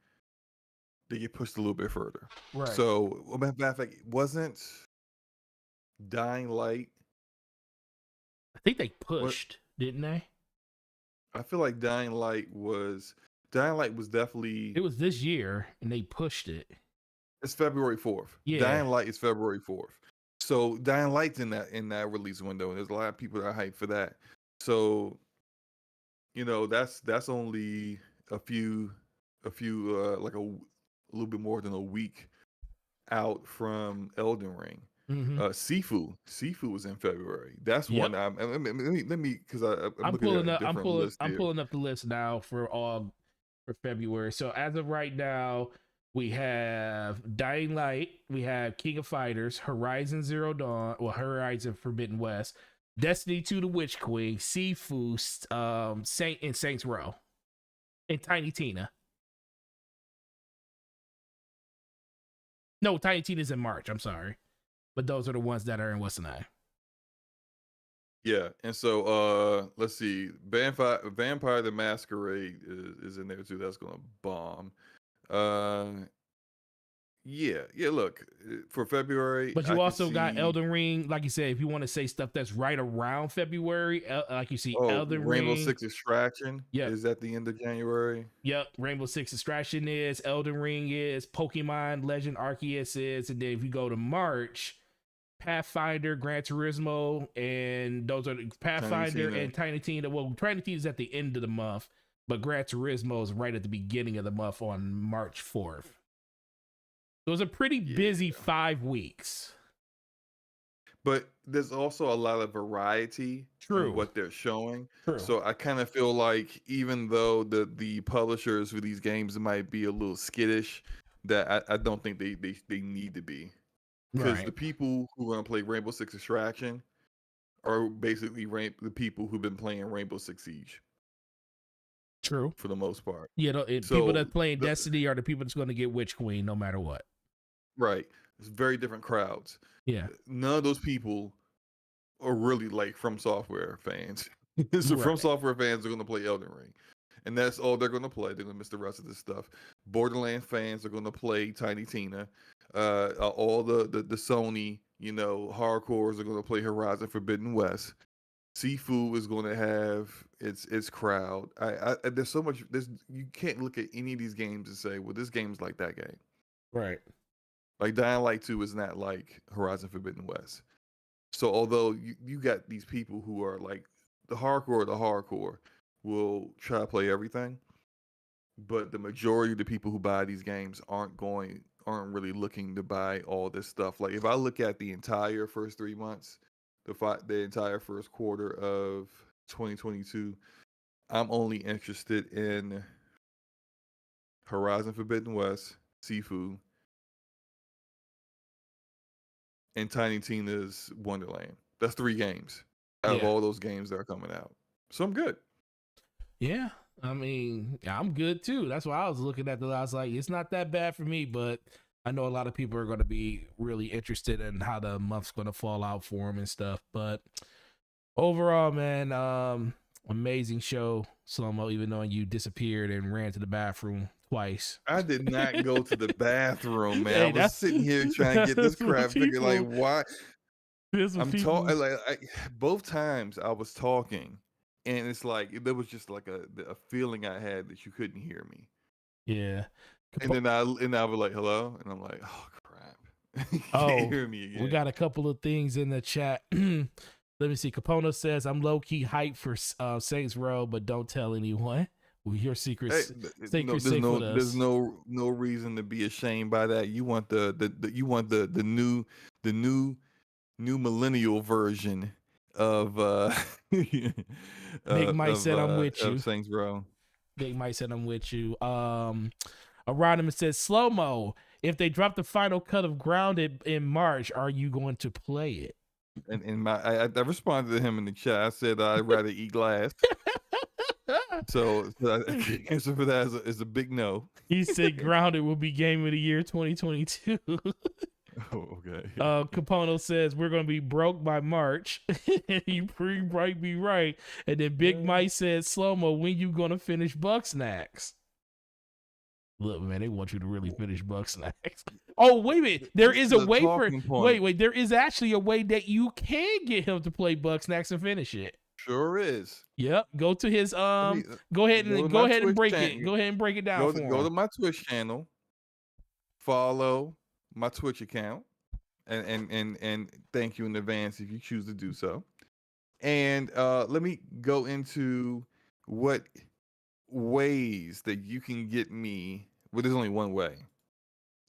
Speaker 2: they get pushed a little bit further.
Speaker 1: Right.
Speaker 2: So, matter of fact, wasn't Dying Light?
Speaker 1: I think they pushed, didn't they?
Speaker 2: I feel like Dying Light was definitely.
Speaker 1: It was this year, and they pushed it.
Speaker 2: It's February 4th.
Speaker 1: Yeah.
Speaker 2: Dying Light is February 4th. So Dying Light's in that release window, and there's a lot of people that are hyped for that. So, that's only a few like a little bit more than a week out from Elden Ring.
Speaker 1: Mm-hmm.
Speaker 2: Sifu was in February. That's
Speaker 1: Yep.
Speaker 2: one. Let me because I'm looking
Speaker 1: pulling
Speaker 2: at a
Speaker 1: up.
Speaker 2: different list
Speaker 1: I'm
Speaker 2: here.
Speaker 1: pulling up the list now for February. So as of right now, we have Dying Light, we have King of Fighters, Horizon Zero Dawn, well, Horizon Forbidden West, Destiny 2: The Witch Queen, Sifu, Saints Row, and Tiny Tina. No, Tiny Tina's in March. I'm sorry, but those are the ones that are in what's the name.
Speaker 2: Yeah, and so let's see, Vampire the Masquerade is in there too. That's gonna bomb. Yeah. Look, for February,
Speaker 1: But you also got Elden Ring, like you said. If you want to say stuff that's right around February, like you see Elden
Speaker 2: Rainbow
Speaker 1: Ring,
Speaker 2: Six Extraction
Speaker 1: Yep.
Speaker 2: is at the end of January.
Speaker 1: Yep, Rainbow Six Extraction is, Elden Ring is, Pokemon Legend Arceus is, and then if you go to March, Pathfinder, Gran Turismo, and those are Pathfinder and Tiny Tina. Well, Tiny Tina is at the end of the month, but Gran Turismo is right at the beginning of the month on March 4th. So it was a pretty busy 5 weeks.
Speaker 2: But there's also a lot of variety in what they're showing.
Speaker 1: True.
Speaker 2: So I kind of feel like even though the publishers for these games might be a little skittish, that I don't think they need to be. Because the people who are going to play Rainbow Six Extraction are basically the people who've been playing Rainbow Six Siege.
Speaker 1: True.
Speaker 2: For the most part.
Speaker 1: Yeah, people that playing Destiny are the people that's going to get Witch Queen no matter what.
Speaker 2: Right. It's very different crowds.
Speaker 1: Yeah.
Speaker 2: None of those people are really like From Software fans. So From Software fans are going to play Elden Ring. And that's all they're going to play. They're going to miss the rest of this stuff. Borderlands fans are going to play Tiny Tina. All the Sony, hardcores are going to play Horizon Forbidden West. Sifu is going to have its crowd. There's so much. You can't look at any of these games and say, well, this game's like that game.
Speaker 1: Right.
Speaker 2: Like Dying Light 2 is not like Horizon Forbidden West. So although you got these people who are like the hardcore will try to play everything, but the majority of the people who buy these games aren't really looking to buy all this stuff. Like if I look at the entire first 3 months, the entire first quarter of 2022, I'm only interested in Horizon Forbidden West, Sifu, and Tiny Tina's Wonderland. That's 3 games out of all those games that are coming out. So I'm good.
Speaker 1: Yeah. I mean, I'm good too. That's why I was looking at I was like, it's not that bad for me, but I know a lot of people are going to be really interested in how the month's going to fall out for them and stuff. But overall, man, amazing show, Slow-Mo, even though you disappeared and ran to the bathroom twice.
Speaker 2: I did not go to the bathroom, man. Hey, I was sitting here trying to get this crap figured. Like, why? I'm talking. Both times I was talking, and it's like there was just like a feeling I had that you couldn't hear me.
Speaker 1: Yeah.
Speaker 2: And then I was like, hello, and I'm like, oh crap. You can't hear me again.
Speaker 1: We got a couple of things in the chat. Let me see. Capono says, I'm low-key hyped for Saints Row, but don't tell anyone. Well, your secrets,
Speaker 2: there's
Speaker 1: safe with us.
Speaker 2: no reason to be ashamed by that. You want the new millennial version of
Speaker 1: Big Mike said, I'm with you.
Speaker 2: of Saints Row.
Speaker 1: Big Mike said, I'm with you. Aronimus says, slow-mo. If they drop the final cut of Grounded in March, are you going to play it?
Speaker 2: And I responded to him in the chat. I said I'd rather eat glass. So the answer for that is a big no.
Speaker 1: He said Grounded will be game of the year 2022.
Speaker 2: Oh, okay.
Speaker 1: Capono says we're gonna be broke by March. You pretty might be right. And then Big Mike says, slow-mo, when you gonna finish Bugsnax? Look, man, they want you to really finish Bugsnax. Oh, wait a minute. There is a way for it. Wait. There is actually a way that you can get him to play Bugsnax and finish it.
Speaker 2: Sure is.
Speaker 1: Yep. Go to his go ahead and break it. Go ahead and break it down.
Speaker 2: Go to my Twitch channel. Follow my Twitch account. And thank you in advance if you choose to do so. And let me go into what ways that you can get me. Well, there's only one way,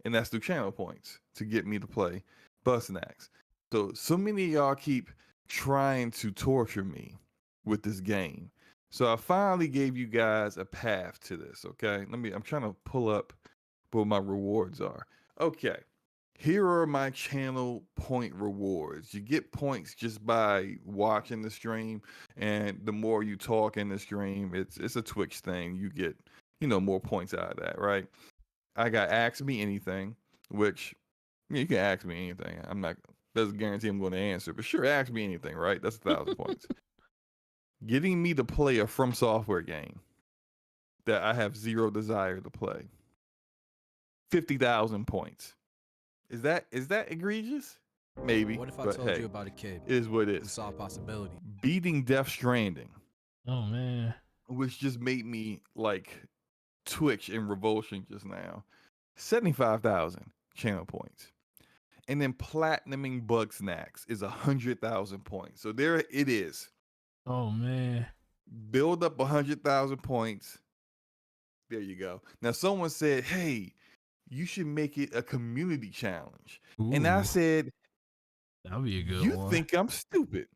Speaker 2: and that's through channel points to get me to play Bugsnax. So many of y'all keep trying to torture me with this game. So I finally gave you guys a path to this. Okay, I'm trying to pull up what my rewards are. Okay. Here are my channel point rewards. You get points just by watching the stream, and the more you talk in the stream, it's a Twitch thing. You get, more points out of that, right? I got Ask Me Anything, which you can ask me anything. Doesn't guarantee I'm going to answer, but sure, ask me anything, right? That's 1,000 points. Getting me to play a From Software game that I have zero desire to play. 50,000 points. Is that egregious? Maybe.
Speaker 3: What if I told you about a kid?
Speaker 2: Is what it is.
Speaker 3: Who saw a possibility.
Speaker 2: Beating Death Stranding.
Speaker 1: Oh man.
Speaker 2: Which just made me like twitch in revulsion just now. 75,000 channel points. And then platinuming Bugsnax is 100,000 points. So there it is.
Speaker 1: Oh man.
Speaker 2: Build up 100,000 points. There you go. Now someone said, hey, you should make it a community challenge. Ooh. And I said,
Speaker 1: that'll be a good one.
Speaker 2: You think I'm stupid.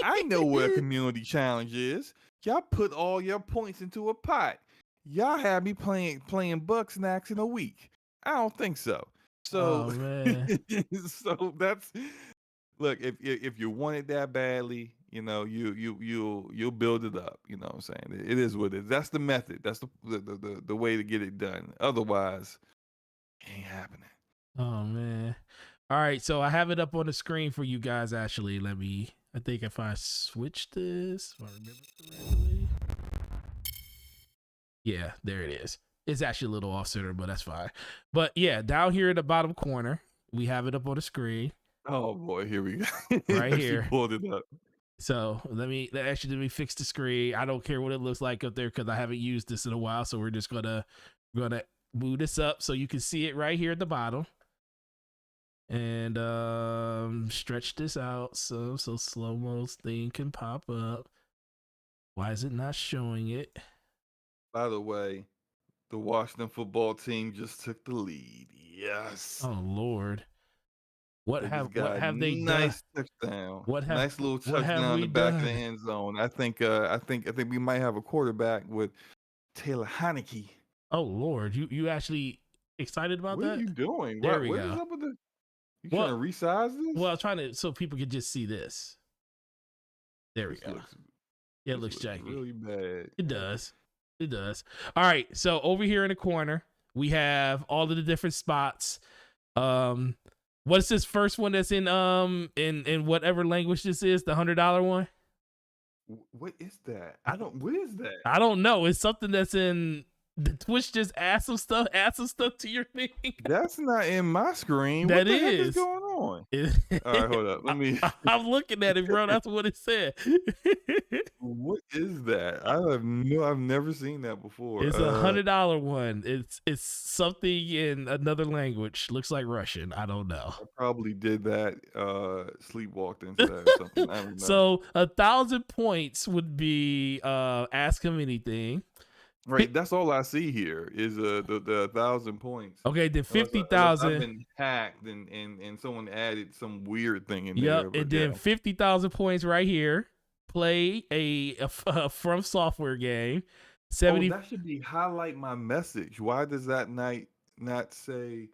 Speaker 2: I know what a community challenge is. Y'all put all your points into a pot. Y'all have me playing Bugsnax in a week. I don't think so. So, so that's, look, if you want it that badly, you'll build it up. You know what I'm saying? It is what it is. That's the method. That's the way to get it done. Otherwise, it ain't happening.
Speaker 1: Oh man. All right, so I have it up on the screen for you guys. Actually, I think if I switch this, if I remember correctly. Yeah, there it is. It's actually a little off center, but that's fine. But yeah, down here in the bottom corner, we have it up on the screen.
Speaker 2: Oh boy, here we go.
Speaker 1: Right here.
Speaker 2: Pulled it up.
Speaker 1: So let me fix the screen. I don't care what it looks like up there because I haven't used this in a while. So we're just gonna move this up so you can see it right here at the bottom. And stretch this out so slow-mo's thing can pop up. Why is it not showing it?
Speaker 2: By the way, the Washington football team just took the lead. Yes.
Speaker 1: Oh Lord. What have they done?
Speaker 2: Nice touchdown. Nice little touchdown in the back of the end zone. I think we might have a quarterback with Taylor Heineke.
Speaker 1: Oh Lord, you actually excited about that?
Speaker 2: What are you doing?
Speaker 1: There we go.
Speaker 2: What is up with the? You trying to resize this?
Speaker 1: Well, I'm trying to so people could just see this. There we go. It looks janky.
Speaker 2: Really bad.
Speaker 1: It does. It does. All right. So over here in the corner, we have all of the different spots. What's this first one that's in whatever language this is? The $100 one.
Speaker 2: What is that? What is that?
Speaker 1: I don't know. It's something that's in The Twitch just add some stuff to your thing.
Speaker 2: That's not in my screen.
Speaker 1: That
Speaker 2: What the heck
Speaker 1: is.
Speaker 2: is going on? All right, hold up. Let me.
Speaker 1: I'm looking at it, bro. That's what it said.
Speaker 2: What is that? I've never seen that before.
Speaker 1: It's $100 one. It's something in another language. Looks like Russian. I don't know.
Speaker 2: I probably did that, sleepwalked into that or something. I don't know.
Speaker 1: So 1,000 points would be ask him anything.
Speaker 2: Right, that's all I see here is the 1,000 points.
Speaker 1: Okay, then
Speaker 2: Unless
Speaker 1: 50,000.
Speaker 2: I've been hacked and someone added some weird thing in
Speaker 1: Yep,
Speaker 2: there. But
Speaker 1: and then 50,000 points right here. Play a From Software game. 70.
Speaker 2: that should be highlight my message. Why does that not say?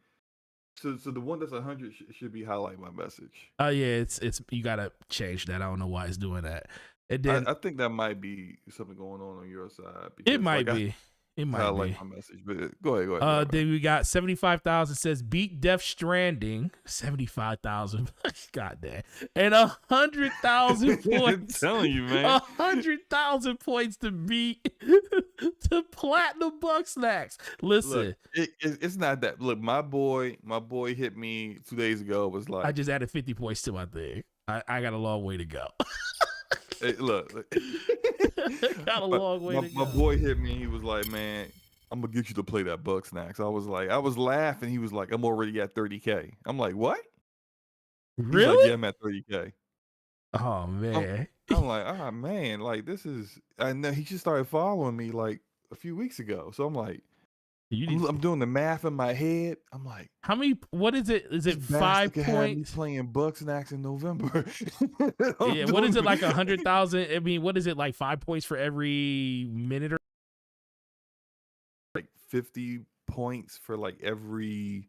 Speaker 2: So the one that's 100 should be highlight my message.
Speaker 1: Oh yeah, it's you gotta change that. I don't know why it's doing that. And then
Speaker 2: I think that might be something going on your side.
Speaker 1: it might be. It might
Speaker 2: highlight
Speaker 1: be.
Speaker 2: my message, but go ahead.
Speaker 1: Then we got 75,000 says beat Death Stranding. 75,000. God damn. And 100,000 points.
Speaker 2: I'm telling you, man.
Speaker 1: 100,000 points to beat to Platinum Bugsnax. Listen.
Speaker 2: Look, it's not that. Look, my boy hit me 2 days ago. Was like,
Speaker 1: I just added 50 points to my thing. I got a long way to go.
Speaker 2: hey, look.
Speaker 1: Got a long way to go.
Speaker 2: My boy hit me. He was like, man, I'm going to get you to play that Bugsnax. I was laughing. He was like, I'm already at 30K. I'm like, what?
Speaker 1: Really?
Speaker 2: He's like, yeah, I'm at 30K.
Speaker 1: Oh, man.
Speaker 2: I'm like, oh, man. Like, this is, I know he just started following me like a few weeks ago. So I'm like, I'm doing the math in my head. I'm like,
Speaker 1: how many? What is it? Is it 5 points?
Speaker 2: Playing Bugsnax in November.
Speaker 1: Yeah. What is it, like 100,000? I mean, what is it, like 5 points for every minute or
Speaker 2: like 50 points for like every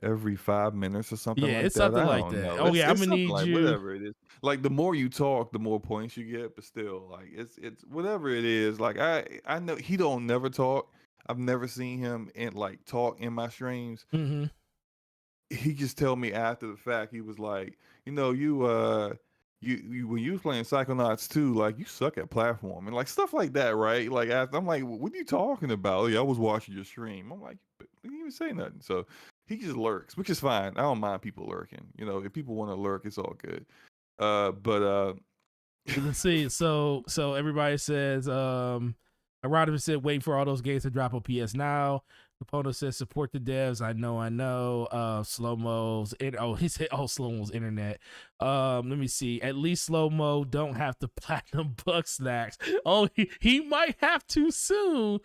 Speaker 2: 5 minutes or something?
Speaker 1: Yeah,
Speaker 2: like
Speaker 1: it's
Speaker 2: that.
Speaker 1: something
Speaker 2: I
Speaker 1: like
Speaker 2: don't
Speaker 1: that.
Speaker 2: know.
Speaker 1: Oh, yeah, I'm
Speaker 2: it's
Speaker 1: gonna need
Speaker 2: like
Speaker 1: you.
Speaker 2: whatever it is. Like the more you talk, the more points you get. But still, like it's whatever it is. Like I know he don't never talk. I've never seen him talk in my streams.
Speaker 1: Mm-hmm.
Speaker 2: He just tell me after the fact. He was like, you when you was playing Psychonauts 2, like you suck at platforming, like stuff like that, right? Like I'm like, what are you talking about? Yeah, I was watching your stream. I'm like, but you didn't even say nothing. So he just lurks, which is fine. I don't mind people lurking. If people want to lurk, it's all good.
Speaker 1: Let's see. So everybody says, Erotimus said, wait for all those games to drop on PS Now. Capono says, support the devs. I know. Slow-Mo's. He said, Slow-Mo's internet. Let me see. At least Slow-Mo don't have to platinum Bugsnax. Oh, he might have to soon.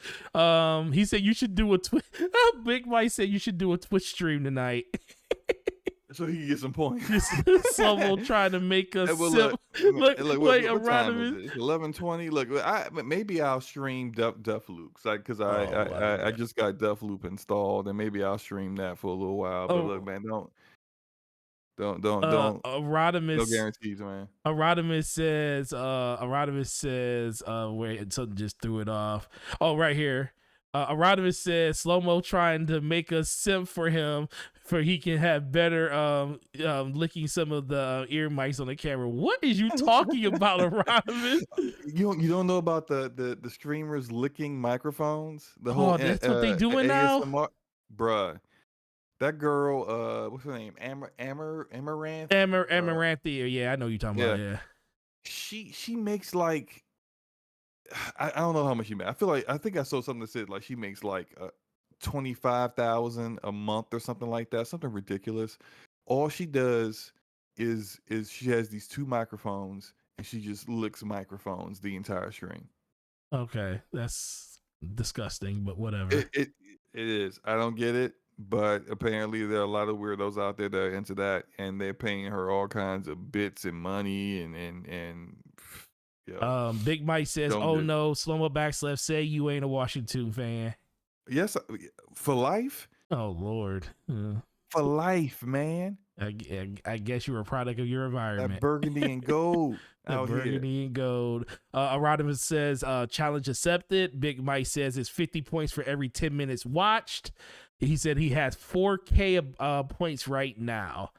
Speaker 1: He said, you should do a Big Mike said you should do a Twitch stream tonight.
Speaker 2: So he can get some points.
Speaker 1: Slow-Mo trying to make us
Speaker 2: look,
Speaker 1: wait,
Speaker 2: what time is it? It's 11:20. Look, maybe I'll stream Deathloop, because I just got Deathloop installed, and maybe I'll stream that for a little while. But look, man, don't
Speaker 1: Erotimus,
Speaker 2: no guarantees, man.
Speaker 1: Erotimus says, wait, something just threw it off. Oh, right here. Erotimus says Slow-Mo trying to make us simp for him for he can have better licking some of the ear mics on the camera. What is you talking about, Erotimus?
Speaker 2: You don't know about the streamers licking microphones? The whole
Speaker 1: that's what they doing now?
Speaker 2: Bruh. That girl, what's her name? Amaranth?
Speaker 1: Amaranthia. Yeah, I know you're talking about. Yeah.
Speaker 2: She makes like, I don't know how much she makes. I think I saw something that said like she makes like 25,000 a month or something like that, something ridiculous. All she does is she has these 2 microphones and she just licks microphones the entire stream.
Speaker 1: Okay, that's disgusting, but whatever.
Speaker 2: It is. I don't get it, but apparently there are a lot of weirdos out there that are into that, and they're paying her all kinds of bits and money and. Yeah.
Speaker 1: Big Mike says, no, Slow-Mo backslap, say you ain't a Washington fan.
Speaker 2: Yes, for life.
Speaker 1: Oh Lord,
Speaker 2: for life, man.
Speaker 1: I guess you're a product of your environment.
Speaker 2: That burgundy and gold.
Speaker 1: And gold. Erotimus says, challenge accepted. Big Mike says it's 50 points for every 10 minutes watched. He said he has 4K points right now.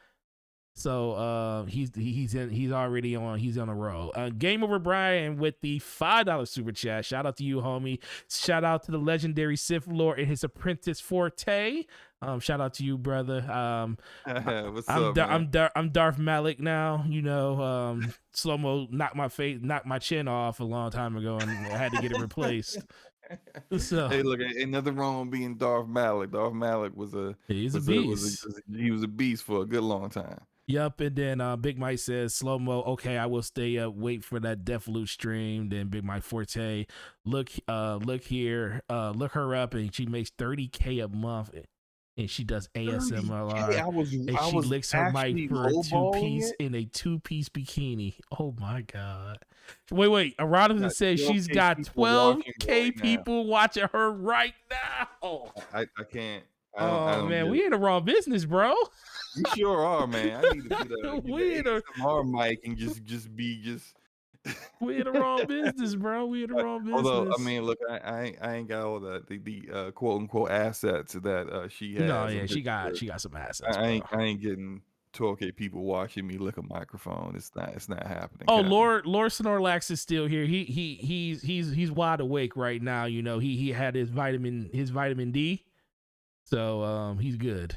Speaker 1: So he's already on a roll. Game Over Brian with the $5 super chat. Shout out to you, homie. Shout out to the legendary Sith Lord and his apprentice Forte. Shout out to you, brother.
Speaker 2: What's up, man?
Speaker 1: I'm Darth Malik now. You know, Slow Mo knocked my chin off a long time ago, and I had to get it replaced. So
Speaker 2: Hey, look, ain't nothing wrong with being Darth Malik. Darth Malik
Speaker 1: he's a beast.
Speaker 2: He was a beast for a good long time.
Speaker 1: Yup, and then Big Mike says, Slow Mo, okay, I will stay up, wait for that Deathloop stream. Then Big Mike Forte, look here, look her up, and she makes $30K a month, and she does ASMR, and she licks her mic for a two-piece in a two-piece bikini. Oh my God. Wait, Erotica says she's got 12K people watching her right now.
Speaker 2: I can't.
Speaker 1: Oh man, we in the wrong business, bro.
Speaker 2: You sure are, man. I need to get a ASMR mic and just be.
Speaker 1: We in the wrong business, bro. We in the wrong business.
Speaker 2: Although, I mean, look, I ain't got all the quote unquote assets that she has.
Speaker 1: No, yeah, she got some assets.
Speaker 2: I ain't getting 12K people watching me lick a microphone. It's not happening.
Speaker 1: Oh, Lord Snorlax is still here. He's wide awake right now. You know, he had his vitamin D. So he's good.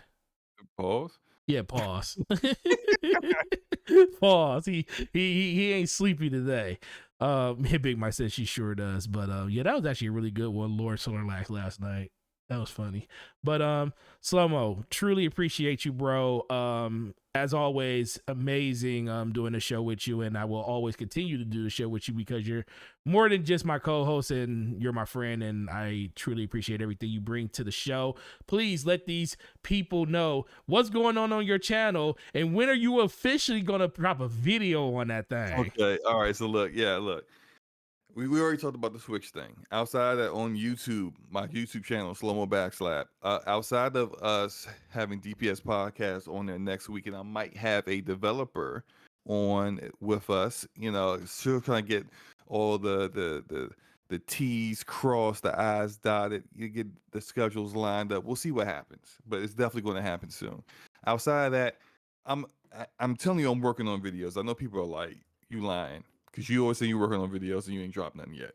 Speaker 2: Pause.
Speaker 1: Yeah, pause. Pause. He ain't sleepy today. Big Mike says she sure does. But yeah, that was actually a really good one, Lord Solarlax last night. That was funny. But Slow-Mo, truly appreciate you, bro. As always, amazing doing the show with you, and I will always continue to do the show with you because you're more than just my co-host, and you're my friend, and I truly appreciate everything you bring to the show. Please let these people know what's going on your channel, and when are you officially going to drop a video on that thing?
Speaker 2: Okay, all right, so look. We already talked about the Switch thing. Outside of that, on YouTube, my YouTube channel, Slow-Mo Backslap, outside of us having DPS podcast on there next week, and I might have a developer on with us, you know, still trying to get all the T's crossed, the I's dotted, you get the schedules lined up. We'll see what happens, but it's definitely going to happen soon. Outside of that, I'm telling you, I'm working on videos. I know people are like, you lying. Because you always say you're working on videos and you ain't dropped nothing yet.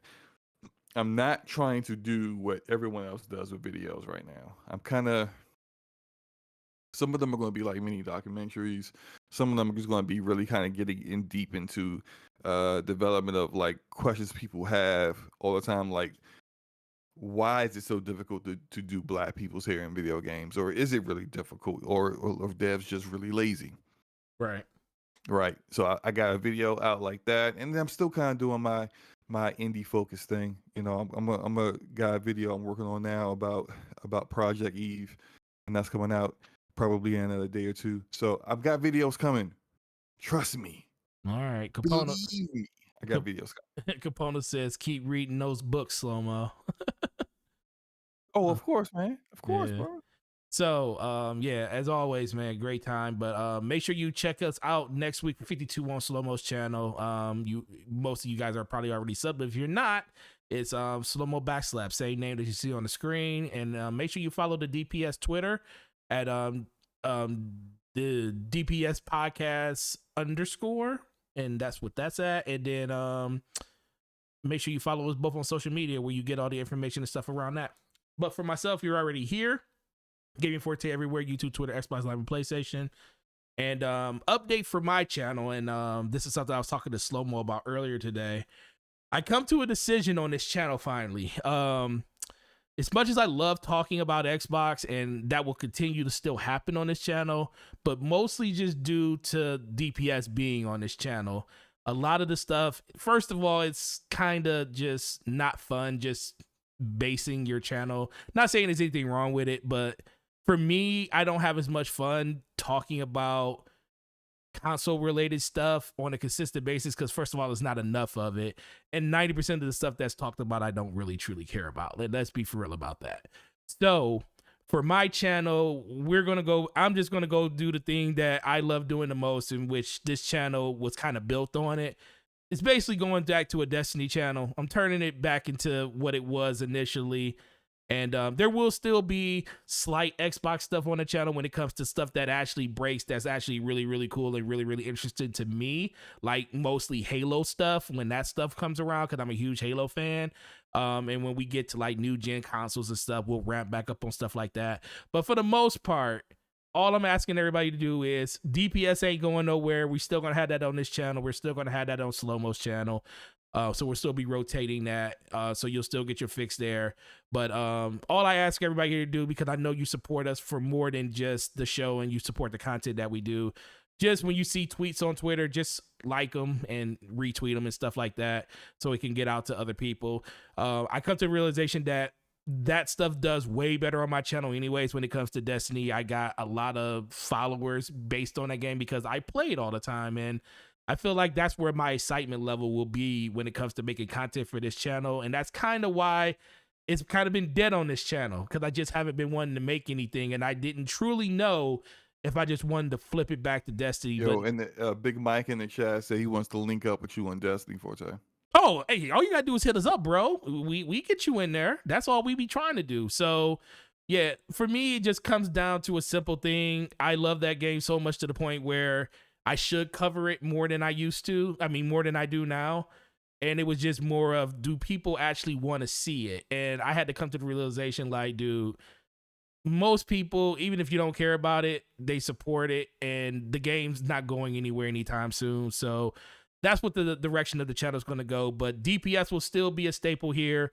Speaker 2: I'm not trying to do what everyone else does with videos right now. I'm kind of... Some of them are going to be like mini documentaries. Some of them are just going to be really kind of getting in deep into development of like questions people have all the time. Like, why is it so difficult to do black people's hair in video games? Or is it really difficult? Or devs just really lazy? Right. So I got a video out like that, and I'm still kind of doing my indie focus thing. You know, I'm a got a video I'm working on now about Project Eve, and that's coming out probably in another day or two. So I've got videos coming. Trust me.
Speaker 1: All right, Capona.
Speaker 2: Believe me. I got videos coming.
Speaker 1: Capona says, keep reading those books, Slow-Mo.
Speaker 2: Oh, of course, man. Of course,
Speaker 1: yeah.
Speaker 2: bro.
Speaker 1: So, yeah, as always, man, great time. But make sure you check us out next week for 52 on Slow-Mo's channel. Most of you guys are probably already subbed, but if you're not, it's Slow-Mo Backslap, same name that you see on the screen. And make sure you follow the DPS Twitter at the DPS Podcast _, and that's what that's at. And then make sure you follow us both on social media where you get all the information and stuff around that. But for myself, you're already here. Gaming Forte everywhere, YouTube, Twitter, Xbox Live, and PlayStation. And update for my channel, and this is something I was talking to Slow-Mo about earlier today. I come to a decision on this channel finally. As much as I love talking about Xbox, and that will continue to still happen on this channel, but mostly just due to DPS being on this channel. A lot of the stuff, first of all, it's kind of just not fun, just basing your channel. Not saying there's anything wrong with it, but for me, I don't have as much fun talking about console related stuff on a consistent basis because first of all, there's not enough of it, and 90% of the stuff that's talked about I don't really truly care about. Let's be for real about that. So for my channel, I'm just gonna go do the thing that I love doing the most, in which this channel was kind of built on it. It's basically going back to a Destiny channel. I'm turning it back into what it was initially. And there will still be slight Xbox stuff on the channel when it comes to stuff that actually breaks, that's actually really, really cool and really, really interesting to me, like mostly Halo stuff when that stuff comes around, because I'm a huge Halo fan. And when we get to like new gen consoles and stuff, we'll ramp back up on stuff like that. But for the most part, all I'm asking everybody to do is DPS ain't going nowhere. We're still going to have that on this channel. We're still going to have that on Slow-Mo's channel. So we'll still be rotating that. So you'll still get your fix there. But all I ask everybody here to do, because I know you support us for more than just the show and you support the content that we do, just when you see tweets on Twitter, just like them and retweet them and stuff like that so it can get out to other people. I come to the realization that stuff does way better on my channel anyways. When it comes to Destiny, I got a lot of followers based on that game because I play it all the time, and I feel like that's where my excitement level will be when it comes to making content for this channel. And that's kind of why it's kind of been dead on this channel, because I just haven't been wanting to make anything, and I didn't truly know if I just wanted to flip it back to Destiny.
Speaker 2: Yo, and the Big Mike in the chat said he wants to link up with you on Destiny, Forte.
Speaker 1: Oh, hey, all you gotta do is hit us up, bro. We get you in there. That's all we be trying to do. So yeah, for me, it just comes down to a simple thing. I love that game so much to the point where I should cover it more than I used to. I mean, more than I do now. And it was just more of, do people actually want to see it? And I had to come to the realization, like, dude, most people, even if you don't care about it, they support it, and the game's not going anywhere anytime soon. So that's what the direction of the channel is going to go. But DPS will still be a staple here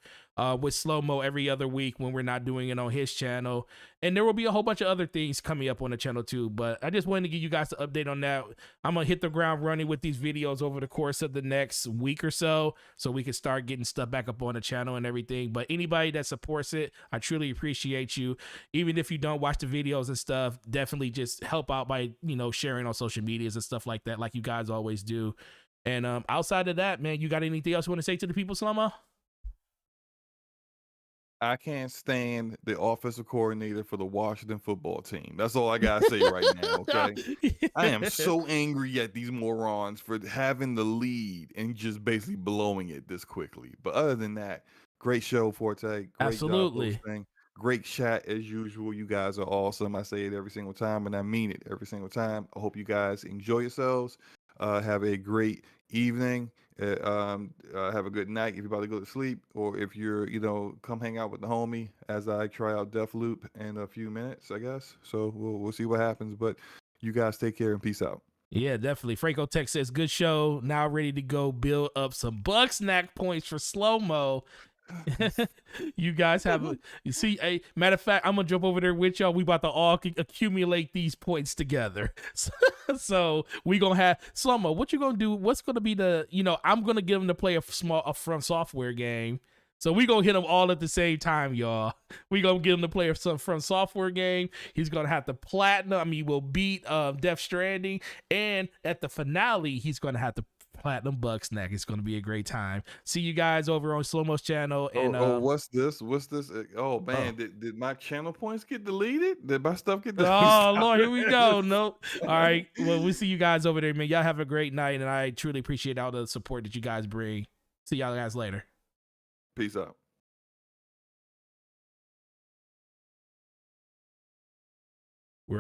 Speaker 1: with Slow-Mo every other week when we're not doing it on his channel. And there will be a whole bunch of other things coming up on the channel too. But I just wanted to give you guys an update on that. I'm going to hit the ground running with these videos over the course of the next week or so we can start getting stuff back up on the channel and everything. But anybody that supports it, I truly appreciate you. Even if you don't watch the videos and stuff, definitely just help out by, sharing on social medias and stuff like that, like you guys always do. And outside of that, man, you got anything else you want to say to the people, Slow-Mo?
Speaker 2: I can't stand the offensive coordinator for the Washington football team. That's all I gotta say right now, okay? I am so angry at these morons for having the lead and just basically blowing it this quickly. But other than that, great show, Forte. Great
Speaker 1: Absolutely.
Speaker 2: job hosting. Great chat as usual. You guys are awesome. I say it every single time, and I mean it every single time. I hope you guys enjoy yourselves. Have a great evening. Have a good night if you're about to go to sleep, or if you're, come hang out with the homie as I try out Deathloop in a few minutes, I guess. So we'll see what happens. But you guys take care and peace out.
Speaker 1: Yeah, definitely. Franco Tech says, good show. Now ready to go build up some bug snack points for Slow-Mo. You guys have you see, matter of fact, I'm gonna jump over there with y'all. We about to all accumulate these points together. So we gonna have Slow-Mo. What you gonna do? What's gonna be the, I'm gonna give him to play a From Software game. So we gonna hit them all at the same time, y'all. We gonna get him to play a From Software game. He's gonna have to platinum. I mean, we'll beat Death Stranding, and at the finale, he's gonna have to platinum bug snack. It's going to be a great time. See you guys over on Slow-Mo's channel. And
Speaker 2: what's this? Oh man, did my channel points get deleted? Did my stuff get deleted?
Speaker 1: Oh Lord, here we go. Nope. All right. Well, we'll see you guys over there, man. Y'all have a great night, and I truly appreciate all the support that you guys bring. See y'all guys later.
Speaker 2: Peace out.